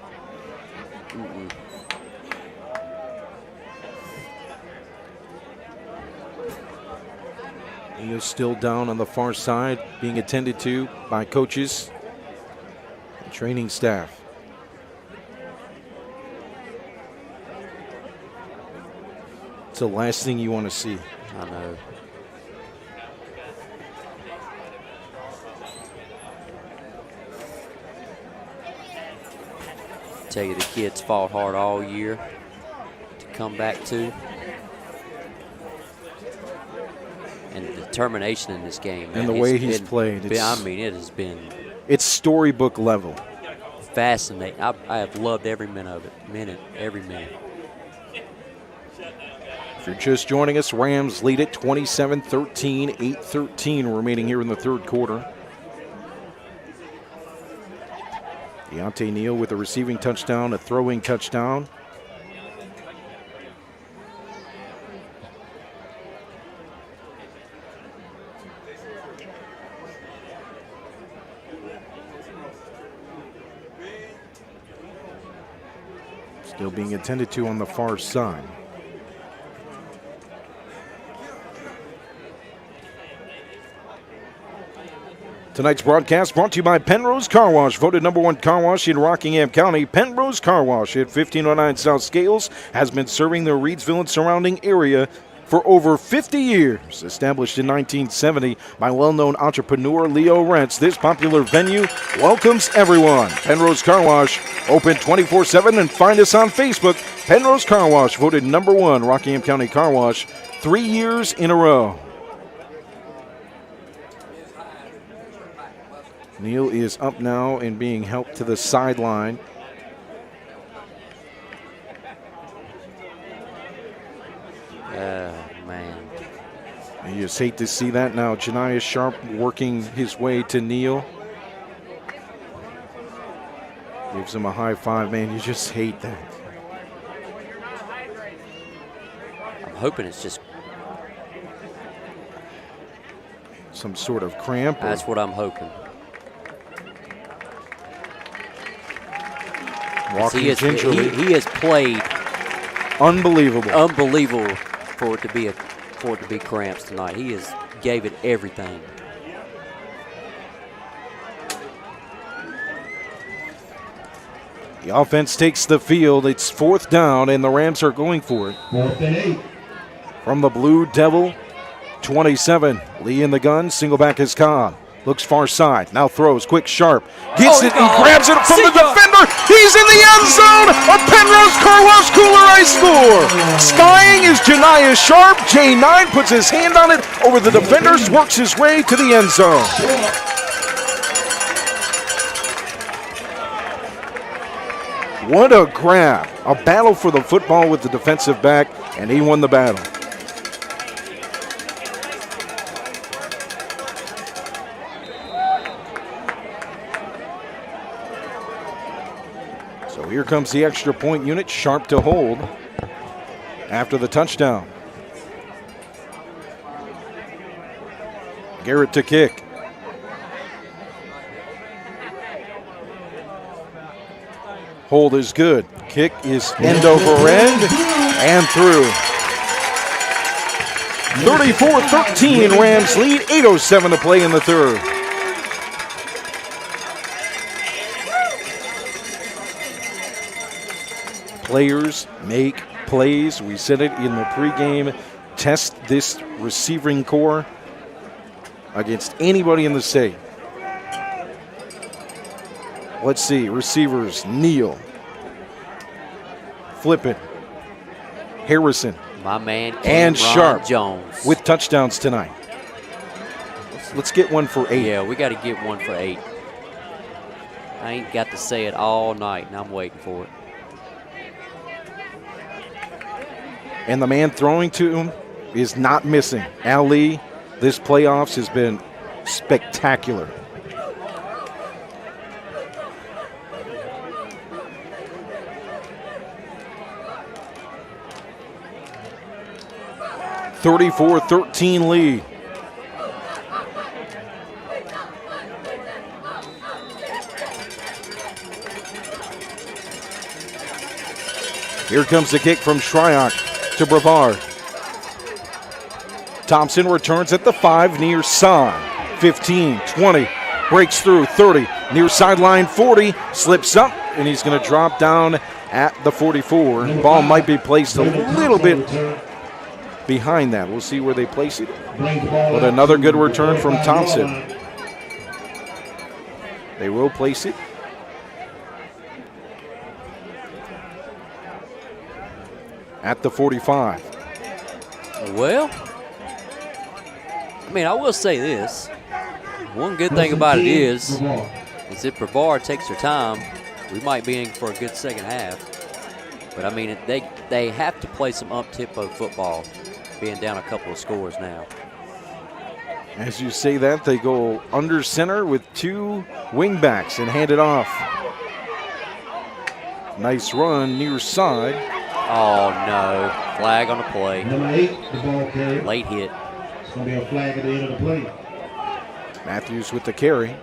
He is still down on the far side, being attended to by coaches and training staff. It's the last thing you want to see. I know. Tell you, the kids fought hard all year to come back to. And the determination in this game. And man, the it's way he's been- played, I mean, it has been It's storybook level. fascinating. I have loved every minute of it. Every minute. If you're just joining us, Rams lead it 27-13, 8-13 remaining here in the third quarter. Deontay Neal with a receiving touchdown, a throwing touchdown. Still being attended to on the far side. Tonight's broadcast brought to you by Pennrose Carwash, voted #1 car wash in Rockingham County. Pennrose Carwash at 1509 South Scales has been serving the Reidsville and surrounding area for over 50 years. Established in 1970 by well-known entrepreneur Leo Rentz, this popular venue welcomes everyone. Pennrose Carwash, open 24/7, and find us on Facebook. Pennrose Carwash, voted #1 Rockingham County Car Wash 3 years in a row. Neal is up now and being helped to the sideline. Man. You just hate to see that now. Janiah Sharp working his way to Neal. Gives him a high five, man. You just hate that. I'm hoping it's just some sort of cramp. That's what I'm hoping. Walking gingerly. He has played unbelievable for it to be cramps tonight. He has gave it everything. The offense takes the field. It's 4th down, and the Rams are going for it. 4th and 8. From the Blue Devil 27. Lee in the gun. Single back is Cobb. Looks far side. Now throws. Quick, Sharp. Gets it and grabs it from the defender. He's in the end zone. A Pennrose Carwash Kooler Ice score. Skying is Janiah Sharp. J9 puts his hand on it over the defenders. Works his way to the end zone. What a grab. A battle for the football with the defensive back, and he won the battle. So here comes the extra point unit. Sharp to hold after the touchdown. Garrett to kick. Hold is good. Kick is end over end and through. 34-13, Rams lead. 8:07 to play in the third. Players make plays. We said it in the pregame. Test this receiving core against anybody in the state. Let's see, receivers, Neal, Flippin, Harrison, my man, and Sharp Jones with touchdowns tonight. Let's get one for 8. Yeah, we got to get one for 8. I ain't got to say it all night, and I'm waiting for it. And the man throwing to him is not missing. Ali, this playoffs has been spectacular. (34-13) lead. Here comes the kick from Shryock to Brevard. Thompson returns at the 5 near side. 15, 20, breaks through 30, near sideline 40, slips up, and he's going to drop down at the 44. Ball might be placed a little bit behind that. We'll see where they place it. But another good return from Thompson. They will place it. At the 45. Well, I mean, I will say this. One good thing about it is if Brevard takes their time, we might be in for a good second half. But, I mean, they have to play some up-tempo football, being down a couple of scores now. As you say that, they go under center with 2 wingbacks and hand it off. Nice run near side. Oh, no. Flag on the play. Number 8, the ball carrier. Late hit. It's going to be a flag at the end of the play. Matthews with the carry.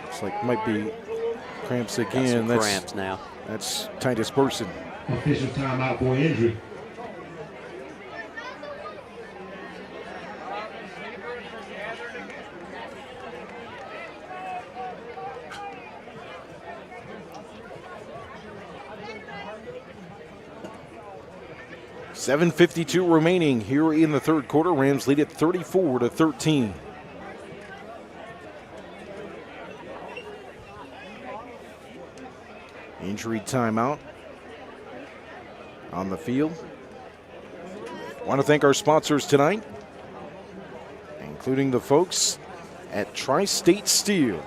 Looks like might be cramps again. Got some cramps now. That's Titus Burson. Official timeout for injury. .752 remaining here in the third quarter. Rams lead it 34-13. Injury timeout on the field. Want to thank our sponsors tonight, including the folks at Tri-State Steel.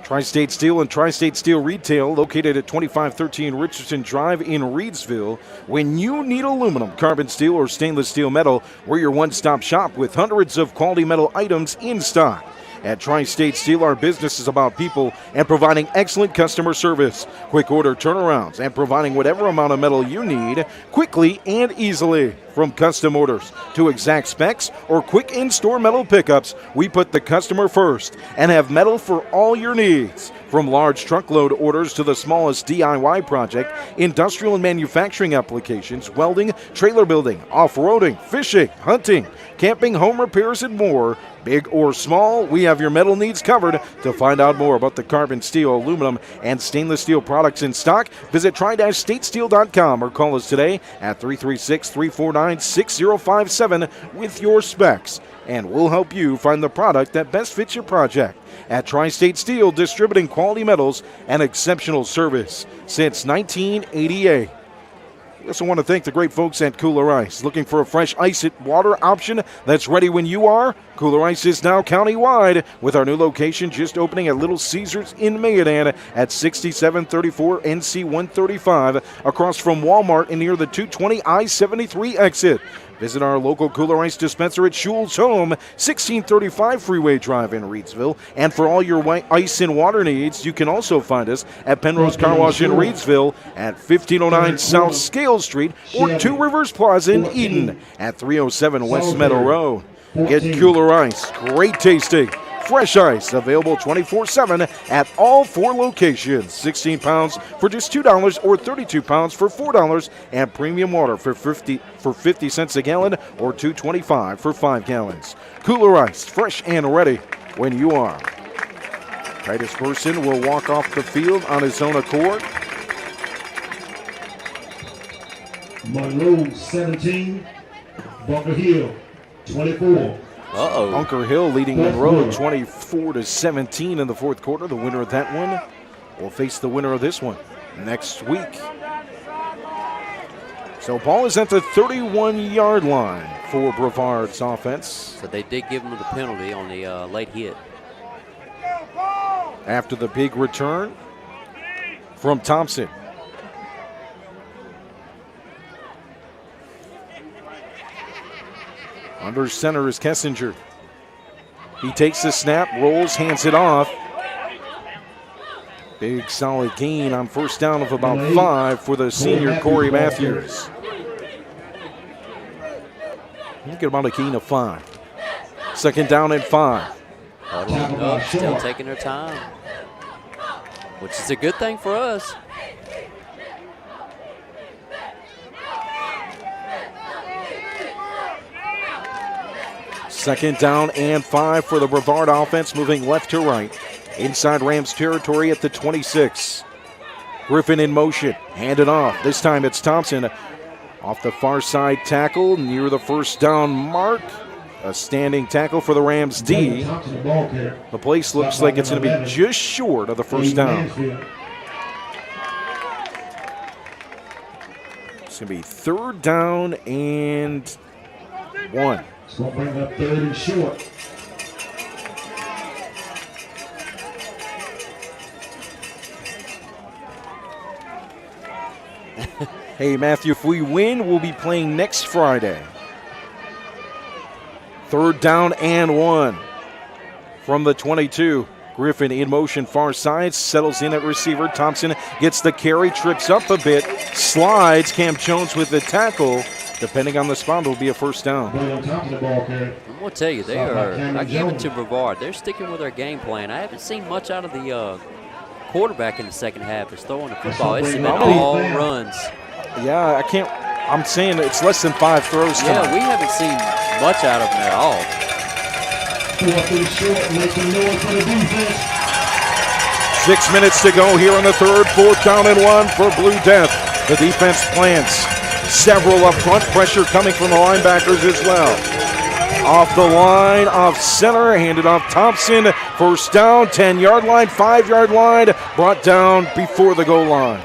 Tri-State Steel and Tri-State Steel Retail, located at 2513 Richardson Drive in Reidsville. When you need aluminum, carbon steel, or stainless steel metal, we're your one-stop shop with hundreds of quality metal items in stock. At Tri-State Steel, our business is about people and providing excellent customer service, quick order turnarounds, and providing whatever amount of metal you need quickly and easily. From custom orders to exact specs or quick in-store metal pickups, we put the customer first and have metal for all your needs. From large truckload orders to the smallest DIY project, industrial and manufacturing applications, welding, trailer building, off-roading, fishing, hunting, camping, home repairs, and more. Big or small, we have your metal needs covered. To find out more about the carbon steel, aluminum, and stainless steel products in stock, visit tri-statesteel.com or call us today at 336-349-6057 with your specs, and we'll help you find the product that best fits your project. At Tri-State Steel, distributing quality metals and exceptional service since 1988. We also want to thank the great folks at Kooler Ice. Looking for a fresh ice at water option that's ready when you are? Kooler Ice is now county-wide with our new location just opening at Little Caesars in Mayodan at 6734 NC 135 across from Walmart and near the 220 I-73 exit. Visit our local Kooler Ice dispenser at Schul's Home, 1635 Freeway Drive in Reidsville. And for all your ice and water needs, you can also find us at Pennrose Carwash in Reidsville at 1509 South Scales Street or Two Rivers Plaza in Eden at 307 West Meadow Road. Get Kooler Ice, great tasting, fresh ice, available 24/7 at all 4 locations. 16 pounds for just $2 or 32 pounds for $4, and premium water for 50 cents a gallon or $2.25 for 5 gallons. Kooler Ice, fresh and ready when you are. Titus Burson will walk off the field on his own accord. Monroe 17, Bunker Hill 24. Bunker Hill leading Monroe 24-17 in the fourth quarter. The winner of that one will face the winner of this one next week. So ball is at the 31-yard line for Brevard's offense. So they did give him the penalty on the late hit. After the big return from Thompson. Under center is Kessinger. He takes the snap, rolls, hands it off. Big solid gain on first down of about 5 for the senior Corey Matthews. You get about a gain of 5. Second down and 5. Huddling up, still taking their time, which is a good thing for us. Second down and 5 for the Brevard offense, moving left to right. Inside Rams territory at the 26. Griffin in motion, handed off. This time it's Thompson off the far side tackle near the first down mark. A standing tackle for the Rams D. The place looks like it's going to be just short of the first down. It's going to be third down and 1. It's going to bring up third and short. Hey, Matthew, if we win, we'll be playing next Friday. 3rd down and 1 from the 22. Griffin in motion far side, settles in at receiver. Thompson gets the carry, trips up a bit, slides. Cam Jones with the tackle. Depending on the spot, it'll be a 1st down. I'm going to tell you, I give it to Brevard. They're sticking with their game plan. I haven't seen much out of the quarterback in the second half. Is throwing the football. It's been all runs. Yeah, I'm saying it's less than 5 throws tonight. Yeah, we haven't seen much out of them at all. 6 minutes to go here in the 3rd. 4th down and 1 for Blue Death. The defense plants several up front. Pressure coming from the linebackers as well. Off the line, off center, handed off Thompson. 1st down, 10-yard line, 5-yard line. Brought down before the goal line.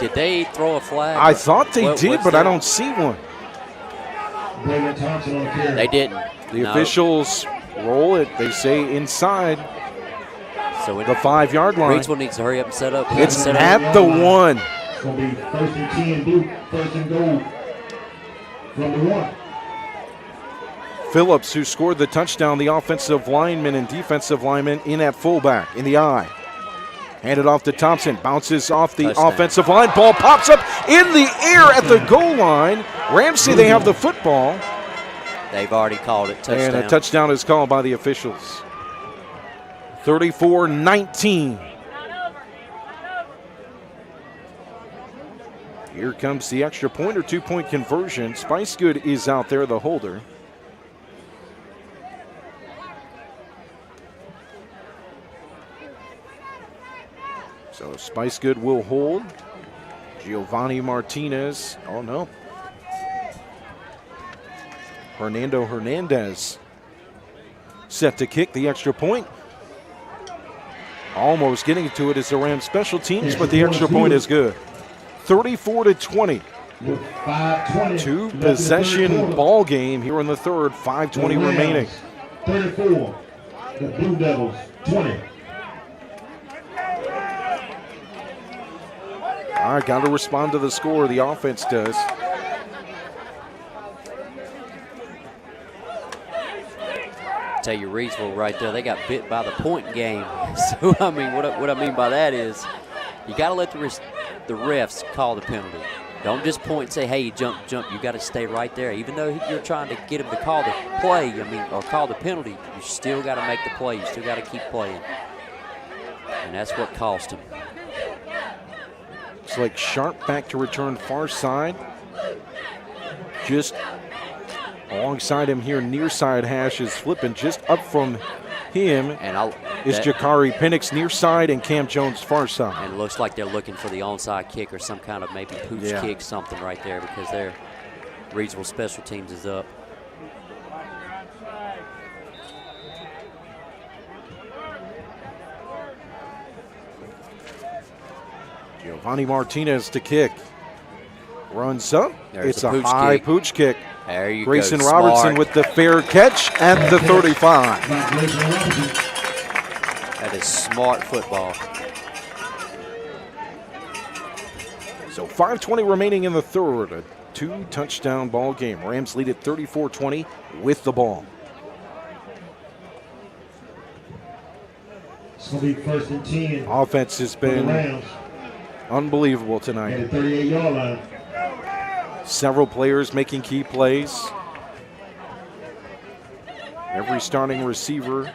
Did they throw a flag? I thought they did, but I don't see one. They didn't. The officials roll it. They say inside so the 5-yard line. Reidsville needs to hurry up and set up. It's at the 1. It's going to be 1st and 10, Blue, 1st and goal from the 1. Phillips, who scored the touchdown, the offensive lineman and defensive lineman in at fullback, in the eye. Handed off to Thompson, bounces off the offensive line. Ball pops up in the air at the goal line. Rams say they have the football. They've already called it touchdown. And a touchdown is called by the officials. 34-19. Here comes the extra point or 2-point conversion. Spicegood is out there, the holder. So Spicegood will hold. Giovanni Martinez, oh no. Hernando Hernandez set to kick the extra point. Almost getting to it is the Rams special teams, but the extra point is good. 34-20. 2-possession ball game here in the 3rd. 5:20 remaining. 34, the Blue Devils, 20. All right, got to respond to the score. The offense does. Tell you, Reidsville right there, they got bit by the point game. So, I mean, what I mean by that is you got to let the refs call the penalty. Don't just point and say, hey, jump. You got to stay right there. Even though you're trying to get them to call the play, or call the penalty, you still got to make the play. You still got to keep playing. And that's what cost him. It's like Sharp back to return far side. Just alongside him here, near side hash is flipping just up from him. And is Jakari Penix near side and Cam Jones far side. And it looks like they're looking for the onside kick or some kind of maybe pooch kick, something right there, because their Reidsville special teams is up. Giovanni Martinez to kick. Runs up. There's it's a high pooch kick. There you Grayson go. Robertson with the fair catch at the 35. That is smart football. So 5:20 remaining in the 3rd. A 2-touchdown ball game. Rams lead at 34-20 with the ball. It's going to be 1st and 10. Offense has been unbelievable tonight. At the 38-yard line. Several players making key plays. Every starting receiver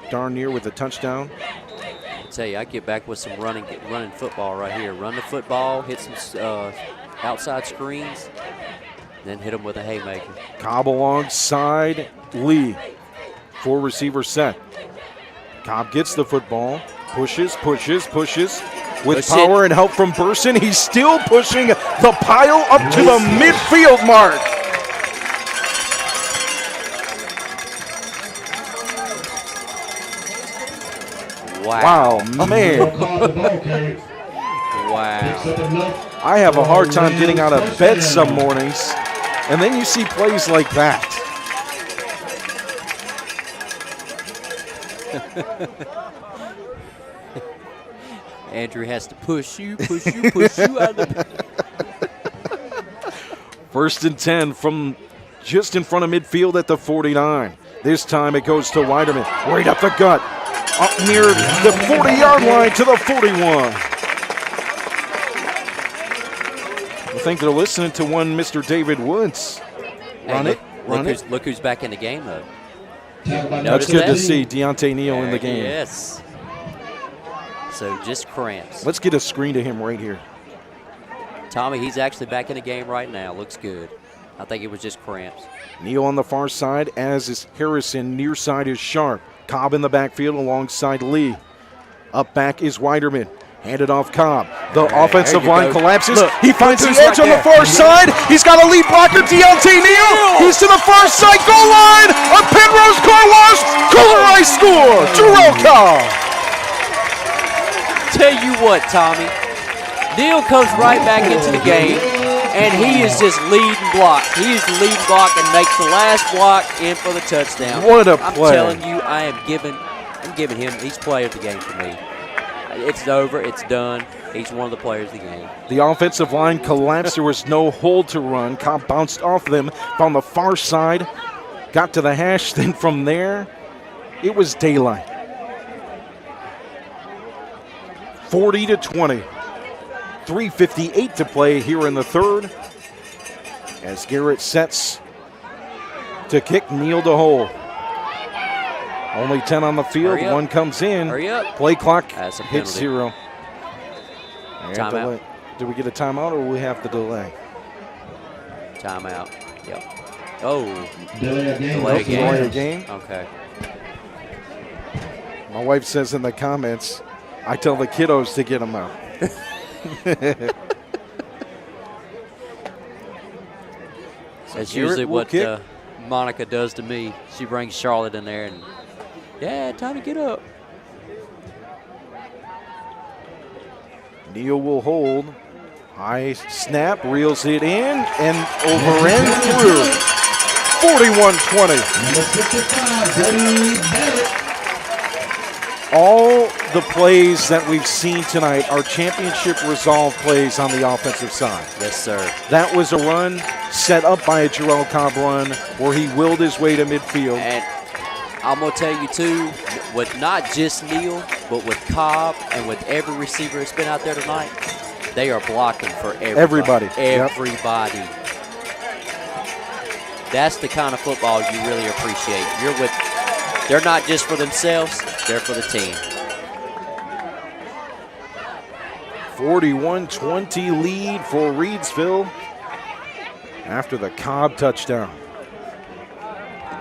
darn near with a touchdown. I tell you, I get back with some running football right here. Run the football, hit some outside screens, then hit them with a haymaker. Cobb alongside Lee. 4 receiver set. Cobb gets the football, pushes. With power and help from Burson, he's still pushing the pile up to the midfield mark. Wow, man. Wow. I have a hard time getting out of bed some mornings, and then you see plays like that. Andrew has to push you out of the 1st and 10 from just in front of midfield at the 49. This time it goes to Weiderman, right up the gut, up near the 40-yard line to the 41. I think they're listening to one Mr. David Woods. Look who's back in the game, though. That's good to see Deontay Neal in the game. Yes. So just cramps. Let's get a screen to him right here. Tommy, he's actually back in the game right now. Looks good. I think it was just cramps. Neal on the far side, as is Harrison. Near side is Sharp. Cobb in the backfield alongside Lee. Up back is Weiderman. Handed off Cobb. The offensive line collapses. Look, he finds the edge on the far side. He's got a lead blocker, Deontay Neal. He's to the far side goal line. A Pennrose Carwash. Kooler Ice score. RoCo. Tell you what, Tommy. Neal comes right back into the game, and he is just leading block. He is the leading block and makes the last block in for the touchdown. What a play. I'm telling you, I'm giving him, he's player of the game for me. It's over. It's done. He's one of the players of the game. The offensive line collapsed. There was no hold to run. Cobb bounced off them on the far side. Got to the hash. Then from there, it was daylight. 40-20. 3:58 to play here in the third. As Garrett sets to kick, Neal to hold. Only 10 on the field. One comes in. Hurry up. Play clock That's a hits penalty. 0. Timeout. Do we get a timeout or will we have the delay? Timeout. Yep. Oh. Delay a game. Okay. My wife says in the comments, I tell the kiddos to get them out. That's usually what Monica does to me. She brings Charlotte in there and, yeah, time to get up. Neal will hold. High snap, reels it in, and over and through. 41-20. All the plays that we've seen tonight are championship resolve plays on the offensive side. Yes, sir. That was a run set up by a Jarrell Cobb run where he willed his way to midfield. And I'm going to tell you, too, with not just Neal, but with Cobb and with every receiver that's been out there tonight, they are blocking for everybody. Everybody. Yep. That's the kind of football you really appreciate. They're not just for themselves, they're for the team. 41-20 lead for Reidsville after the Cobb touchdown.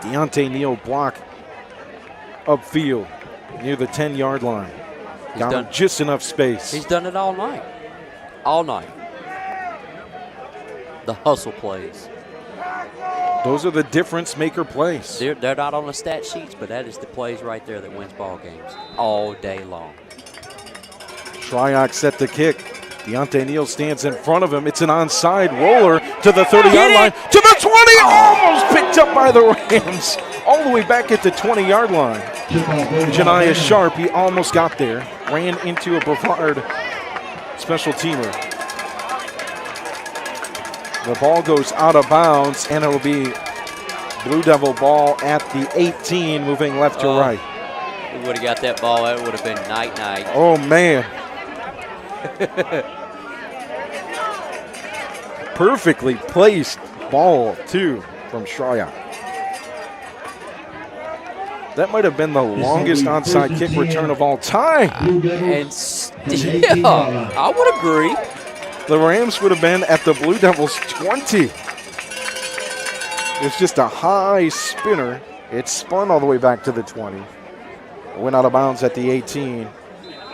Deontay Neal block upfield near the 10-yard line. Got just enough space. He's done it all night. All night. The hustle plays. Those are the difference maker plays. They're not on the stat sheets, but that is the plays right there that wins ball games all day long. Shryock set the kick. Deontay Neal stands in front of him. It's an onside roller to the 30-yard line. To the 20! Almost picked up by the Rams. All the way back at the 20-yard line. Janiah Sharp, he almost got there. Ran into a Brevard special teamer. The ball goes out of bounds, and it'll be Blue Devil ball at the 18, moving left to right. We would have got that ball. That would have been night-night. Oh, man. Perfectly placed ball, too, from Shryock. That might have been the longest onside kick return of all time. And still, I would agree. The Rams would have been at the Blue Devils' 20. It's just a high spinner. It spun all the way back to the 20. It went out of bounds at the 18.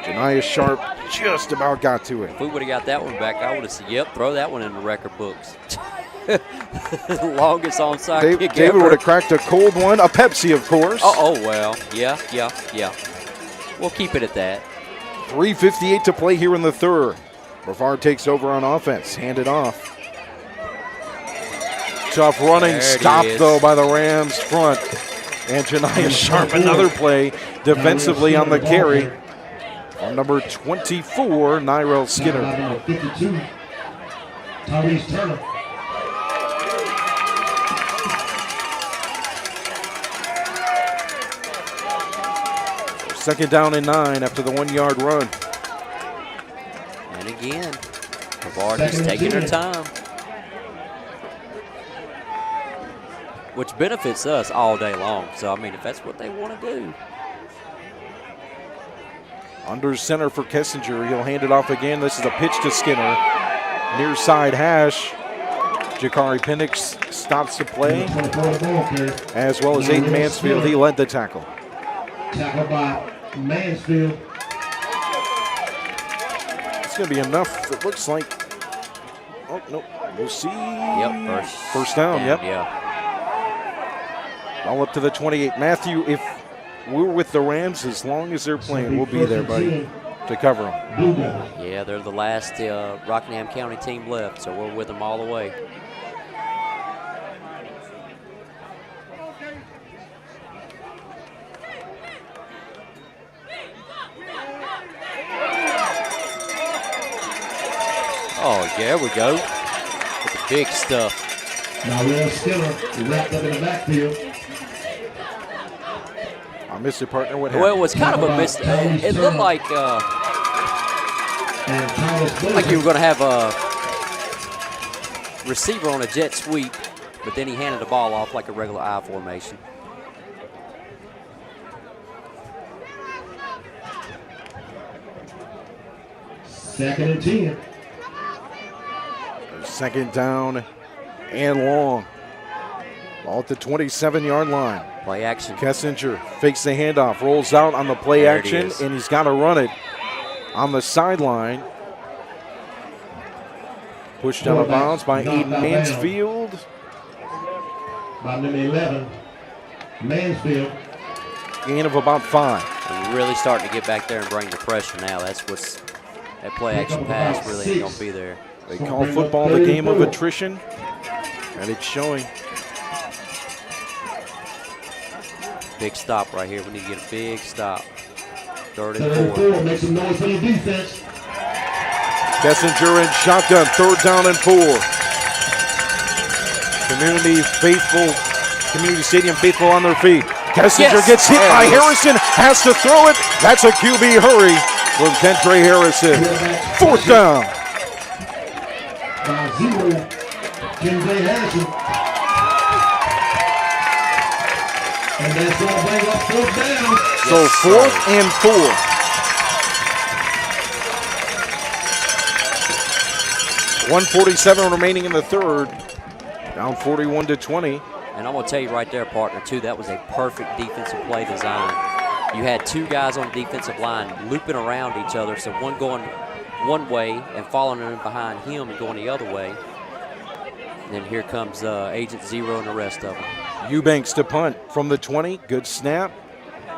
Janiah Sharp just about got to it. If we would have got that one back, I would have said, yep, throw that one in the record books. Longest onside kick David ever. would have cracked a cold one, a Pepsi, of course. Oh, well, yeah. We'll keep it at that. 3:58 to play here in the third. Brevard takes over on offense, handed off. Tough running, stopped though by the Rams front. And Janiah Sharp, another play defensively on the carry. On number 24, Nyrel Skinner. Number 52, Tyrese Turner. Second down and 9 after the 1-yard run. And again, Brevard just taking their time, which benefits us all day long. So, I mean, if that's what they want to do. Under center for Kessinger. He'll hand it off again. This is a pitch to Skinner. Near side hash. Jakari Penix stops the play, as well as Aiden Mansfield. He led the tackle. Tackle by Mansfield. It's going to be enough, it looks like. Oh, no. We'll see. Yep, First down, yep. Yeah. All up to the 28. Matthew, if we're with the Rams, as long as they're playing, we'll be there, buddy, to cover them. Yeah, they're the last Rockingham County team left, so we're with them all the way. Oh, yeah, there we go. With the big stuff. Now Will Skinner wrapped up in the backfield. I missed it, partner. What happened? Well, it was kind of a miss. It looked like you were going to have a receiver on a jet sweep, but then he handed the ball off like a regular I formation. Second and 10. Second down and long. Ball at the 27-yard line. Play action. Kessinger fakes the handoff, rolls out on the play There action, and he's got to run it on the sideline. Pushed out of bounds by Aiden Mansfield. By number 11, Mansfield. Gain of about 5. They're really starting to get back there and bring the pressure now. That's what's that play action pass really ain't going to be there. They call football the game of attrition, and it's showing. Big stop right here. We need to get a big stop. Third and 4. Make some noise for the defense. Kessinger in shotgun, 3rd down and 4. Community Stadium faithful on their feet. Kessinger gets hit by Harrison, has to throw it. That's a QB hurry from Kentre Harrison. 4th down. By 0, Kentre Harrison. And that's going to bring up 4th down. So 4th and 4. 1:47 remaining in the 3rd. Down 41-20. And I'm going to tell you right there, partner, too, that was a perfect defensive play design. You had 2 guys on the defensive line looping around each other, so one going one way and following in behind him and going the other way. And then here comes Agent Zero and the rest of them. Eubanks to punt from the 20. Good snap.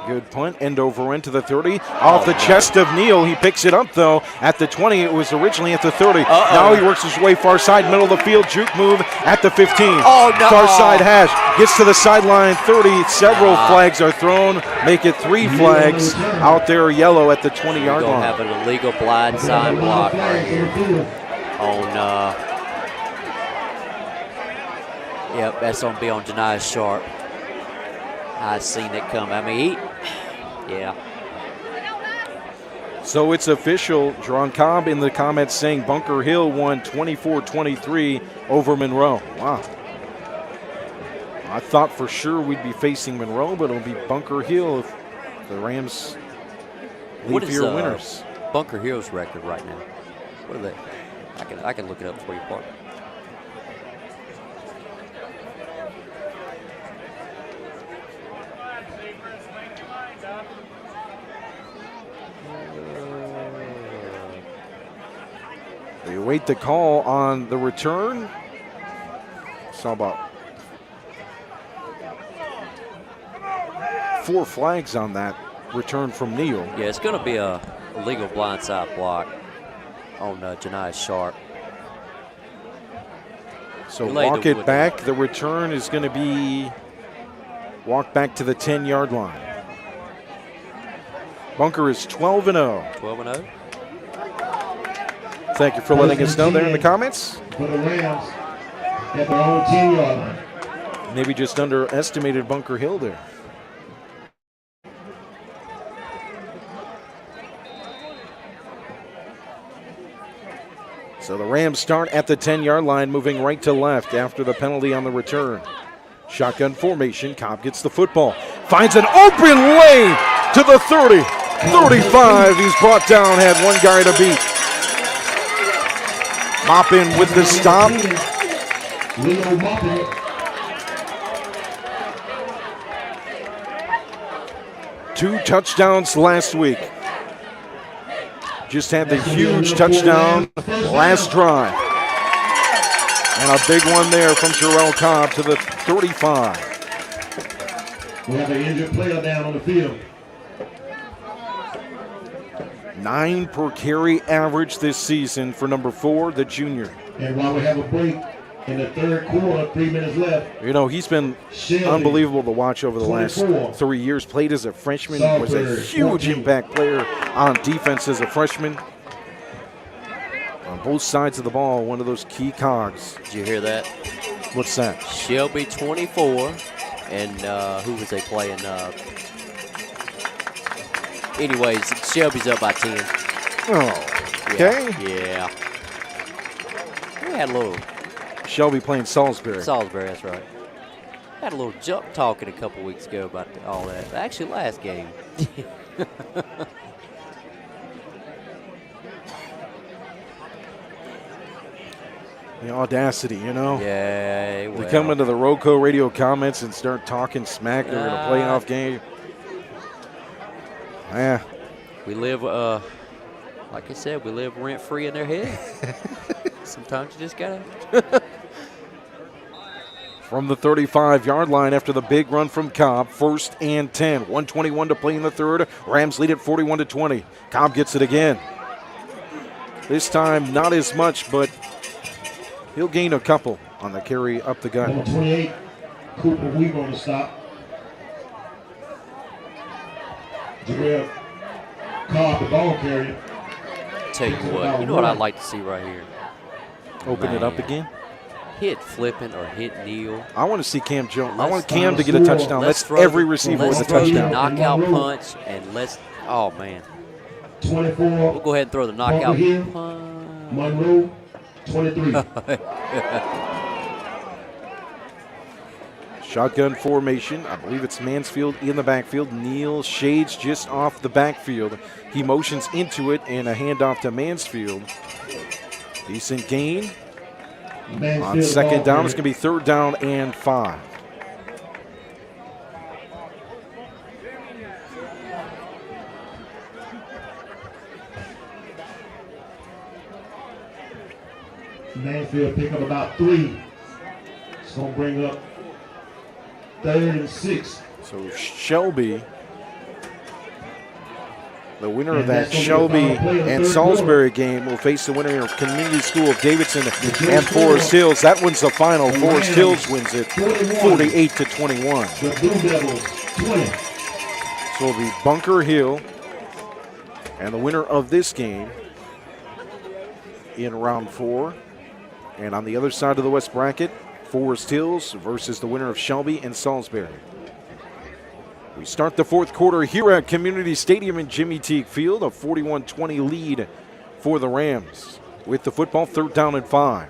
Good punt. End over end to the 30. Off the chest of Neal. He picks it up, though, at the 20. It was originally at the 30. Now he works his way far side, middle of the field. Juke move at the 15. Oh, no. Far side hash. Gets to the sideline. 30. Several flags are thrown. Make it 3 flags out there, yellow at the 20-yard line. Have an illegal blind sign block right here on yep, that's going to be on Janiah Sharp. I seen it come. I mean, yeah. So it's official. Jerron Cobb in the comments saying Bunker Hill won 24-23 over Monroe. Wow. I thought for sure we'd be facing Monroe, but it'll be Bunker Hill if the Rams leave here winners. Bunker Hill's record right now? What are they? I can look it up for you, partner. They await the call on the return. Saw about 4 flags on that return from Neal. Yeah, it's going to be a illegal blindside block on Janiah Sharp. So walk it back. The return is going to be walked back to the 10-yard line. Bunker is 12-0. 12-0. Thank you for letting us know there in the comments. For the Rams at their own 10-yard line. Maybe just underestimated Bunker Hill there. So the Rams start at the 10-yard line, moving right to left after the penalty on the return. Shotgun formation. Cobb gets the football. Finds an open lane to the 30. 35. He's brought down. Had one guy to beat. Moppin with the stop. Leo Moppin. 2 touchdowns last week. Just had the huge touchdown last drive. And a big one there from Jarrell Cobb to the 35. We have an injured player down on the field. 9 per carry average this season for number 4, the junior. And while we have a break in the third quarter, 3 minutes left. You know, he's been unbelievable to watch over the last 3 years. Played as a freshman, was a huge impact player on defense as a freshman. On both sides of the ball, one of those key cogs. Did you hear that? What's that? Shelby 24, and who was they playing? Anyways, Shelby's up by 10. Oh, okay. Yeah. We had a little Shelby playing Salisbury. Salisbury, that's right. Had a little jump talking a couple weeks ago about all that. Actually, last game. The audacity, you know? Yeah, well. They come into the RoCo Radio comments and start talking smack during a playoff game. Yeah. We live, like I said, we live rent-free in their head. Sometimes you just got to. From the 35-yard line after the big run from Cobb, 1st and 10. 1:21 to play in the third. Rams lead at 41-20. Cobb gets it again. This time, not as much, but he'll gain a couple on the carry up the gut. Number 28, Cooper Weaver on the stop. Jarrell Cobb, the ball carrier. Tell you what, you know what I'd like to see right here? Open it up again. Hit flipping or hit kneel. I want to see Cam Jones. I want Cam to get a touchdown. That's every receiver with a throw the touchdown. knockout punch, and let's, oh, man. 24. We'll go ahead and throw the knockout punch. Monroe, 23. Shotgun formation. I believe it's Mansfield in the backfield. Neal shades just off the backfield. He motions into it and a handoff to Mansfield. Decent gain. On second down, it's going to be 3rd down and 5. Mansfield pick up about 3. It's going to bring up 3rd and 6. So Shelby, the winner of that Shelby and Salisbury game, will face the winner of Community School of Davidson and Forest Hills. That one's the final. Forest Hills wins it 48-21. The Blue Devils, 20. So it'll be Bunker Hill and the winner of this game in round 4. And on the other side of the West bracket, Forest Hills versus the winner of Shelby and Salisbury. We start the 4th quarter here at Community Stadium in Jimmy Teague Field, a 41-20 lead for the Rams. With the football, 3rd down and 5.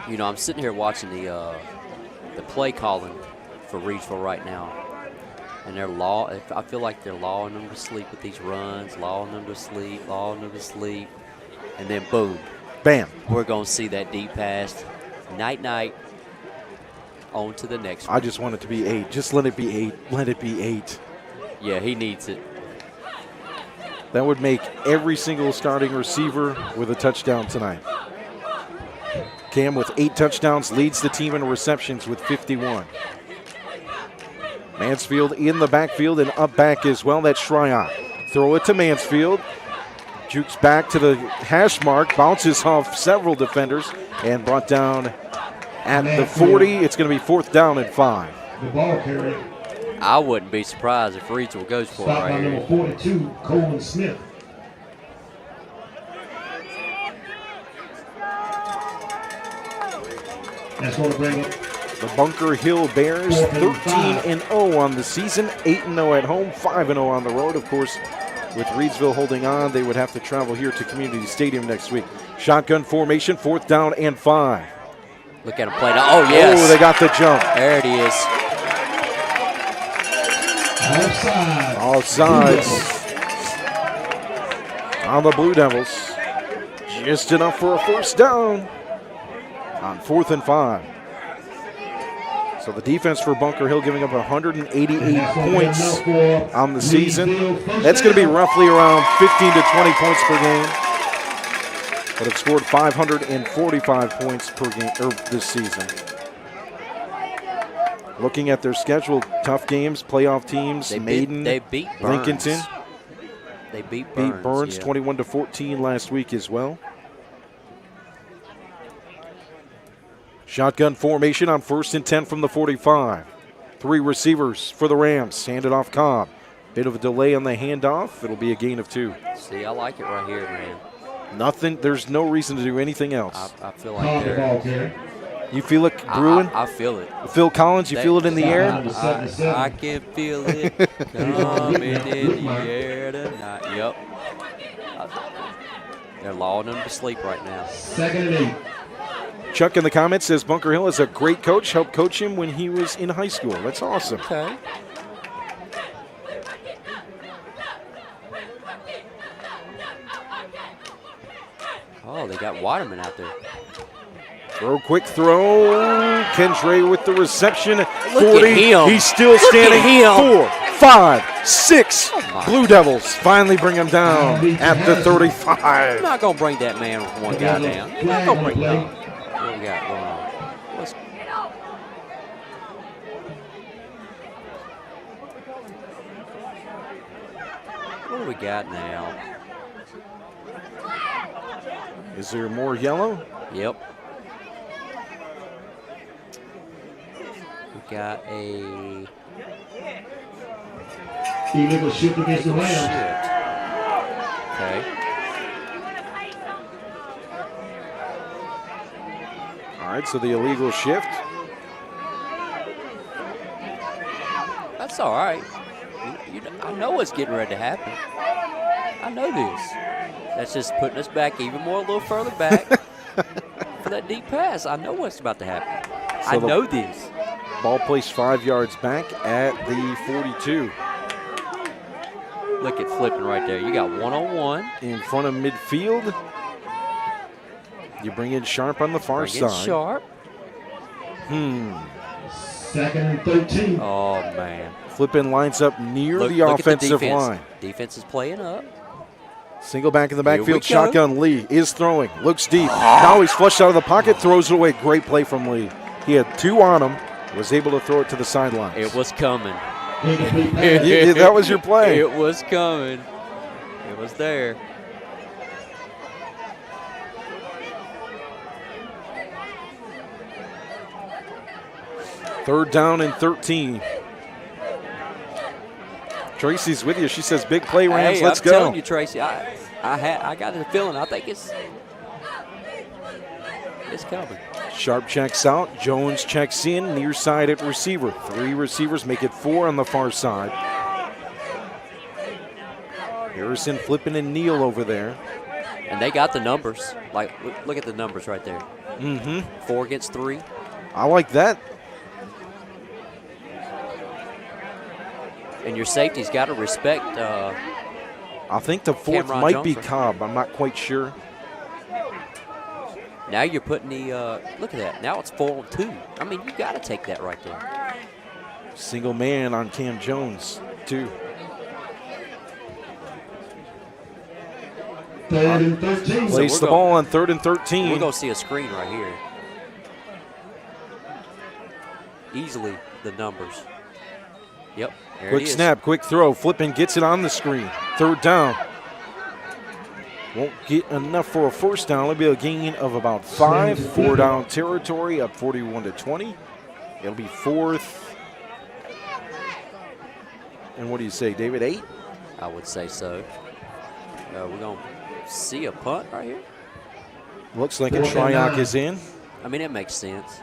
You know, I'm sitting here watching the play calling for Reidsville right now. And I feel like they're lulling them to sleep with these runs, lulling them to sleep, lulling them to sleep. And then boom. Bam. We're going to see that deep pass. Night. On to the next one. I just want it to be 8. Just let it be 8. Let it be 8. Yeah, he needs it. That would make every single starting receiver with a touchdown tonight. Cam with 8 touchdowns leads the team in receptions with 51. Mansfield in the backfield and up back as well. That's Shryock. Throw it to Mansfield. Jukes back to the hash mark. Bounces off several defenders and brought down at the 40. It's going to be 4th down and 5. The ball carrier. I wouldn't be surprised if Reidsville goes for it Stop right by here. number 42, Coleman Smith. That's going to bring up The Bunker Hill Bears 13-0 on the season, 8-0 at home, 5-0 on the road. Of course, With Reidsville holding on, they would have to travel here to Community Stadium next week. Shotgun formation, 4th down and 5. Look at him play now. Oh, yes. Oh, they got the jump. There it is. Offsides on the Blue Devils. Just enough for a 1st down on 4th and 5. So the defense for Bunker Hill giving up 188 points on the season. That's going to be roughly around 15 to 20 points per game. But have scored 545 points per game this season. Looking at their schedule, tough games, playoff teams, Maiden, they beat Burns. Lincolnton. They beat Burns. 21-14 last week as well. Shotgun formation on 1st and 10 from the 45. 3 receivers for the Rams. Handed off Cobb. Bit of a delay on the handoff. It'll be a gain of 2. See, I like it right here, man. Nothing. There's no reason to do anything else. I feel like they're. You feel it brewing? I feel it. Phil Collins, you feel it in the air? I can feel it coming in the air tonight. Yep. They're lulling them to sleep right now. 2nd and 8. Chuck in the comments says Bunker Hill is a great coach. Helped coach him when he was in high school. That's awesome. Okay. Oh, they got Waterman out there. Quick throw. Kentre with the reception. Look 40. at him. He's still standing. 4, 5, 6. Blue Devils finally bring him down at the 35. I'm not going to bring that man with one guy down. I'm not going to bring him down. What we got going on? What do we got now? Is there more yellow? Yep. We got a illegal shift against the Rams. Okay. All right, so the illegal shift. That's all right. I know what's getting ready to happen. I know this. That's just putting us back even more, a little further back for that deep pass. I know what's about to happen. So I know this. Ball placed 5 yards back at the 42. Look at flipping right there. You got one-on-one. In front of midfield. You bring in Sharp on the far side. Sharp. 2nd and 13. Oh, man. Flipping lines up near the Look offensive at the defense. line. Defense is playing up. Single back in the Here we backfield. go. Shotgun. Lee is throwing. Looks deep. Now he's flushed out of the pocket. Throws it away. Great play from Lee. He had 2 on him. Was able to throw it to the sidelines. It was coming. That was your play. It was coming. It was there. Third down and 13. Tracy's with you. She says, big play, Rams. Hey, Let's I'm go. telling you, Tracy, I got the feeling. I think it's coming. Sharp checks out. Jones checks in. Near side at receiver. 3 receivers make it 4 on the far side. Harrison flipping and Neal over there. And they got the numbers. Like, look at the numbers right there. 4 against 3. I like that. And your safety's got to respect. I think the 4th Cameron might be Jones. Cobb. I'm not quite sure. Now you're putting the look at that. Now it's 4-2. I mean, you got to take that right there. Single man on Cam Jones, too. 3rd and 13. Place the ball on 3rd and 13. We're going to see a screen right here. Easily the numbers. Yep. There Quick it is. snap, quick throw. Flipping gets it on the screen. 3rd down. Won't get enough for a 1st down. It'll be a gain of about 5. 4 down territory, up 41-20. It'll be 4th. And what do you say, David? 8? I would say so. We're going to see a punt right here. Looks like a Tryock is in. I mean, it makes sense.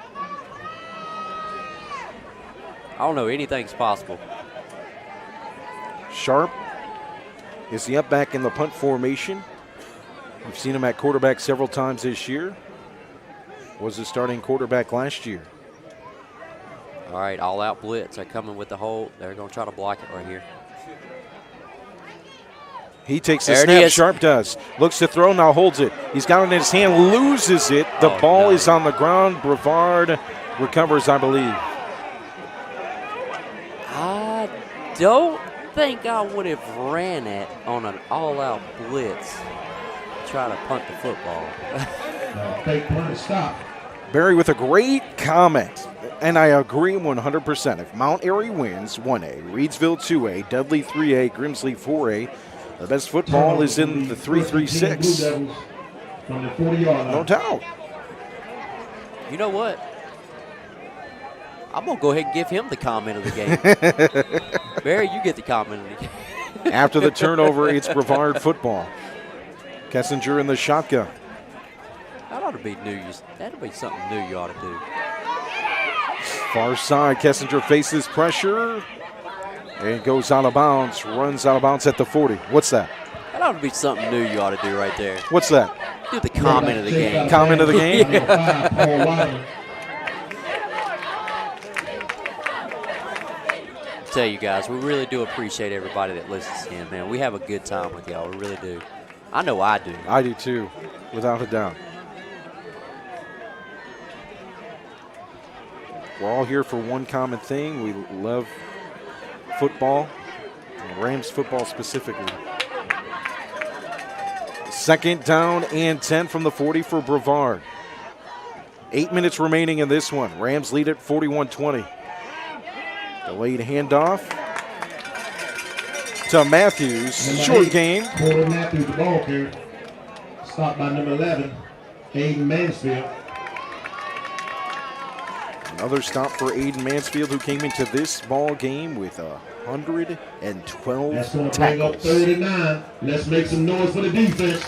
I don't know. Anything's possible. Sharp is the up back in the punt formation. We've seen him at quarterback several times this year. Was the starting quarterback last year. All right, all-out blitz. They're coming with the hold. They're going to try to block it right here. He takes the There it snap. is. Sharp does. Looks to throw, now holds it. He's got it in his hand, loses it. The ball is on the ground. Brevard recovers, I believe. I don't think I would have ran it on an all-out blitz. Try to punt the football. Fake punt stop. Barry with a great comment, and I agree 100%. If Mount Airy wins 1A, Reidsville 2A, Dudley 3A, Grimsley 4A, the best football is in the 3-3-6. From the 40-yard line. No doubt. You know what? I'm going to go ahead and give him the comment of the game. Barry, you get the comment of the game. After the turnover, it's Brevard football. Kessinger in the shotgun. That ought to be new. That'll be something new you ought to do. Far side, Kessinger faces pressure and goes out of bounds, runs out of bounds at the 40. What's that? That ought to be something new you ought to do right there. What's that? Do the comment of the game. Comment of the game? Tell you guys, we really do appreciate everybody that listens in, man. We have a good time with y'all. We really do. I know I do. I do too, without a doubt. We're all here for one common thing. We love football, and Rams football specifically. Second down and 10 from the 40 for Brevard. 8 minutes remaining in this one. Rams lead at 41-20. Delayed handoff to Matthews. Short gain. Corey Matthews, the ball carrier. Stopped by number 11, Aiden Mansfield. Another stop for Aiden Mansfield, who came into this ball game with 112 That's going to bring up tackles. 39. Let's make some noise for the defense.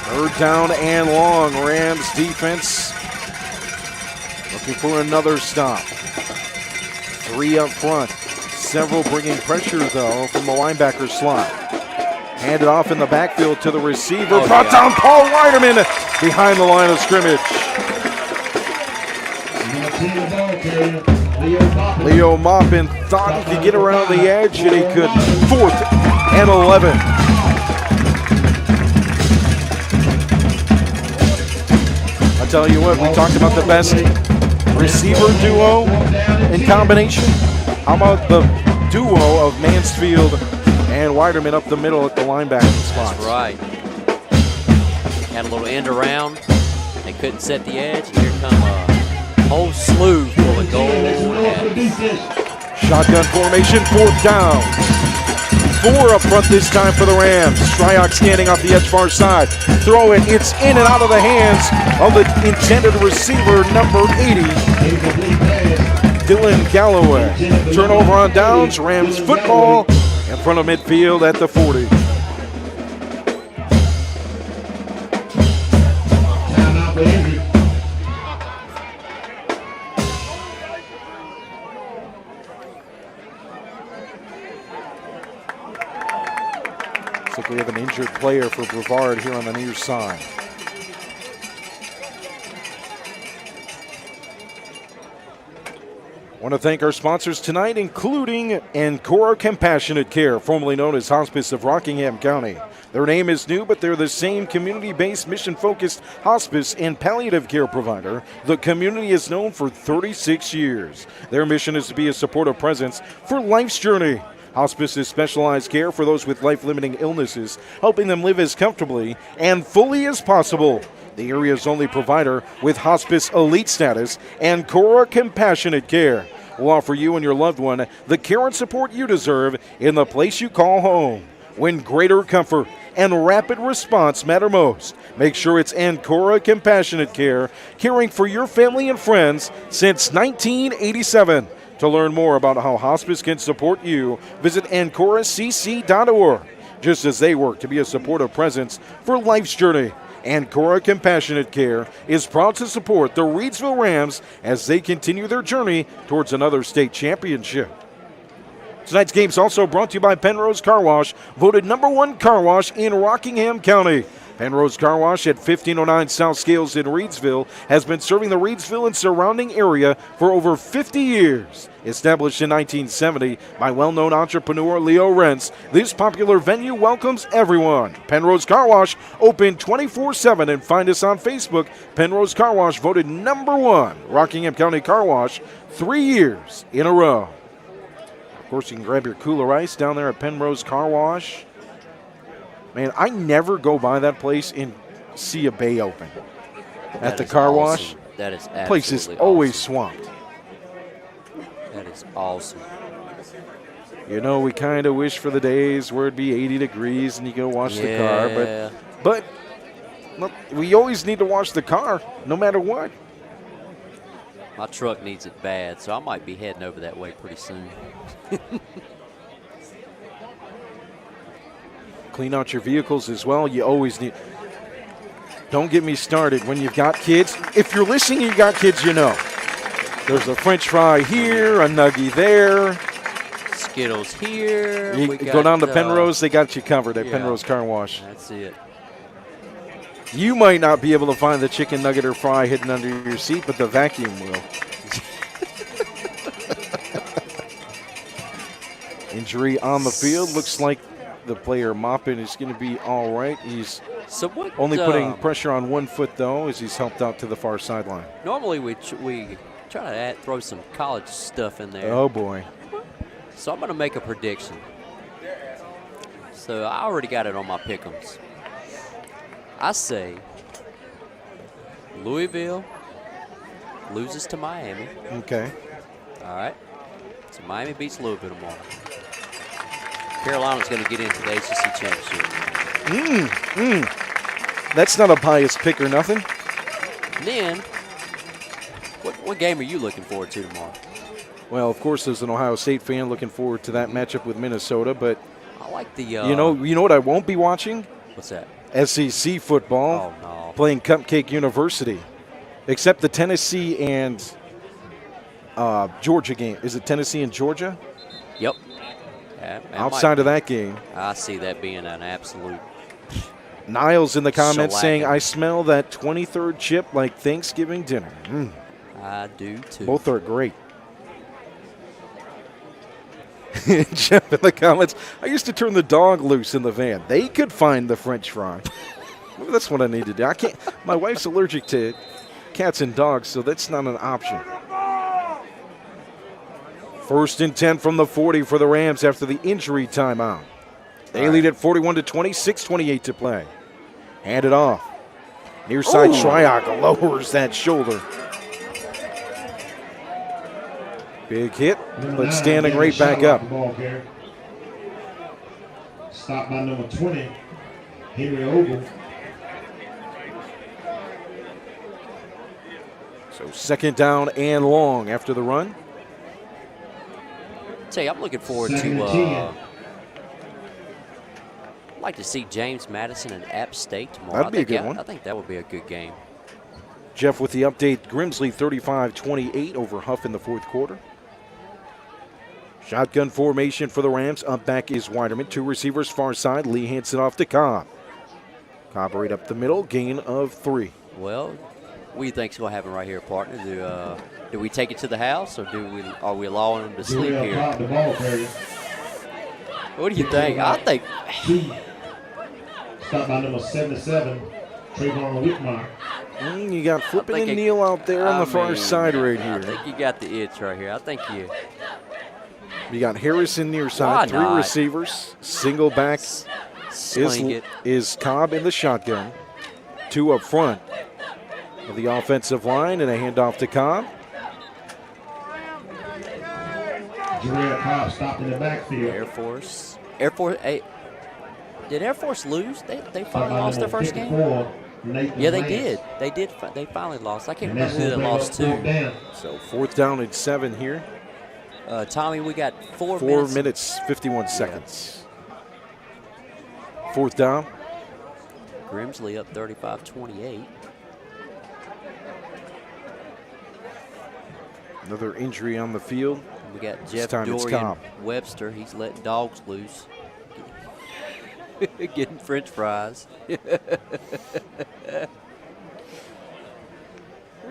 Third down and long. Rams defense looking for another stop. 3 up front. Several bringing pressure, though, from the linebacker slot. Handed off in the backfield to the receiver. Brought down Paul Weiderman behind the line of scrimmage. Leo Maupin thought he could get around the edge, and he could. 4th and 11. I tell you what, we talked about the best receiver duo in combination. How about the duo of Mansfield and Weiderman up the middle at the linebacking spot? That's right. Had a little end around. They couldn't set the edge. Here come a whole slew full of gold. Shotgun formation, 4th down. 4 up front this time for the Rams. Stryock standing off the edge far side. Throw it. It's in and out of the hands of the intended receiver, number 80, Dylan Galloway. Turnover on downs. Rams football in front of midfield at the 40. Timeout for injury. Looks like we have an injured player for Brevard here on the near side. I want to thank our sponsors tonight, including Ancora Compassionate Care, formerly known as Hospice of Rockingham County. Their name is new, but they're the same community-based, mission-focused hospice and palliative care provider the community has known for 36 years. Their mission is to be a supportive presence for life's journey. Hospice is specialized care for those with life-limiting illnesses, helping them live as comfortably and fully as possible. The area's only provider with hospice elite status, Ancora Compassionate Care, will offer you and your loved one the care and support you deserve in the place you call home. When greater comfort and rapid response matter most, make sure it's Ancora Compassionate Care, caring for your family and friends since 1987. To learn more about how hospice can support you, visit AncoraCC.org. Just as they work to be a supportive presence for life's journey, Ancora Compassionate Care is proud to support the Reidsville Rams as they continue their journey towards another state championship. Tonight's game's also brought to you by Pennrose Carwash, voted #1 car wash in Rockingham County. Pennrose Carwash at 1509 South Scales in Reidsville has been serving the Reidsville and surrounding area for over 50 years. Established in 1970 by well-known entrepreneur Leo Rentz, this popular venue welcomes everyone. Pennrose Carwash, open 24/7, and find us on Facebook. Pennrose Carwash voted #1 Rockingham County Car Wash 3 years in a row. Of course, you can grab your Kooler Ice down there at Pennrose Carwash. Man, I never go by that place and see a bay open at the car wash. That is absolutely place is always awesome. swamped. That is awesome. You know, we kind of wish for the days where it'd be 80 degrees and you go wash the car, but look, we always need to wash the car no matter what. My truck needs it bad, so I might be heading over that way pretty soon. Clean out your vehicles as well. You always need. Don't get me started when you've got kids. If you're listening and you got kids, you know. There's a French fry here, a nuggie there. Skittles here. You go down to Pennrose, they got you covered at Pennrose Car Wash. That's it. You might not be able to find the chicken nugget or fry hidden under your seat, but the vacuum will. Injury on the field. Looks like the player mopping is going to be all right. He's only putting pressure on one foot, though, as he's helped out to the far sideline. Normally we try to throw some college stuff in there. Oh, boy. So I'm going to make a prediction. So I already got it on my pick'ems. I say Louisville loses to Miami. Okay. All right. So Miami beats Louisville tomorrow. Carolina's going to get into the ACC championship. That's not a biased pick or nothing. And then, what game are you looking forward to tomorrow? Well, of course, as an Ohio State fan, looking forward to that matchup with Minnesota. But I like the. You know what I won't be watching? What's that? SEC football. Oh, no. Playing Cupcake University, except the Tennessee and Georgia game. Is it Tennessee and Georgia? Yep. Outside of that game, I see that being an absolute. Niles in the comments shellacking. saying, "I smell that 23rd chip like Thanksgiving dinner." I do too. Both are great. Jeff in the comments, I used to turn the dog loose in the van. They could find the French fry. Maybe that's what I need to do. I can't. My wife's allergic to cats and dogs, so that's not an option. 1st and 10 from the 40 for the Rams after the injury timeout. They lead at 41-20, 6:28 to play. Hand it off. Near side, Shryock lowers that shoulder. Big hit, but standing right back up. Stopped by number 20, Henry Ogle. So 2nd down and long after the run. Tell you, I'm looking forward to. I'd like to see James Madison and App State tomorrow. That'd be a good one. I think that would be a good game. Jeff with the update. Grimsley 35-28 over Huff in the 4th quarter. Shotgun formation for the Rams. Up back is Weiderman. 2 receivers far side. Lee hands it off to Cobb. Cobb right up the middle. Gain of 3. Well, what do you think's going to happen right here, partner? Do we take it to the house, or are we allowing them to sleep here? What do you think? I think. Stopped by number 77, Trayvon Whitmire. You got Flippin' and Neal out there on the far side right here. I think you got the itch right here. I think you got Harrison near side, 3 receivers, single back is Cobb in the shotgun. 2 up front of the offensive line, and a handoff to Cobb. Jarrell Cobb stopped in the backfield. Air Force. Did Air Force lose? They finally lost their first game? Yeah, they did. They finally lost. I can't remember who they lost to. So 4th down and 7 here. Tommy, we got 4 minutes, 51 seconds. 4th down. Grimsley up 35-28. Another injury on the field. We got Jeff time it's Dorian Cobb. Webster. He's letting dogs loose. Getting French fries.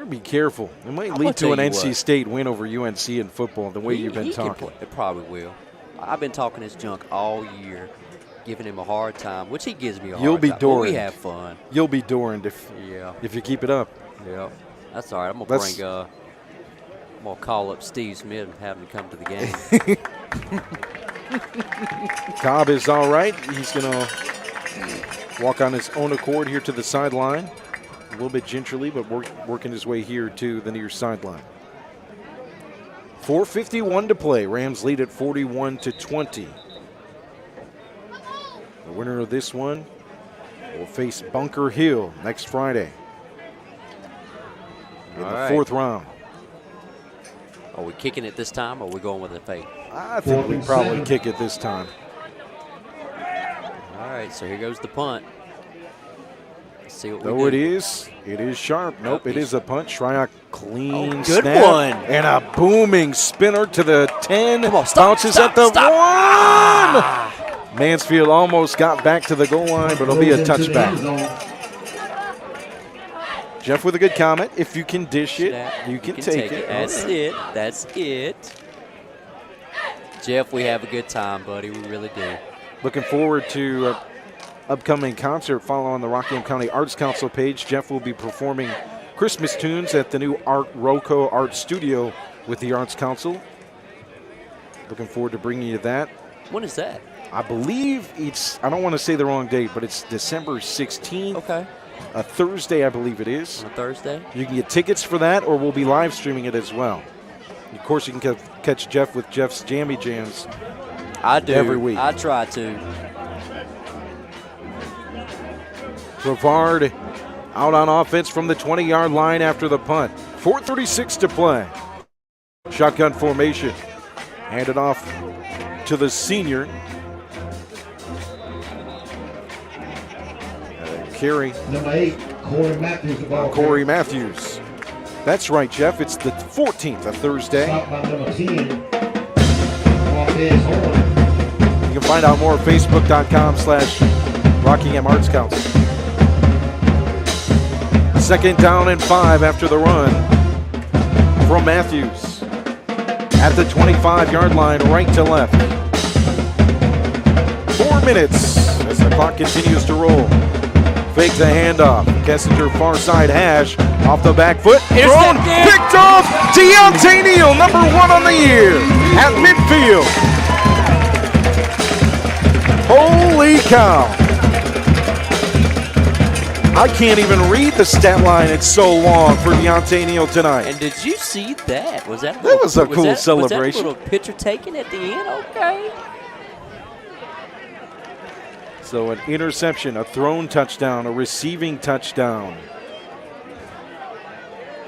Be careful. It might I'm lead to an gonna tell NC you what. State win over UNC in football, the way you've been He can talking. play. It probably will. I've been talking his junk all year, giving him a hard time, which he gives me a hard You'll be time. But we Doran. have fun. You'll be Doran if you keep it up. Yeah. That's all right. I'm going That's- to I'm going to call up Steve Smith and have him come to the game. Cobb is all right. He's going to walk on his own accord here to the sideline. A little bit gingerly, but working his way here to the near sideline. 4:51 to play. Rams lead at 41-20. The winner of this one will face Bunker Hill next Friday in All the right. 4th round. Are we kicking it this time, or are we going with a fake? I think we probably kick it this time. All right, so here goes the punt. Let's see what Though we do. it is sharp. Nope, it is a punt. Shryock clean good snap. one. And a booming spinner to the 10. Come on, stop, Bounces stop, at the stop. 1. Mansfield almost got back to the goal line, but it'll be a touchback. Jeff with a good comment. If you can dish it, Snap. you can take it. That's it. That's it. Jeff, we have a good time, buddy. We really do. Looking forward to upcoming concert. Follow on the Rockingham County Arts Council page. Jeff will be performing Christmas tunes at the new RoCo Art Studio with the Arts Council. Looking forward to bringing you that. When is that? I believe I don't want to say the wrong date, but it's December 16th. Okay. A Thursday, I believe it is. On a Thursday? You can get tickets for that, or we'll be live streaming it as well. Of course, you can catch Jeff with Jeff's Jammy Jams. I do. Every week. I try to. Brevard out on offense from the 20-yard line after the punt. 4:36 to play. Shotgun formation. Handed off to the senior. Carry. Number 8, Corey Matthews. The ball Corey Matthews. That's right, Jeff. It's the 14th, a Thursday. Stopped by number 10. Montez Horn. You can find out more at facebook.com/Rockingham Arts Council. 2nd down and 5 after the run from Matthews. At the 25-yard line, right to left. 4 minutes as the clock continues to roll. Fake the handoff. Kessinger far side hash. Off the back foot. Thrown. Picked off. Deontay Neal, number 1 on the year. At midfield. Holy cow. I can't even read the stat line. It's so long for Deontay Neal tonight. And did you see that? Was that was a cool celebration. Was that a little picture taken at the end? Okay. So an interception, a thrown touchdown, a receiving touchdown.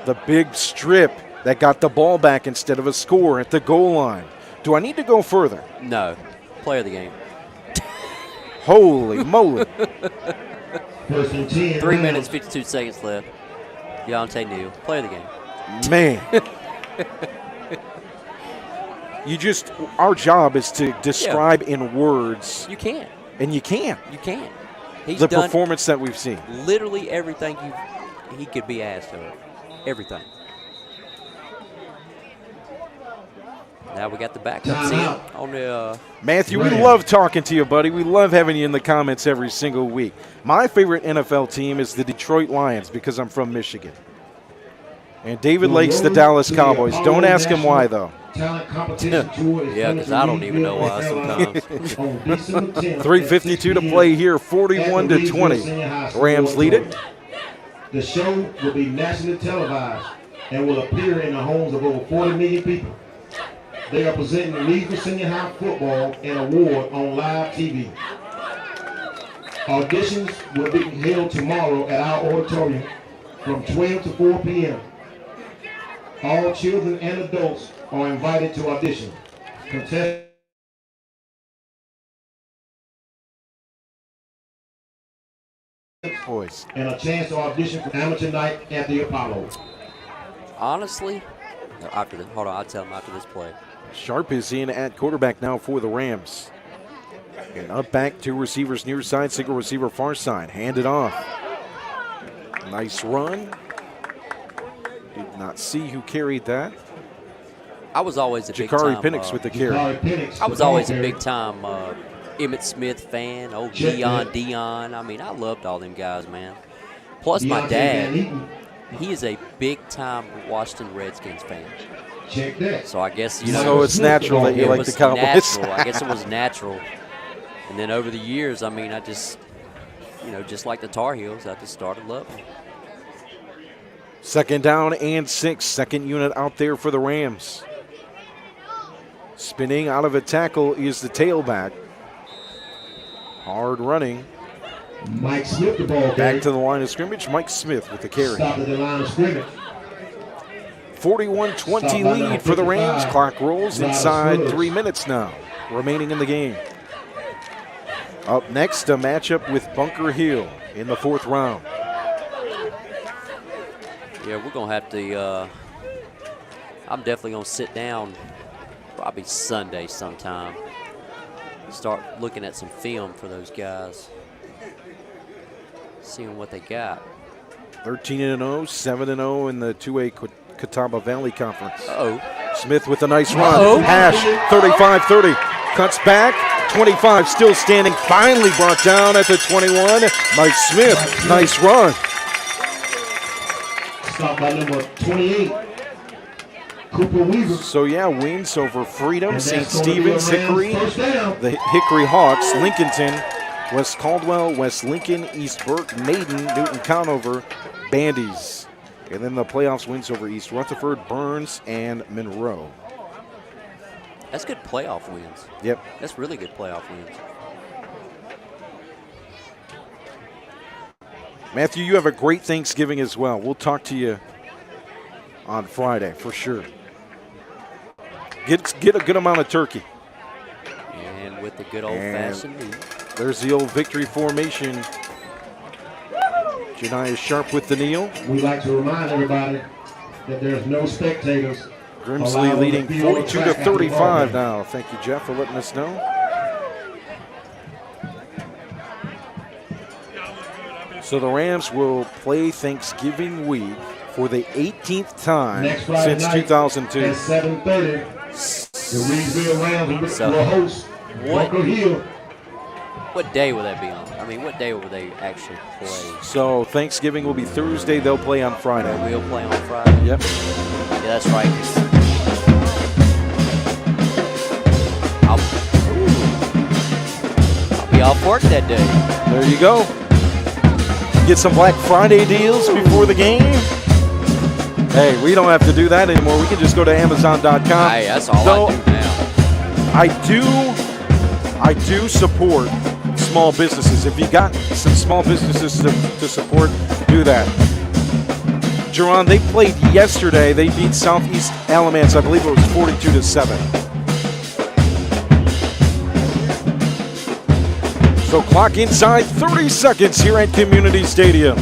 The big strip that got the ball back instead of a score at the goal line. Do I need to go further? No. Player of the game. Holy moly. 1st and 10. 3 minutes, 52 seconds left. Deontay Neal, player of the game. Man. Our job is to describe in words, You can't. and you can't. You can't. He's The done performance that we've seen. literally everything he could be asked of. Everything. Now we got the backups in on the. Matthew, we love talking to you, buddy. We love having you in the comments every single week. My favorite NFL team is the Detroit Lions because I'm from Michigan. And David likes the Dallas Cowboys. Don't ask him why, though. Talent competition tour is Yeah, because I don't even know why sometimes. 3:52 to play here, 41-20. Rams lead it. The show will be nationally televised and will appear in the homes of over 40 million people. They are presenting Reidsville Senior High Football and Award on live TV. Auditions will be held tomorrow at our auditorium from 12 to 4 p.m. All children and adults are invited to audition. Contest Boys. and a chance to audition for amateur night at the Apollo. Honestly, hold on, I'll tell him after this play. Sharp is in at quarterback now for the Rams. And up back, two receivers near side, single receiver far side. Hand it off. Nice run. Did not see who carried that. I was always a Jakari Penix with the carry. I was always a big-time Emmitt Smith fan, old Dion. I mean, I loved all them guys, man. Plus, my dad, he is a big-time Washington Redskins fan. Check that. So I guess, you know. So it's natural that you like the Cowboys. I guess it was natural. And then over the years, I mean, I just, you know, just like the Tar Heels, I just started loving them. Second down and 6. Second unit out there for the Rams. Spinning out of a tackle is the tailback. Hard running. Mike Smith, the ball Back to the line of scrimmage. Mike Smith with the carry. Stop at the line of scrimmage. 41-20 lead for the Rams. Clock rolls inside 3 minutes now remaining in the game. Up next, a matchup with Bunker Hill in the 4th round. Yeah, we're going to have to, I'm definitely going to sit down probably Sunday sometime. Start looking at some film for those guys. Seeing what they got. 13-0, 7-0 in the 2A Catawba Valley Conference. Uh-oh. Smith with a nice run. Hash, 35-30. Cuts back, 25 still standing. Finally brought down at the 21. Mike Smith, nice run. Stop by number 28. Cooper Weaver. So, yeah, wins over Freedom, And St. that's gonna be a Stephen's, Rams Hickory, first down. the Hickory Hawks, Lincolnton, West Caldwell, West Lincoln, East Burke, Maiden, Newton Conover, Bandies. And then the playoffs wins over East Rutherford, Burns, and Monroe. That's good playoff wins. Yep. That's really good playoff wins. Matthew, you have a great Thanksgiving as well. We'll talk to you on Friday for sure. Get a good amount of turkey. And with the good old-fashioned knee. There's the old victory formation. Janiah Sharp with the kneel. We like to remind everybody that there's no spectators. Grimsley allowed on leading the field or 42 to track after the ball 35 game. now. Thank you, Jeff, for letting us know. So the Rams will play Thanksgiving week for the 18th time Next Friday since night 2002. At 7:30, the Reidsville Rams So, will host what- Bunker Hill. What day will that be on? I mean, what day will they actually play? So Thanksgiving will be Thursday. They'll play on Friday. We'll play on Friday. Yep. Yeah, that's right. 'Cause I'll be off work that day. There you go. Get some Black Friday deals before the game. Hey, we don't have to do that anymore. We can just go to Amazon.com. Hey, that's all Though I do now. I do support small businesses. If you got some small businesses to support, do that. Jerron, they played yesterday. They beat Southeast Alamance. I believe it was 42-7. So clock inside 30 seconds here at Community Stadium.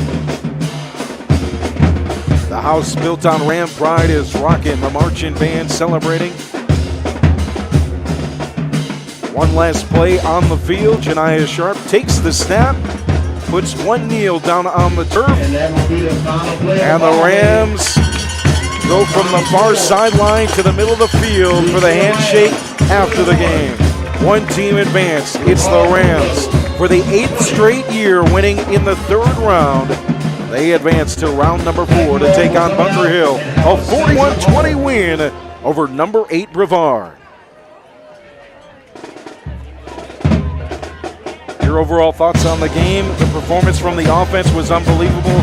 The house built on Ram Pride is rocking. The marching band celebrating. One last play on the field. Janiah Sharp takes the snap, puts one kneel down on the turf, And that will be the final play. and the Rams go from the far sideline to the middle of the field for the handshake after the game. One team advanced. It's the Rams. For the 8th straight year, winning in the 3rd round, they advance to round number 4 to take on Bunker Hill. A 41-20 win over number 8 Brevard. Your overall thoughts on the game? The performance from the offense was unbelievable.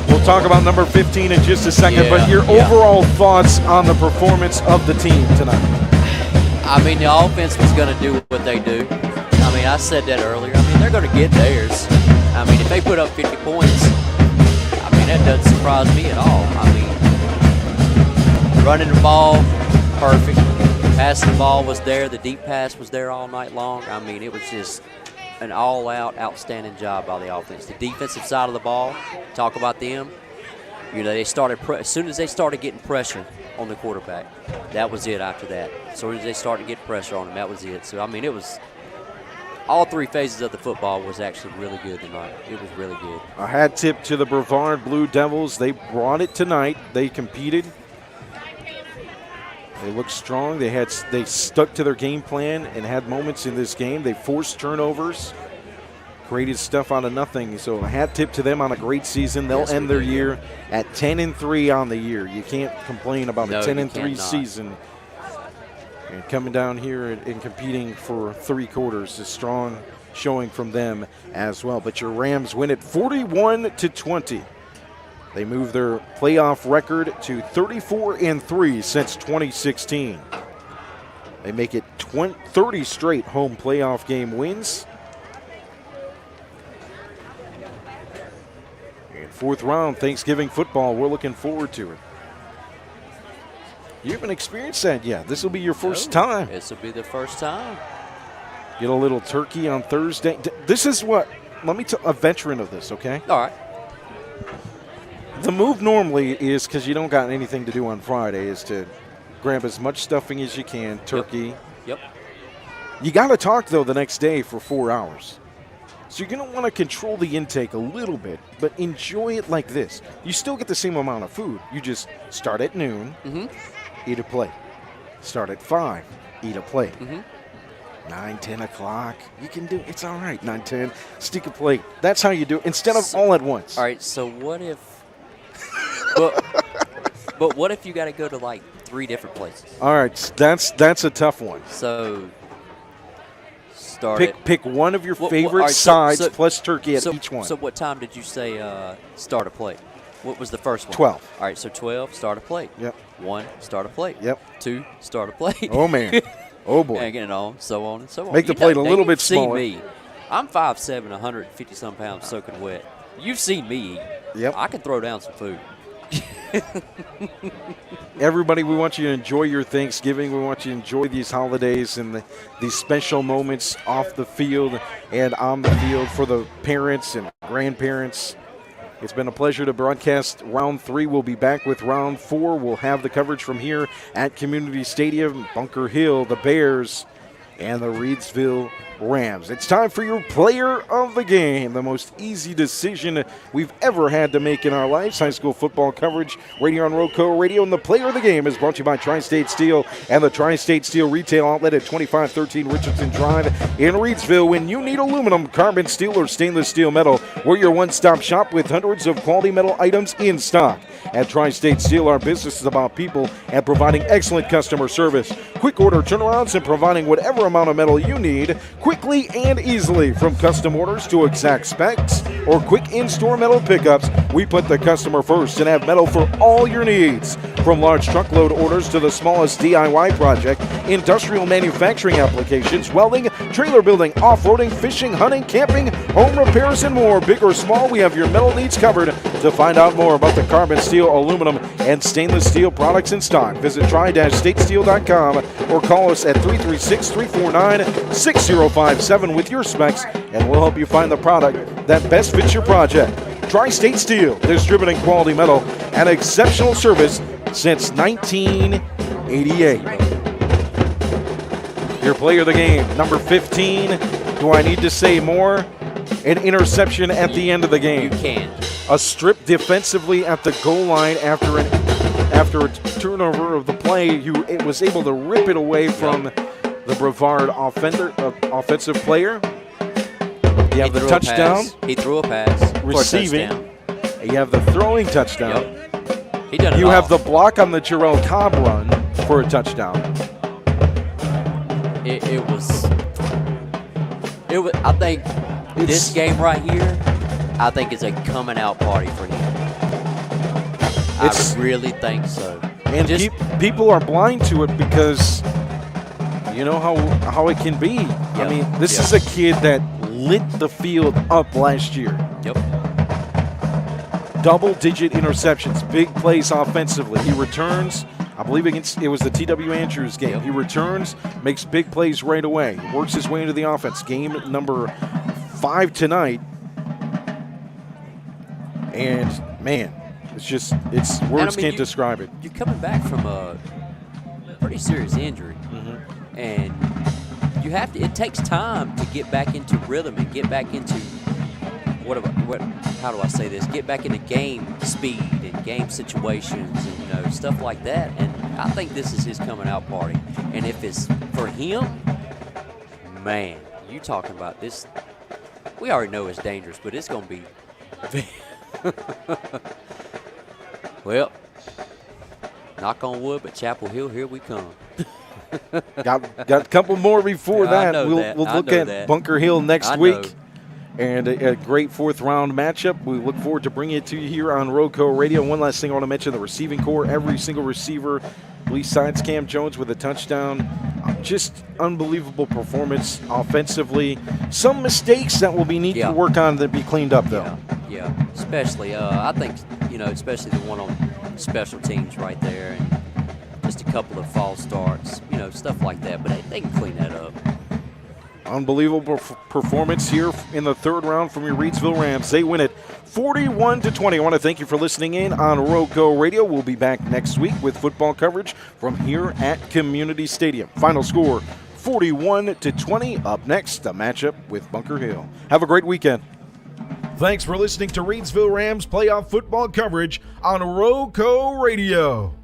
We'll talk about number 15 in just a second, but your overall thoughts on the performance of the team tonight? I mean, the offense was going to do what they do. I mean, I said that earlier. I mean, they're going to get theirs. I mean, if they put up 50 points, I mean, that doesn't surprise me at all. I mean, running the ball, perfect. Passing the ball was there. The deep pass was there all night long. I mean, it was just an all-out, outstanding job by the offense. The defensive side of the ball, talk about them. You know, they started as soon as they started getting pressure, on the quarterback. That was it after that. As soon as they started to get pressure on him, that was it. So, I mean, it was all three phases of the football was actually really good tonight. It was really good. A hat tip to the Brevard Blue Devils. They brought it tonight. They competed. They looked strong. They stuck to their game plan and had moments in this game. They forced turnovers, created stuff out of nothing. So a hat tip to them on a great season. They'll end their year at 10-3 on the year. You can't complain about a 10-3 season. And coming down here and competing for 3 quarters is strong showing from them as well. But your Rams win it 41-20. They move their playoff record to 34-3 since 2016. They make it 30 straight home playoff game wins. And 4th round Thanksgiving football, we're looking forward to it. You haven't experienced that yet. This will be your first time. This will be the first time. Get a little turkey on Thursday. This is what, let me tell a veteran of this, okay? All right. The move normally is, because you don't got anything to do on Friday, is to grab as much stuffing as you can, turkey. Yep. You got to talk, though, the next day for 4 hours. So you're going to want to control the intake a little bit, but enjoy it like this. You still get the same amount of food. You just start at noon, eat a plate. Start at 5, eat a plate. 9, 10 o'clock, you can do it. It's all right. 9, 10, stick a plate. That's how you do it, instead of all at once. All right, so what if but what if you got to go to like 3 different places? All right, that's a tough one. So pick one of your favorite sides plus turkey at each one. So what time did you say start a plate? What was the first one? 12. All right, so 12, start a plate. Yep. 1, start a plate. Yep. 2, start a plate. Oh, man. Oh, boy. And getting on, so on and so on. Make the plate a little bit smaller. See me. I'm 5'7", 150-some pounds soaking wet. You've seen me eat. Yep. I can throw down some food. Everybody, we want you to enjoy your Thanksgiving. We want you to enjoy these holidays and these special moments off the field and on the field for the parents and grandparents. It's been a pleasure to broadcast Round 3. We'll be back with Round 4. We'll have the coverage from here at Community Stadium, Bunker Hill, the Bears, and the Reidsville Rams. It's time for your player of the game, the most easy decision we've ever had to make in our lives. High school football coverage right here on RoCo Radio. And the player of the game is brought to you by Tri-State Steel and the Tri-State Steel Retail Outlet at 2513 Richardson Drive in Reidsville. When you need aluminum, carbon steel, or stainless steel metal, we're your one-stop shop with hundreds of quality metal items in stock. At Tri-State Steel, our business is about people and providing excellent customer service. Quick order turnarounds and providing whatever amount of metal you need quickly and easily. From custom orders to exact specs or quick in-store metal pickups, we put the customer first and have metal for all your needs. From large truckload orders to the smallest DIY project, industrial manufacturing applications, welding, trailer building, off-roading, fishing, hunting, camping, home repairs, and more. Big or small, we have your metal needs covered. To find out more about the carbon steel, aluminum, and stainless steel products in stock, visit tri-statesteel.com or call us at 336-349-6057 with your specs, and we'll help you find the product that best fits your project. Tri-State Steel, distributing quality metal and exceptional service since 1988. Your player of the game, number 15. Do I need to say more? An interception at the end of the game. You can. A strip defensively at the goal line after a turnover of the play. It was able to rip it away from the Brevard offensive player. You have the touchdown. He threw a pass. Receiving. For a touchdown. You have the throwing touchdown. Yep. He done it You all. have the block on the Jarrell Cobb run for a touchdown. It was. I think this game right here, I think is a coming out party for him. I really think so. And people are blind to it because you know how it can be. Yep. I mean, this is a kid that lit the field up last year. Yep. Double-digit interceptions, big plays offensively. He returns, I believe it was the T.W. Andrews game. Yep. He returns, makes big plays right away, works his way into the offense. Game number 5 tonight. And, man, It's words can't describe it. You're coming back from a pretty serious injury, and you have to. It takes time to get back into rhythm and get back into how do I say this? Get back into game speed and game situations and stuff like that. And I think this is his coming out party. And if it's for him, man, you talking about this? We already know it's dangerous, but it's going to be. Well, knock on wood, but Chapel Hill, here we come. got a couple more before that. We'll look at Bunker Hill next week. And a great fourth-round matchup. We look forward to bringing it to you here on RoCo Radio. One last thing I want to mention, the receiving corps, every single receiver, besides Cam Jones with a touchdown. Just unbelievable performance offensively. Some mistakes that will be needed to work on that be cleaned up, though. Yeah. Especially, I think, especially the one on special teams right there. And just a couple of false starts, stuff like that. But they can clean that up. Unbelievable performance here in the third round from your Reidsville Rams. They win it 41-20. I want to thank you for listening in on RoCo Radio. We'll be back next week with football coverage from here at Community Stadium. Final score 41-20. Up next, the matchup with Bunker Hill. Have a great weekend. Thanks for listening to Reidsville Rams playoff football coverage on RoCo Radio.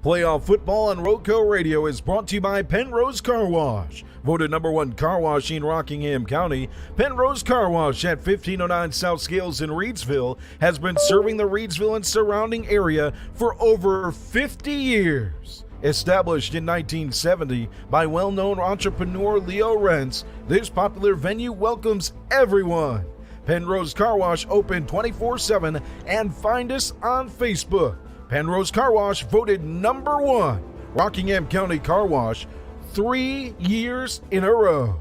Playoff football on RoCo Radio is brought to you by Pennrose Carwash. Voted #1 car wash in Rockingham County, Pennrose Carwash at 1509 South Scales in Reidsville has been serving the Reidsville and surrounding area for over 50 years. Established in 1970 by well-known entrepreneur Leo Rentz, this popular venue welcomes everyone. Pennrose Carwash open 24/7 and find us on Facebook. Pennrose Carwash voted #1 Rockingham County Car Wash 3 years in a row.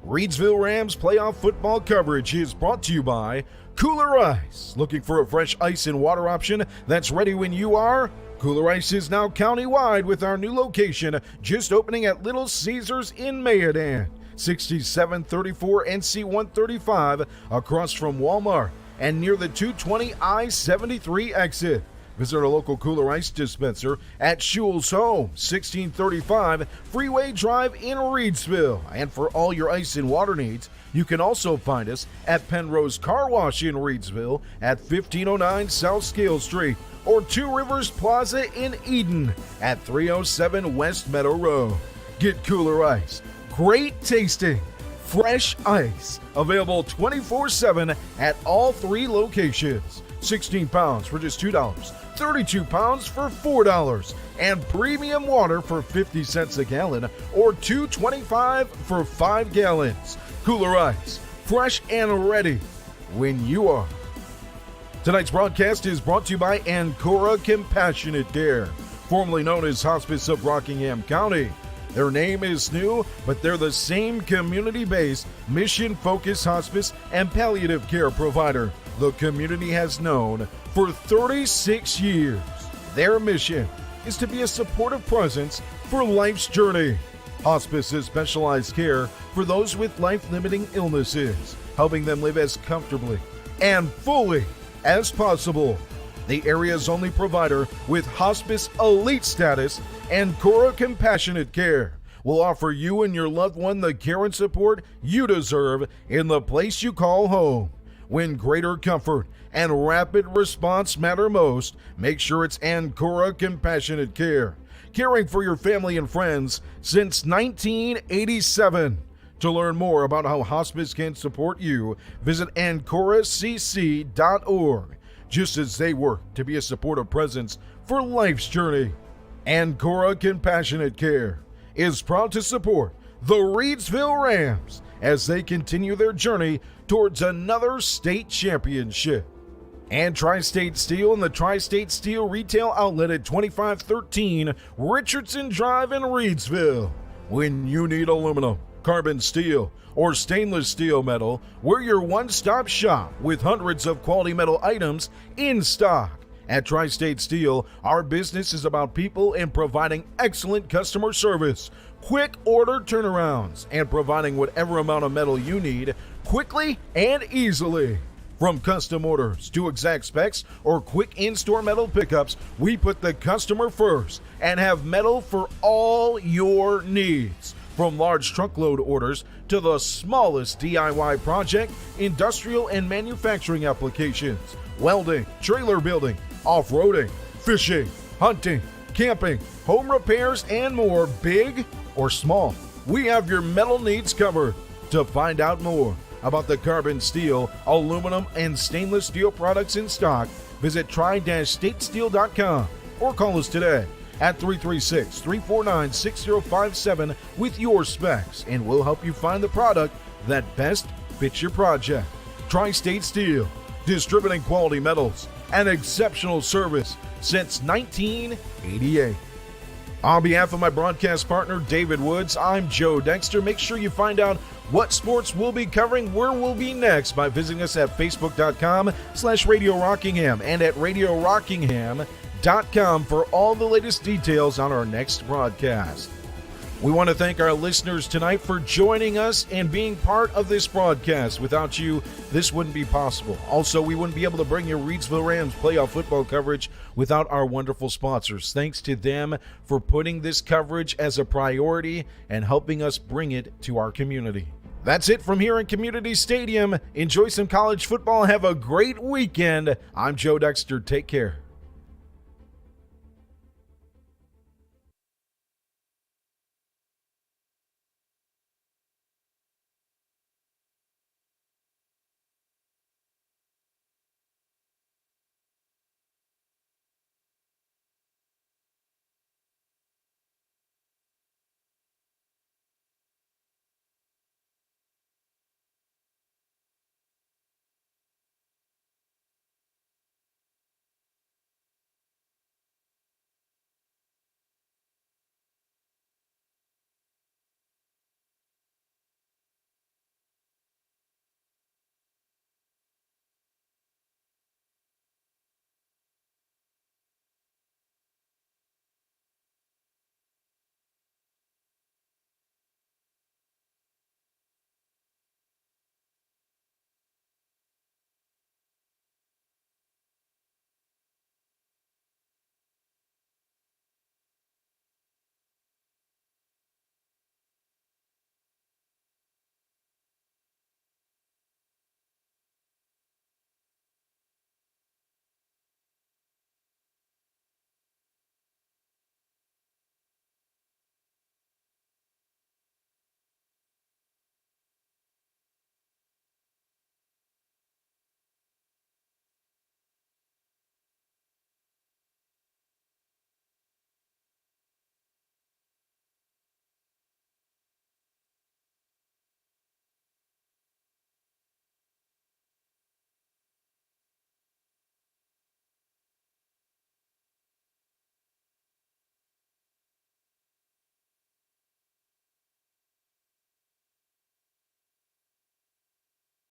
Reidsville Rams playoff football coverage is brought to you by Kooler Ice. Looking for a fresh ice and water option that's ready when you are? Kooler Ice is now countywide with our new location just opening at Little Caesars in Mayodan, 6734 NC 135 across from Walmart and near the 220 I-73 exit. Visit our local Kooler Ice dispenser at Shules Home, 1635 Freeway Drive in Reidsville. And for all your ice and water needs, you can also find us at Pennrose Carwash in Reidsville at 1509 South Scale Street or Two Rivers Plaza in Eden at 307 West Meadow Road. Get Kooler Ice. Great tasting, fresh ice. Available 24/7 at all 3 locations. 16 pounds for just $2. 32 pounds for $4, and premium water for 50 cents a gallon or $2.25 for 5 gallons. Kooler Ice, fresh and ready when you are. Tonight's broadcast is brought to you by Ancora Compassionate Care, formerly known as Hospice of Rockingham County. Their name is new, but they're the same community-based, mission-focused hospice and palliative care provider the community has known for 36 years. Their mission is to be a supportive presence for life's journey. Hospice is specialized care for those with life-limiting illnesses, helping them live as comfortably and fully as possible. The area's only provider with hospice elite status, Ancora Compassionate Care, will offer you and your loved one the care and support you deserve in the place you call home. When greater comfort and rapid response matter most, make sure it's Ancora Compassionate Care, caring for your family and friends since 1987. To learn more about how hospice can support you, visit AncoraCC.org. Just as they work to be a supportive presence for life's journey, Ancora Compassionate Care is proud to support the Reidsville Rams as they continue their journey towards another state championship. And Tri-State Steel and the Tri-State Steel Retail Outlet at 2513 Richardson Drive in Reidsville. When you need aluminum, carbon steel, or stainless steel metal, we're your one-stop shop with hundreds of quality metal items in stock. At Tri-State Steel, our business is about people and providing excellent customer service, quick order turnarounds, and providing whatever amount of metal you need quickly and easily. From custom orders to exact specs or quick in-store metal pickups, we put the customer first and have metal for all your needs. From large truckload orders to the smallest DIY project, industrial and manufacturing applications, welding, trailer building, off-roading, fishing, hunting, camping, home repairs, and more, big or small. We have your metal needs covered. To find out more about the carbon steel, aluminum, and stainless steel products in stock, visit tri-statesteel.com or call us today at 336-349-6057 with your specs, and we'll help you find the product that best fits your project. Tri-State Steel, distributing quality metals and exceptional service since 1988. On behalf of my broadcast partner, David Woods, I'm Joe Dexter. Make sure you find out what sports we'll be covering, where we'll be next by visiting us at facebook.com/Radio Rockingham and at RadioRockingham.com for all the latest details on our next broadcast. We want to thank our listeners tonight for joining us and being part of this broadcast. Without you, this wouldn't be possible. Also, we wouldn't be able to bring you Reidsville Rams playoff football coverage without our wonderful sponsors. Thanks to them for putting this coverage as a priority and helping us bring it to our community. That's it from here in Community Stadium. Enjoy some college football. Have a great weekend. I'm Joe Dexter. Take care.